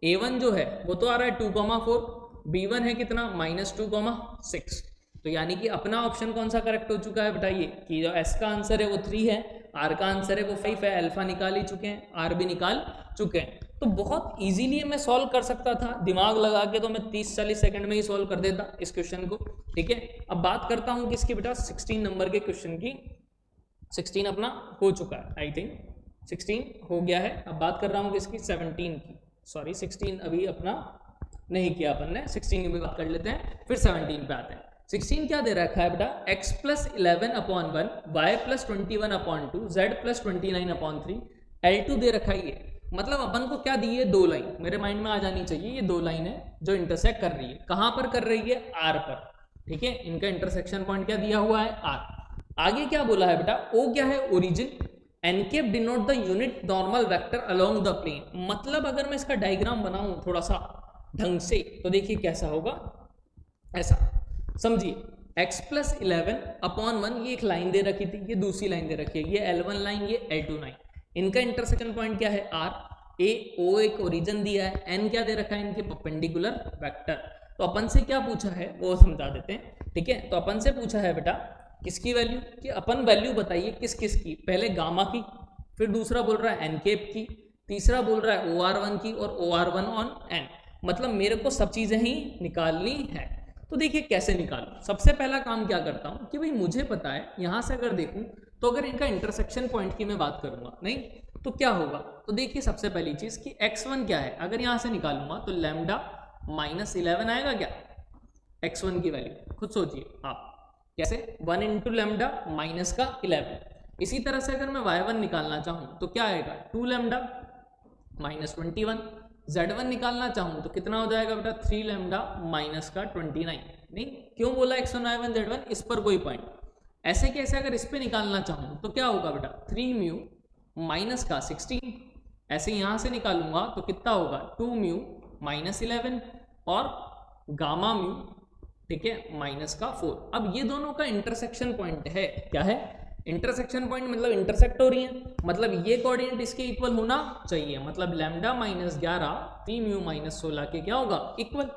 Speaker 1: A1 जो है वो तो आ रहा है 2,4, B1 है कितना -2,6, तो यानी कि अपना ऑप्शन कौन सा करेक्ट हो चुका है बताइए कि जो S का आंसर है वो 3 है, R का आंसर है वो 5 है, अल्फा निकाल ही चुके हैं, R भी निकाल चुके हैं, तो बहुत इजीली मैं सॉल्व कर सकता था, दिमाग लगा के तो मैं 30-40 सेकंड में ही सॉल्व कर देता इस क्वेश्चन को, ठीक है। अब बात करता हूँ किसकी बेटा 16 नंबर के क्वेश्चन की, 16 अपना हो चुका है, आई थिंक 16 हो गया है। अब बात कर रहा हूँ किसकी 17 की, सॉरी 16 अभी अपना नहीं किया अपन ने, 16 की भी बात कर लेते हैं फिर 17 पे आते हैं। 16 क्या दे रखा है बेटा x plus 11/1, y plus 21/2, z plus 29/3, L2 दे रखा है, ये मतलब अपन को क्या दी है 2 लाइन, मेरे माइंड में आ जानी चाहिए, ये 2 लाइन है जो इंटरसेक्ट कर रही है, कहाँ पर कर रही है R पर, ठीक है, इनका इंटरसेक्शन पॉइंट क्या दिया हुआ है R। आगे क्या बोला है बेटा O क्या है origin, n cap denote the unit normal vector along the plane, मतलब अगर मैं इसका डायग्राम बनाऊं थोड़ा सा ढंग से तो देखिए कैसा होगा, ऐसा समझिए x प्लस 11/1 ये एक लाइन दे रखी थी, ये दूसरी लाइन दे रखी है, ये L1 लाइन ये L2 लाइन, इनका इंटरसेक्शन पॉइंट क्या है R, A O एक ओरिजिन दिया है, N क्या दे रखा है इनके परपेंडिकुलर वेक्टर, तो अपन से क्या पूछा है वो समझा देते हैं, ठीक है। तो अपन से पूछा है बेटा किसकी वैल्यू, कि अपन वैल्यू बताइए किस किस की, पहले गामा की, फिर दूसरा बोल रहा है एनकेप की, तीसरा बोल रहा है OR1 की और OR1 ऑन N, मतलब मेरे को सब चीजें ही निकालनी है। तो देखिए कैसे निकालूं, सबसे पहला काम क्या करता हूं कि भाई मुझे पता है यहां से अगर देखूं तो अगर इनका इंटरसेक्शन पॉइंट की मैं बात करूंगा नहीं तो क्या होगा, तो देखिए सबसे पहली चीज कि x1 क्या है, अगर यहां से निकालूंगा तो लैम्डा -11 आएगा क्या x1 की वैल्यू, खुद सोचिए आप कैसे, 1 इंटू लैम्डा माइनस का 11। इसी तरह से अगर मैं y1 निकालना चाहूँ तो क्या आएगा 2 लैम्डा -21, z1 निकालना चाहूँ तो कितना हो जाएगा बेटा 3 लैम्डा माइनस का 29। नहीं क्यों बोला x1 y1 z1, इस पर कोई पॉइंट, ऐसे कैसे अगर इस पे निकालना चाहूँ तो क्या होगा बेटा 3 म्यू माइनस का 16, ऐसे यहाँ से निकालूंगा तो कितना होगा 2 म्यू -11 और गामा म्यू, ठीक है, माइनस का 4। अब ये दोनों का इंटरसेक्शन पॉइंट है, क्या है इंटरसेक्शन पॉइंट, मतलब इंटरसेक्ट हो रही है, मतलब ये कोऑर्डिनेट इसके इक्वल होना चाहिए, मतलब लैम्डा -11 3 म्यू -16 के क्या होगा इक्वल।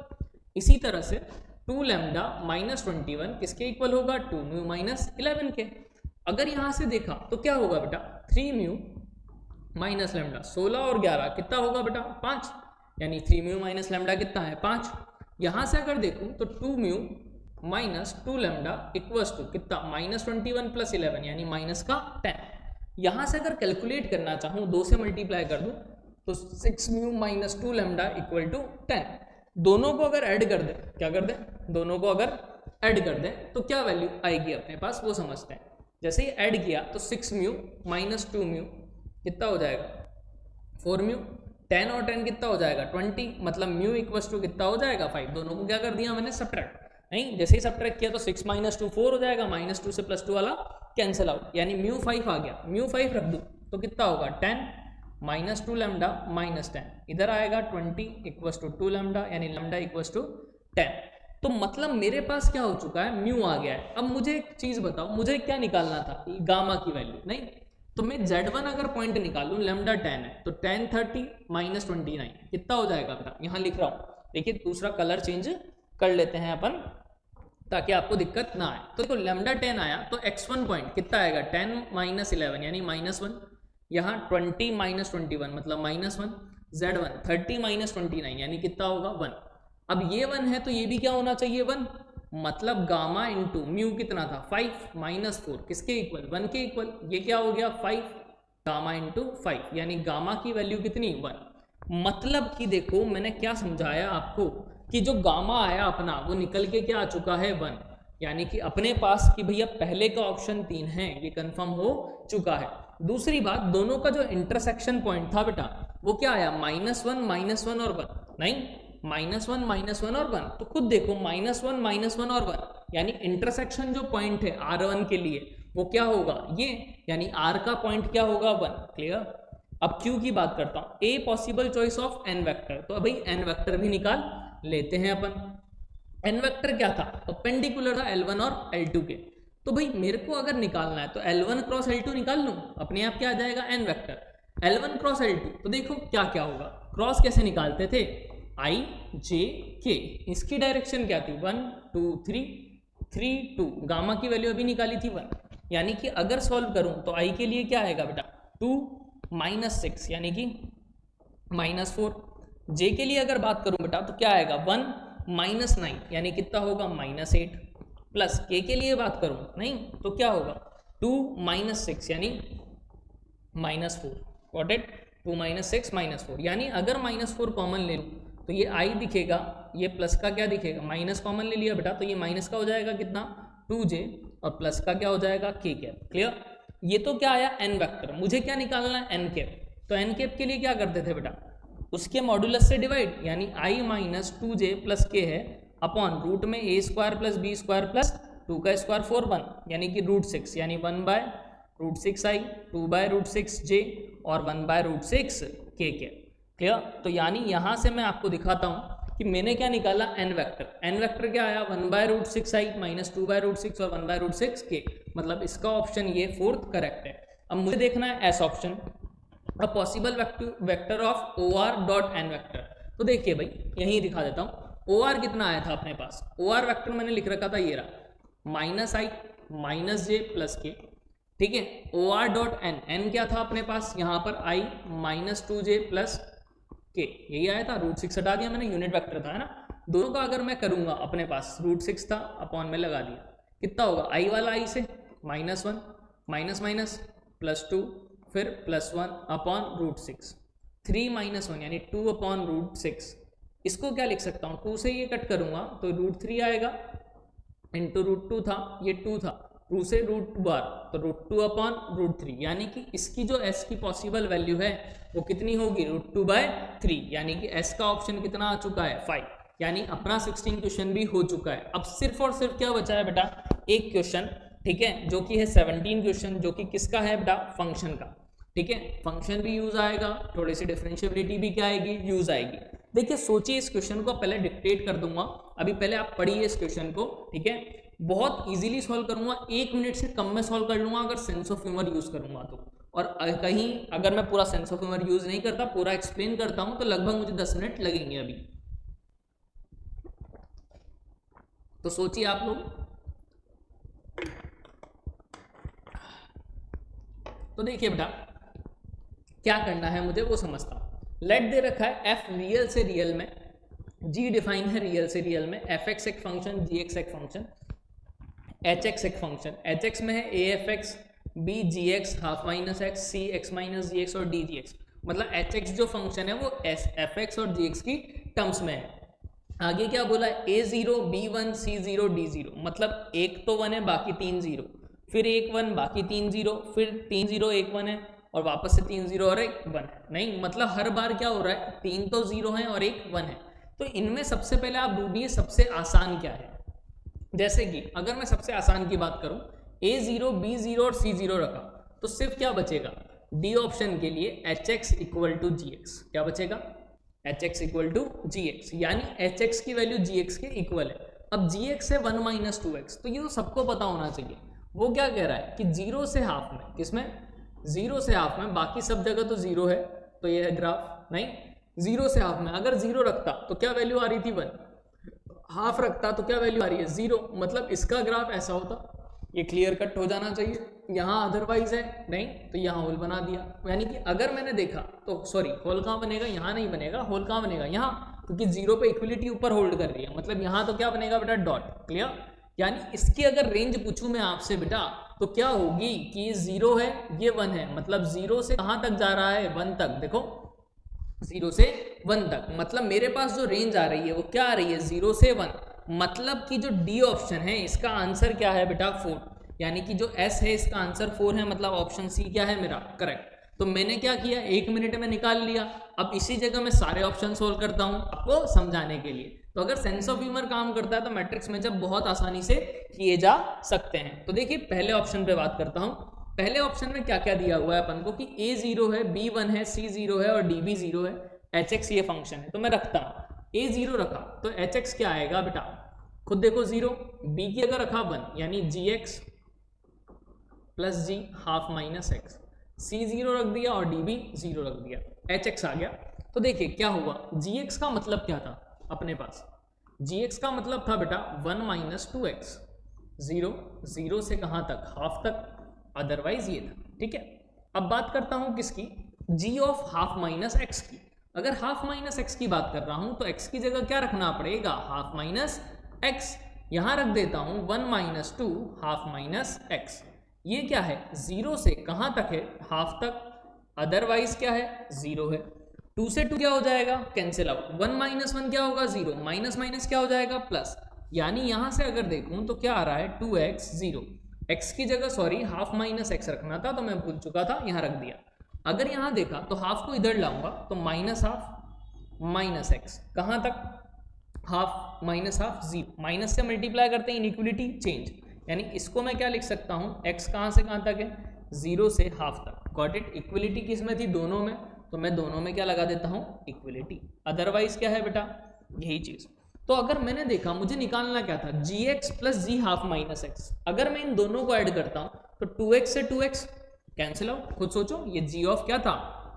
Speaker 1: इसी तरह से 2 लैम्डा -21 किसके इक्वल होगा 2 म्यू -11 के। अगर यहाँ से देखा तो क्या होगा बेटा 3 म्यू माइनस लैम्डा 16 और 11 कितना होगा बेटा 5, यानी 3 म्यू माइनस लैम्डा कितना है 5। यहाँ से अगर देखूँ तो 2 म्यू -2 लैम्डा इक्वल्स टू कितना -21 + 11 यानी माइनस का 10। यहाँ से अगर कैलकुलेट करना चाहूँ 2 से मल्टीप्लाई कर दूँ तो 6 म्यू -2 लैम्डा इक्वल टू 10। दोनों को अगर ऐड कर दें, क्या कर दें, दोनों को अगर ऐड कर दें तो क्या वैल्यू आएगी अपने पास वो समझते हैं। जैसे ही ऐड किया तो 6 म्यू माइनस 2 म्यू कितना हो जाएगा 4 म्यू, 10 और 10 कितना हो जाएगा 20, मतलब म्यू इक्वल्स टू कितना हो जाएगा 5। दोनों को क्या कर दिया मैंने सब्ट्रैक्ट, नहीं जैसे ही सब्ट्रैक्ट किया तो 6 माइनस 2 4 हो जाएगा, -2 से +2 वाला कैंसिल आउट, यानी म्यू 5 आ गया। म्यू 5 रख दूँ तो कितना होगा 10 -2 लैम्डा -10, इधर आएगा 20 इक्वल्स टू 2 लैम्डा, यानी लैम्डा इक्वल्स टू 10। तो मतलब मेरे पास क्या हो चुका है, म्यू आ गया है। अब मुझे एक चीज़ बताओ, मुझे क्या निकालना था, गामा की वैल्यू, नहीं तो मैं Z1 अगर पॉइंट निकालूं, लैम्डा 10 है तो 10 30 माइनस 29 कितना हो जाएगा बेटा, यहाँ लिख रहा हूँ। देखिए दूसरा कलर चेंज कर लेते हैं अपन ताकि आपको दिक्कत ना आए। तो देखो लैम्डा 10 आया तो x1 पॉइंट कितना आएगा 10 माइनस 11 यानी -1, यहाँ 20 माइनस 21 मतलब -1, Z1 30 माइनस 29 यानी कितना होगा 1। अब ये 1 है तो ये भी क्या होना चाहिए 1, मतलब गामा इंटू म्यू कितना था 5 माइनस 4 किसके इक्वल 1 के इक्वल, ये क्या हो गया 5 गामा इंटू 5, यानी गामा की वैल्यू कितनी 1। मतलब कि देखो मैंने क्या समझाया आपको कि जो गामा आया अपना वो निकल के क्या आ चुका है 1, यानी कि अपने पास कि भैया पहले का ऑप्शन 3 है ये कंफर्म हो चुका है। दूसरी बात, दोनों का जो इंटरसेक्शन पॉइंट था बेटा वो क्या आया -1 और 1, नहीं -1 और 1, तो खुद देखो -1 और 1 यानी इंटरसेक्शन जो पॉइंट है R1 के लिए वो क्या होगा ये, यानी R का पॉइंट क्या होगा 1। क्लियर। अब Q की बात करता हूँ, A possible choice of n vector, तो भाई n वेक्टर भी निकाल लेते हैं अपन। n वेक्टर क्या था, परपेंडिकुलर था L1 और L2 के, तो भाई मेरे को अगर निकालना है तो L1 क्रॉस L2 निकाल लूँ, अपने आप क्या आ जाएगा n vector L1 cross L2। तो देखो क्या क्या होगा, क्रॉस कैसे निकालते थे I J K, इसकी डायरेक्शन क्या थी 1 2 3 3 2, गामा की वैल्यू अभी निकाली थी 1, यानी कि अगर सॉल्व करूं तो I के लिए क्या आएगा बेटा 2 -6 यानी कि -4, J के लिए अगर बात करूं बेटा तो क्या आएगा 1 -9 यानी कितना होगा -8, प्लस K के लिए बात करूं नहीं तो क्या होगा 2 -6 यानी -4, गॉट इट, 2 -6 -4, यानी अगर -4 कॉमन ले लूँ तो ये I दिखेगा, ये प्लस का क्या दिखेगा माइनस कॉमन ले लिया बेटा तो ये माइनस का हो जाएगा कितना 2J और प्लस का क्या हो जाएगा K कैप। क्लियर। ये तो क्या आया n वेक्टर, मुझे क्या निकालना है n कैप, तो n कैप के लिए क्या करते थे बेटा उसके मॉड्यूलस से डिवाइड, यानी I minus 2J plus K है अपॉन रूट में a square plus b square plus 2 का स्क्वायर 4 1 यानी कि √6 यानी 1/√6 I 2/√6J और 1/√6 K कैप। क्लियर। तो यानी यहाँ से मैं आपको दिखाता हूँ कि मैंने क्या निकाला n वेक्टर क्या आया 1/√6 I माइनस 2/√6 और 1/√6 K, मतलब इसका ऑप्शन ये 4th करेक्ट है। अब मुझे देखना है S option, a possible vector of OR dot n vector. तो देखिए भाई यहीं दिखा देता हूँ, OR कितना आया था अपने पास, OR वेक्टर मैंने लिख रखा था ये रहा -I minus J plus K, ठीक है। OR डॉट n क्या था अपने पास यहाँ पर I minus 2J plus K, यही आया था, √6 हटा दिया मैंने, यूनिट वेक्टर था है ना। दोनों का अगर मैं करूंगा अपने पास √6 था अपॉन में लगा दिया, कितना होगा I वाला I से -1 माइनस +2 फिर +1 अपॉन √6, 3 -1 यानी 2 अपॉन √6। इसको क्या लिख सकता हूँ, 2 से ये कट करूंगा तो √3 आएगा इंटू √2 था, ये 2 था, 2 से √2 तो √2 अपॉन √3, यानी कि इसकी जो S की पॉसिबल वैल्यू है वो कितनी होगी √2/3, यानी कि S का ऑप्शन कितना आ चुका है 5, यानी अपना 16 क्वेश्चन भी हो चुका है। अब सिर्फ और सिर्फ क्या बचा है बेटा एक क्वेश्चन, ठीक है, जो कि है 17 क्वेश्चन, जो कि किसका है बेटा फंक्शन का, ठीक है। फंक्शन भी यूज आएगा, थोड़ी सी डिफरेंशिएबिलिटी भी क्या आएगी यूज आएगी। देखिए सोचिए इस क्वेश्चन को पहले डिक्टेट कर दूंगा, अभी पहले आप पढ़िए इस क्वेश्चन को, ठीक है। बहुत इजीली सॉल्व करूंगा, 1 मिनट से कम में सॉल्व कर लूंगा अगर सेंस ऑफ ह्यूमर यूज करूंगा तो, और कहीं अगर मैं पूरा सेंस ऑफ ह्यूमर यूज नहीं करता, पूरा एक्सप्लेन करता हूं तो लगभग मुझे 10 मिनट लगेंगे अभी। तो सोचिए आप लोग, तो देखिए बेटा क्या करना है मुझे वो समझता हूं। लेट दे रखा है f रियल से रियल में, g डिफाइन है रियल से रियल में, fx एक फंक्शन, gx एक फंक्शन, hx एक फंक्शन, hx में है afx, b gx half minus x, c x minus gx और d gx, मतलब hx जो फंक्शन है वो fx और gx की टर्म्स में है। आगे क्या बोला है a0 b1 c0 d0, मतलब एक तो 1 है बाकी 3 0, फिर एक 1, बाकी 3 0, फिर 3 0 1 1 है, और वापस से 3 0 और एक 1 है। नहीं, मतलब हर बार क्या हो रहा है, 3 तो 0 है और एक 1 है। तो इनमें सबसे पहले आप ढूंढिए सबसे आसान क्या है। जैसे कि अगर मैं सबसे आसान की बात करूं, A0, B0 और C0 रखा, तो सिर्फ क्या बचेगा, डी ऑप्शन के लिए hx इक्वल टू gx। क्या बचेगा, hx इक्वल टू gx, यानी hx की वैल्यू gx के इक्वल है। अब gx है 1 माइनस 2x, तो ये तो सबको पता होना चाहिए। वो क्या कह रहा है कि 0 से हाफ में, किसमें, 0 से हाफ में, बाकी सब जगह तो 0 है, तो ये है ग्राफ। नहीं, 0 से हाफ में अगर 0 रखता तो क्या वैल्यू आ रही थी 1, हाफ रखता तो क्या वैल्यू आ रही है 0, मतलब इसका ग्राफ ऐसा होता। ये क्लियर कट हो जाना चाहिए। यहाँ अदरवाइज है, नहीं तो यहाँ होल बना दिया। यानी कि अगर मैंने देखा तो सॉरी, होल कहाँ बनेगा, यहाँ नहीं बनेगा, होल कहाँ बनेगा, यहाँ, क्योंकि 0 पे इक्विलिटी ऊपर होल्ड कर रही है, मतलब यहाँ तो क्या बनेगा बेटा, डॉट। क्लियर, यानी इसकी अगर रेंज पूछूं मैं आपसे बेटा, तो क्या होगी कि ये 0 है, ये 1 है, मतलब 0 से कहाँ तक जा रहा है, 1 तक। देखो 0 से 1 तक, मतलब मेरे पास जो रेंज आ रही है वो क्या आ रही है, 0 से 1, मतलब कि जो डी ऑप्शन है इसका आंसर क्या है बेटा, 4। यानी कि जो एस है इसका आंसर 4 है, मतलब ऑप्शन सी क्या है मेरा, करेक्ट। तो मैंने क्या किया, 1 मिनट में निकाल लिया। अब इसी जगह मैं सारे ऑप्शन सोल्व करता हूं आपको समझाने के लिए। तो अगर सेंस ऑफ ह्यूमर काम करता है तो मैट्रिक्स में जब बहुत आसानी से किए जा सकते हैं। तो देखिए पहले ऑप्शन पे बात करता हूं। पहले ऑप्शन में क्या क्या दिया हुआ है अपन को कि a 0 है, b 1 है, c 0 है और d भी 0 है, hx ये फंक्शन है। तो मैं रखता हूं, a 0 रखा तो hx क्या आएगा बेटा, खुद देखो 0, b की अगर रखा 1 यानी gx प्लस जी हाफ माइनस एक्स, सी 0 रख दिया और डी भी 0 रख दिया, hx आ गया। तो देखिए क्या हुआ, gx का मतलब क्या था अपने पास, gx का मतलब था बेटा 1 माइनस 2x, 0 0 से कहाँ तक, हाफ तक, अदरवाइज ये था। ठीक है, अब बात करता हूं किसकी, g of half minus x की। अगर हाफ माइनस एक्स की बात कर रहा हूं तो x की जगह क्या रखना पड़ेगा, हाफ माइनस एक्स। यहां रख देता हूं 1 माइनस 2 हाफ माइनस एक्स। ये क्या है, 0 से कहां तक है, हाफ तक, अदरवाइज क्या है, 0 है। 2 से 2 क्या हो जाएगा, कैंसिल आउट, 1 माइनस 1 क्या होगा, 0, माइनस माइनस क्या हो जाएगा, प्लस। यानी यहां से अगर देखूं तो क्या आ रहा है, 2x 0, x की जगह सॉरी हाफ माइनस एक्स रखना था तो मैं भूल चुका था, यहां रख दिया। अगर यहां देखा तो हाफ को इधर लाऊंगा तो माइनस हाफ माइनस एक्स, कहां तक, हाफ माइनस हाफ 0, माइनस से मल्टीप्लाई करते हैं इनइक्वलिटी चेंज, यानी इसको मैं क्या लिख सकता हूं, x कहां से कहां तक है, 0 से हाफ तक। गॉट इट, इक्वलिटी किस में थी, दोनों में, तो मैं दोनों में क्या लगा देता हूं, इक्वलिटी। अदरवाइज क्या है बेटा, यही चीज। तो अगर मैंने देखा मुझे निकालना क्या था, gx प्लस जी हाफ माइनस एक्स, अगर मैं इन दोनों को ऐड करता हूं तो 2x से 2x कैंसिल आउट, खुद सोचो ये g ऑफ क्या था,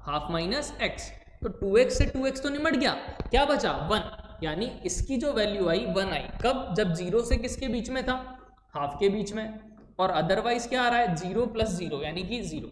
Speaker 1: हाफ माइनस एक्स, तो 2x से 2x तो निमट गया, क्या बचा 1, यानी इसकी जो वैल्यू आई 1 आई, कब, जब 0 से किसके बीच में था, हाफ के बीच में, और अदरवाइज क्या आ रहा है, 0 प्लस 0 यानी कि 0,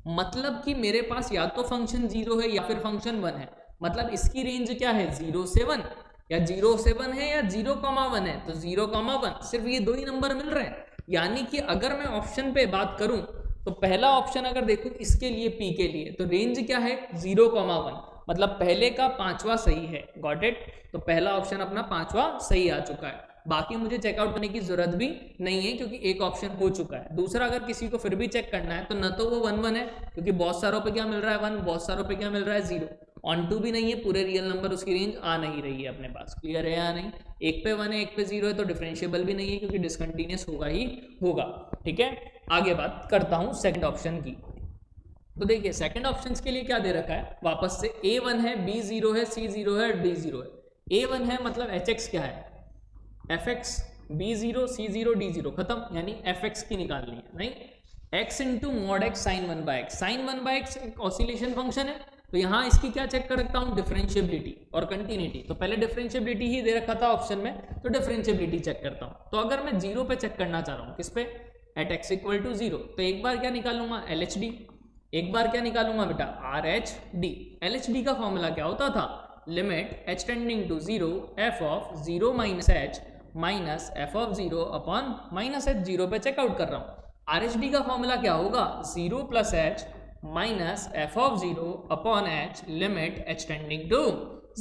Speaker 1: मतलब कि मेरे पास या तो फंक्शन 0 है या फिर फंक्शन 1 है, मतलब इसकी रेंज क्या है, 0 से 1, या 0 से 1 है या 0,1 है, तो 0,1, सिर्फ ये दो ही नंबर मिल रहे हैं। यानी कि अगर मैं ऑप्शन पे बात करूं तो पहला ऑप्शन अगर देखूं इसके लिए p के लिए, तो रेंज क्या है 0,1, मतलब पहले का 5वां सही है। गॉट इट, तो पहला ऑप्शन अपना 5वां सही आ चुका है, बाकी मुझे चेकआउट करने की जरूरत भी नहीं है क्योंकि एक ऑप्शन हो चुका है। दूसरा अगर किसी को फिर भी चेक करना है तो न तो वो 1 1 है क्योंकि बहुत सारों पे क्या मिल रहा है 1, बहुत सारों पे क्या मिल रहा है 0, ऑन टू भी नहीं है, पूरे रियल नंबर उसकी रेंज आ नहीं रही है अपने पास। क्लियर है या नहीं, एक पे 1 है एक पे 0 है तो डिफरेंशिएबल भी नहीं है क्योंकि डिसकंटिन्यूअस होगा ही होगा। ठीक है, आगे बात करता हूं सेकंड ऑप्शन की। तो देखिए सेकंड ऑप्शन के लिए क्या दे रखा है, वापस से a1 है, b 0 है, c 0 है, d 0 है। a1 है मतलब hx क्या है, fx, b 0 c 0 d 0, खत्म, यानी fx की निकालनी है। नहीं, x into mod x sine 1 by x, sine 1 by x एक ऑसिलेशन फंक्शन है, तो यहाँ इसकी क्या चेक कर सकता हूँ, डिफरेंशिएबिलिटी और कंटिन्यूटी। तो पहले डिफरेंशिएबिलिटी ही दे रखा था ऑप्शन में, तो डिफरेंशिएबिलिटी चेक करता हूँ। तो अगर मैं 0 पे चेक करना चाह रहा हूँ, किस पे, एट x इक्वल टू 0, तो एक बार क्या निकालूंगा LHD, एक बार क्या निकालूंगा बेटा RHD। LHD का फॉर्मूला क्या होता था, limit h tending to 0 f of 0 minus h minus f of 0 upon minus h। 0 पे चेकआउट कर रहा हूँ। RHD का फॉर्मूला क्या होगा, 0 plus h minus f of 0 upon h limit h tending to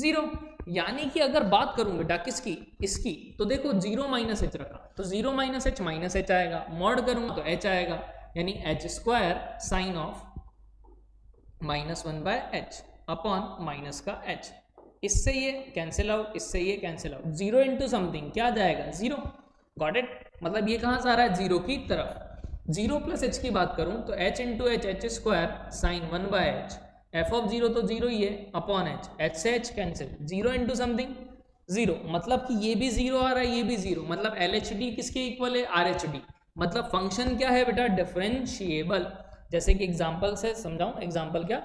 Speaker 1: 0। यानी कि अगर बात करूं बेटा किसकी, इसकी, तो देखो 0 माइनस एच रखा तो 0 माइनस एच आएगा, मॉड करूंगा तो एच आएगा, यानी H square sine of -1 by H upon minus का एच। इससे ये कैंसिल आउट, इससे ये कैंसिल आउट, 0 इंटू समथिंग क्या आ जाएगा 0। गॉट इट, मतलब ये कहाँ से आ रहा है 0 की तरफ। 0 प्लस एच की बात करूं तो H into H, H square sine 1 by H, F of 0 तो 0 ही है अपॉन एच से एच कैंसिल, 0 इंटू समथिंग 0, मतलब कि ये भी 0 आ रहा है, ये भी 0, मतलब एल एच डी किसके इक्वल है आर एच डी। मतलब फंक्शन क्या है बेटा डिफरेंशिएबल। जैसे कि एग्जांपल से समझाऊं, एग्जांपल क्या,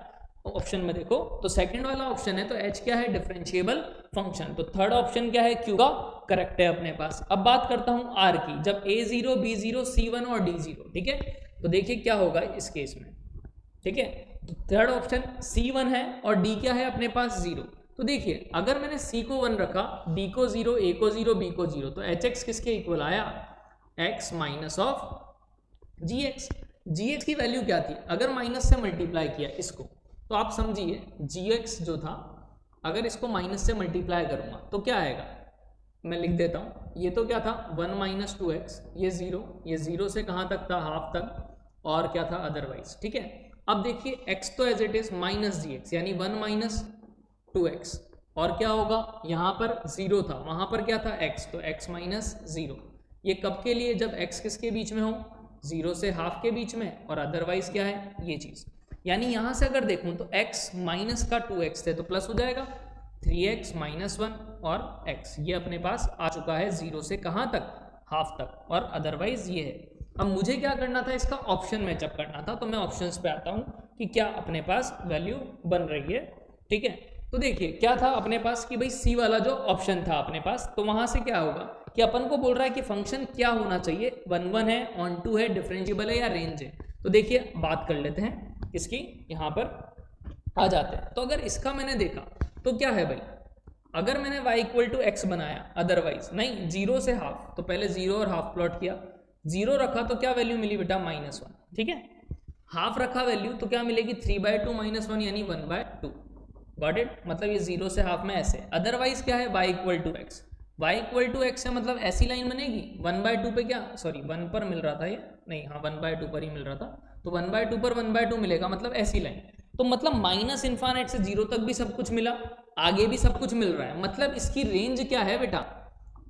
Speaker 1: ऑप्शन में देखो तो सेकंड वाला ऑप्शन है तो एच क्या है डिफरेंशिएबल फंक्शन, तो थर्ड ऑप्शन क्या है क्यू का करेक्ट है अपने पास। अब बात करता हूं आर की, जब a0 b0 c1 और d0, ठीक है, तो देखिए क्या होगा इस केस में, ठीक है, तो थर्ड ऑप्शन c1 है और d क्या है अपने पास 0। तो देखिए अगर मैंने c को 1 रखा, d को 0, a को 0, b को 0, तो hx किसके इक्वल आया x minus of gx। gx की वैल्यू क्या थी, अगर माइनस से मल्टीप्लाई किया इसको तो आप समझिए gx जो था, अगर इसको माइनस से मल्टीप्लाई करूंगा तो क्या आएगा, मैं लिख देता हूँ, ये तो क्या था 1 माइनस 2x, ये 0, ये 0 से कहाँ तक था हाफ तक, और क्या था अदरवाइज, ठीक है। अब देखिए x तो as it is minus gx, यानी 1 माइनस 2x, और क्या होगा यहाँ पर 0 था, वहाँ पर क्या था x, तो x माइनस 0। ये कब के लिए, जब x किसके बीच में हो 0 से हाफ के बीच में, और अदरवाइज क्या है ये चीज़। यानी यहाँ से अगर देखूँ तो x माइनस का 2x थे तो प्लस हो जाएगा 3x माइनस 1, और x ये अपने पास आ चुका है 0 से कहाँ तक हाफ तक, और अदरवाइज ये है। अब मुझे क्या करना था, इसका ऑप्शन मैचअप करना था, तो मैं ऑप्शंस पे आता हूँ कि क्या अपने पास वैल्यू बन रही है, ठीक है। तो देखिए क्या था अपने पास कि भाई सी वाला जो ऑप्शन था अपने पास, तो वहाँ से क्या होगा कि अपन को बोल रहा है कि फंक्शन क्या होना चाहिए, 1 1 है, ऑन टू है, डिफरेंशिएबल है या रेंज है। तो देखिए बात कर लेते हैं इसकी, यहाँ पर आ जाते हैं। तो अगर इसका मैंने देखा तो क्या है भाई, अगर मैंने y इक्वल टू एक्स बनाया, अदरवाइज नहीं 0 से हाफ, तो पहले 0 और हाफ प्लॉट किया, 0 रखा तो क्या वैल्यू मिली बेटा -1, ठीक है। हाफ रखा वैल्यू तो क्या मिलेगी 3/2 -1 यानी 1/2। गॉट इट, मतलब ये 0 से हाफ में ऐसे। अदरवाइज क्या है y equal to x, y equal to x है, मतलब ऐसी लाइन बनेगी 1/2 पे, क्या सॉरी 1 पर मिल रहा था ये, नहीं हाँ 1/2 पर ही मिल रहा था, तो 1/2 पर 1/2 मिलेगा, मतलब ऐसी लाइन। तो मतलब माइनस इन्फानेट से 0 तक भी सब कुछ मिला, आगे भी सब कुछ मिल रहा है, मतलब इसकी रेंज क्या है बेटा,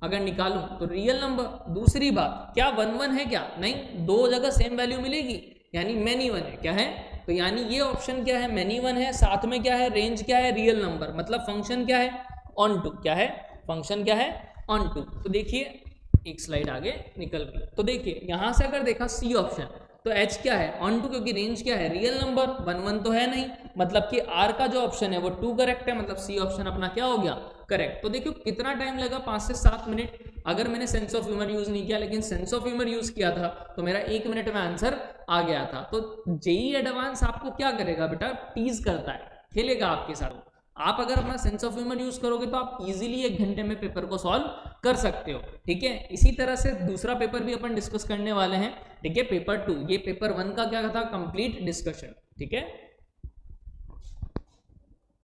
Speaker 1: अगर निकालूं तो रियल नंबर। दूसरी बात क्या 1 1 है क्या, नहीं, दो जगह सेम वैल्यू मिलेगी, यानी मैनी 1 है, क्या है, तो यानी ये ऑप्शन क्या है मैनी 1 है, साथ में क्या है रेंज क्या है रियल नंबर, मतलब फंक्शन क्या है ऑन टू, क्या है फंक्शन क्या है ऑन टू। तो देखिए एक स्लाइड आगे निकल गई, तो देखिए यहां से अगर देखा सी ऑप्शन, तो एच क्या है ऑन टू, क्योंकि रेंज क्या है रियल नंबर, 1 1 तो है नहीं, मतलब कि आर का जो ऑप्शन है वो 2 करेक्ट है, मतलब सी ऑप्शन अपना क्या हो गया करेक्ट। तो देखियो कितना टाइम लगा, 5 से 7 मिनट। अगर मैंने सेंस ऑफ ह्यूमर यूज नहीं किया, लेकिन सेंस ऑफ ह्यूमर यूज किया था तो मेरा 1 मिनट में आंसर आ गया था। तो जेईई एडवांस आपको क्या करेगा बेटा, टीज करता है, खेलेगा आपके साथ। आप अगर अपना सेंस ऑफ ह्यूमर यूज करोगे तो आप इजीली 1 घंटे में पेपर को सॉल्व कर सकते हो, ठीक है। इसी तरह से दूसरा पेपर भी अपन डिस्कस करने वाले हैं, ठीक है, पेपर 2। ये पेपर 1 का क्या था कंप्लीट डिस्कशन, ठीक है।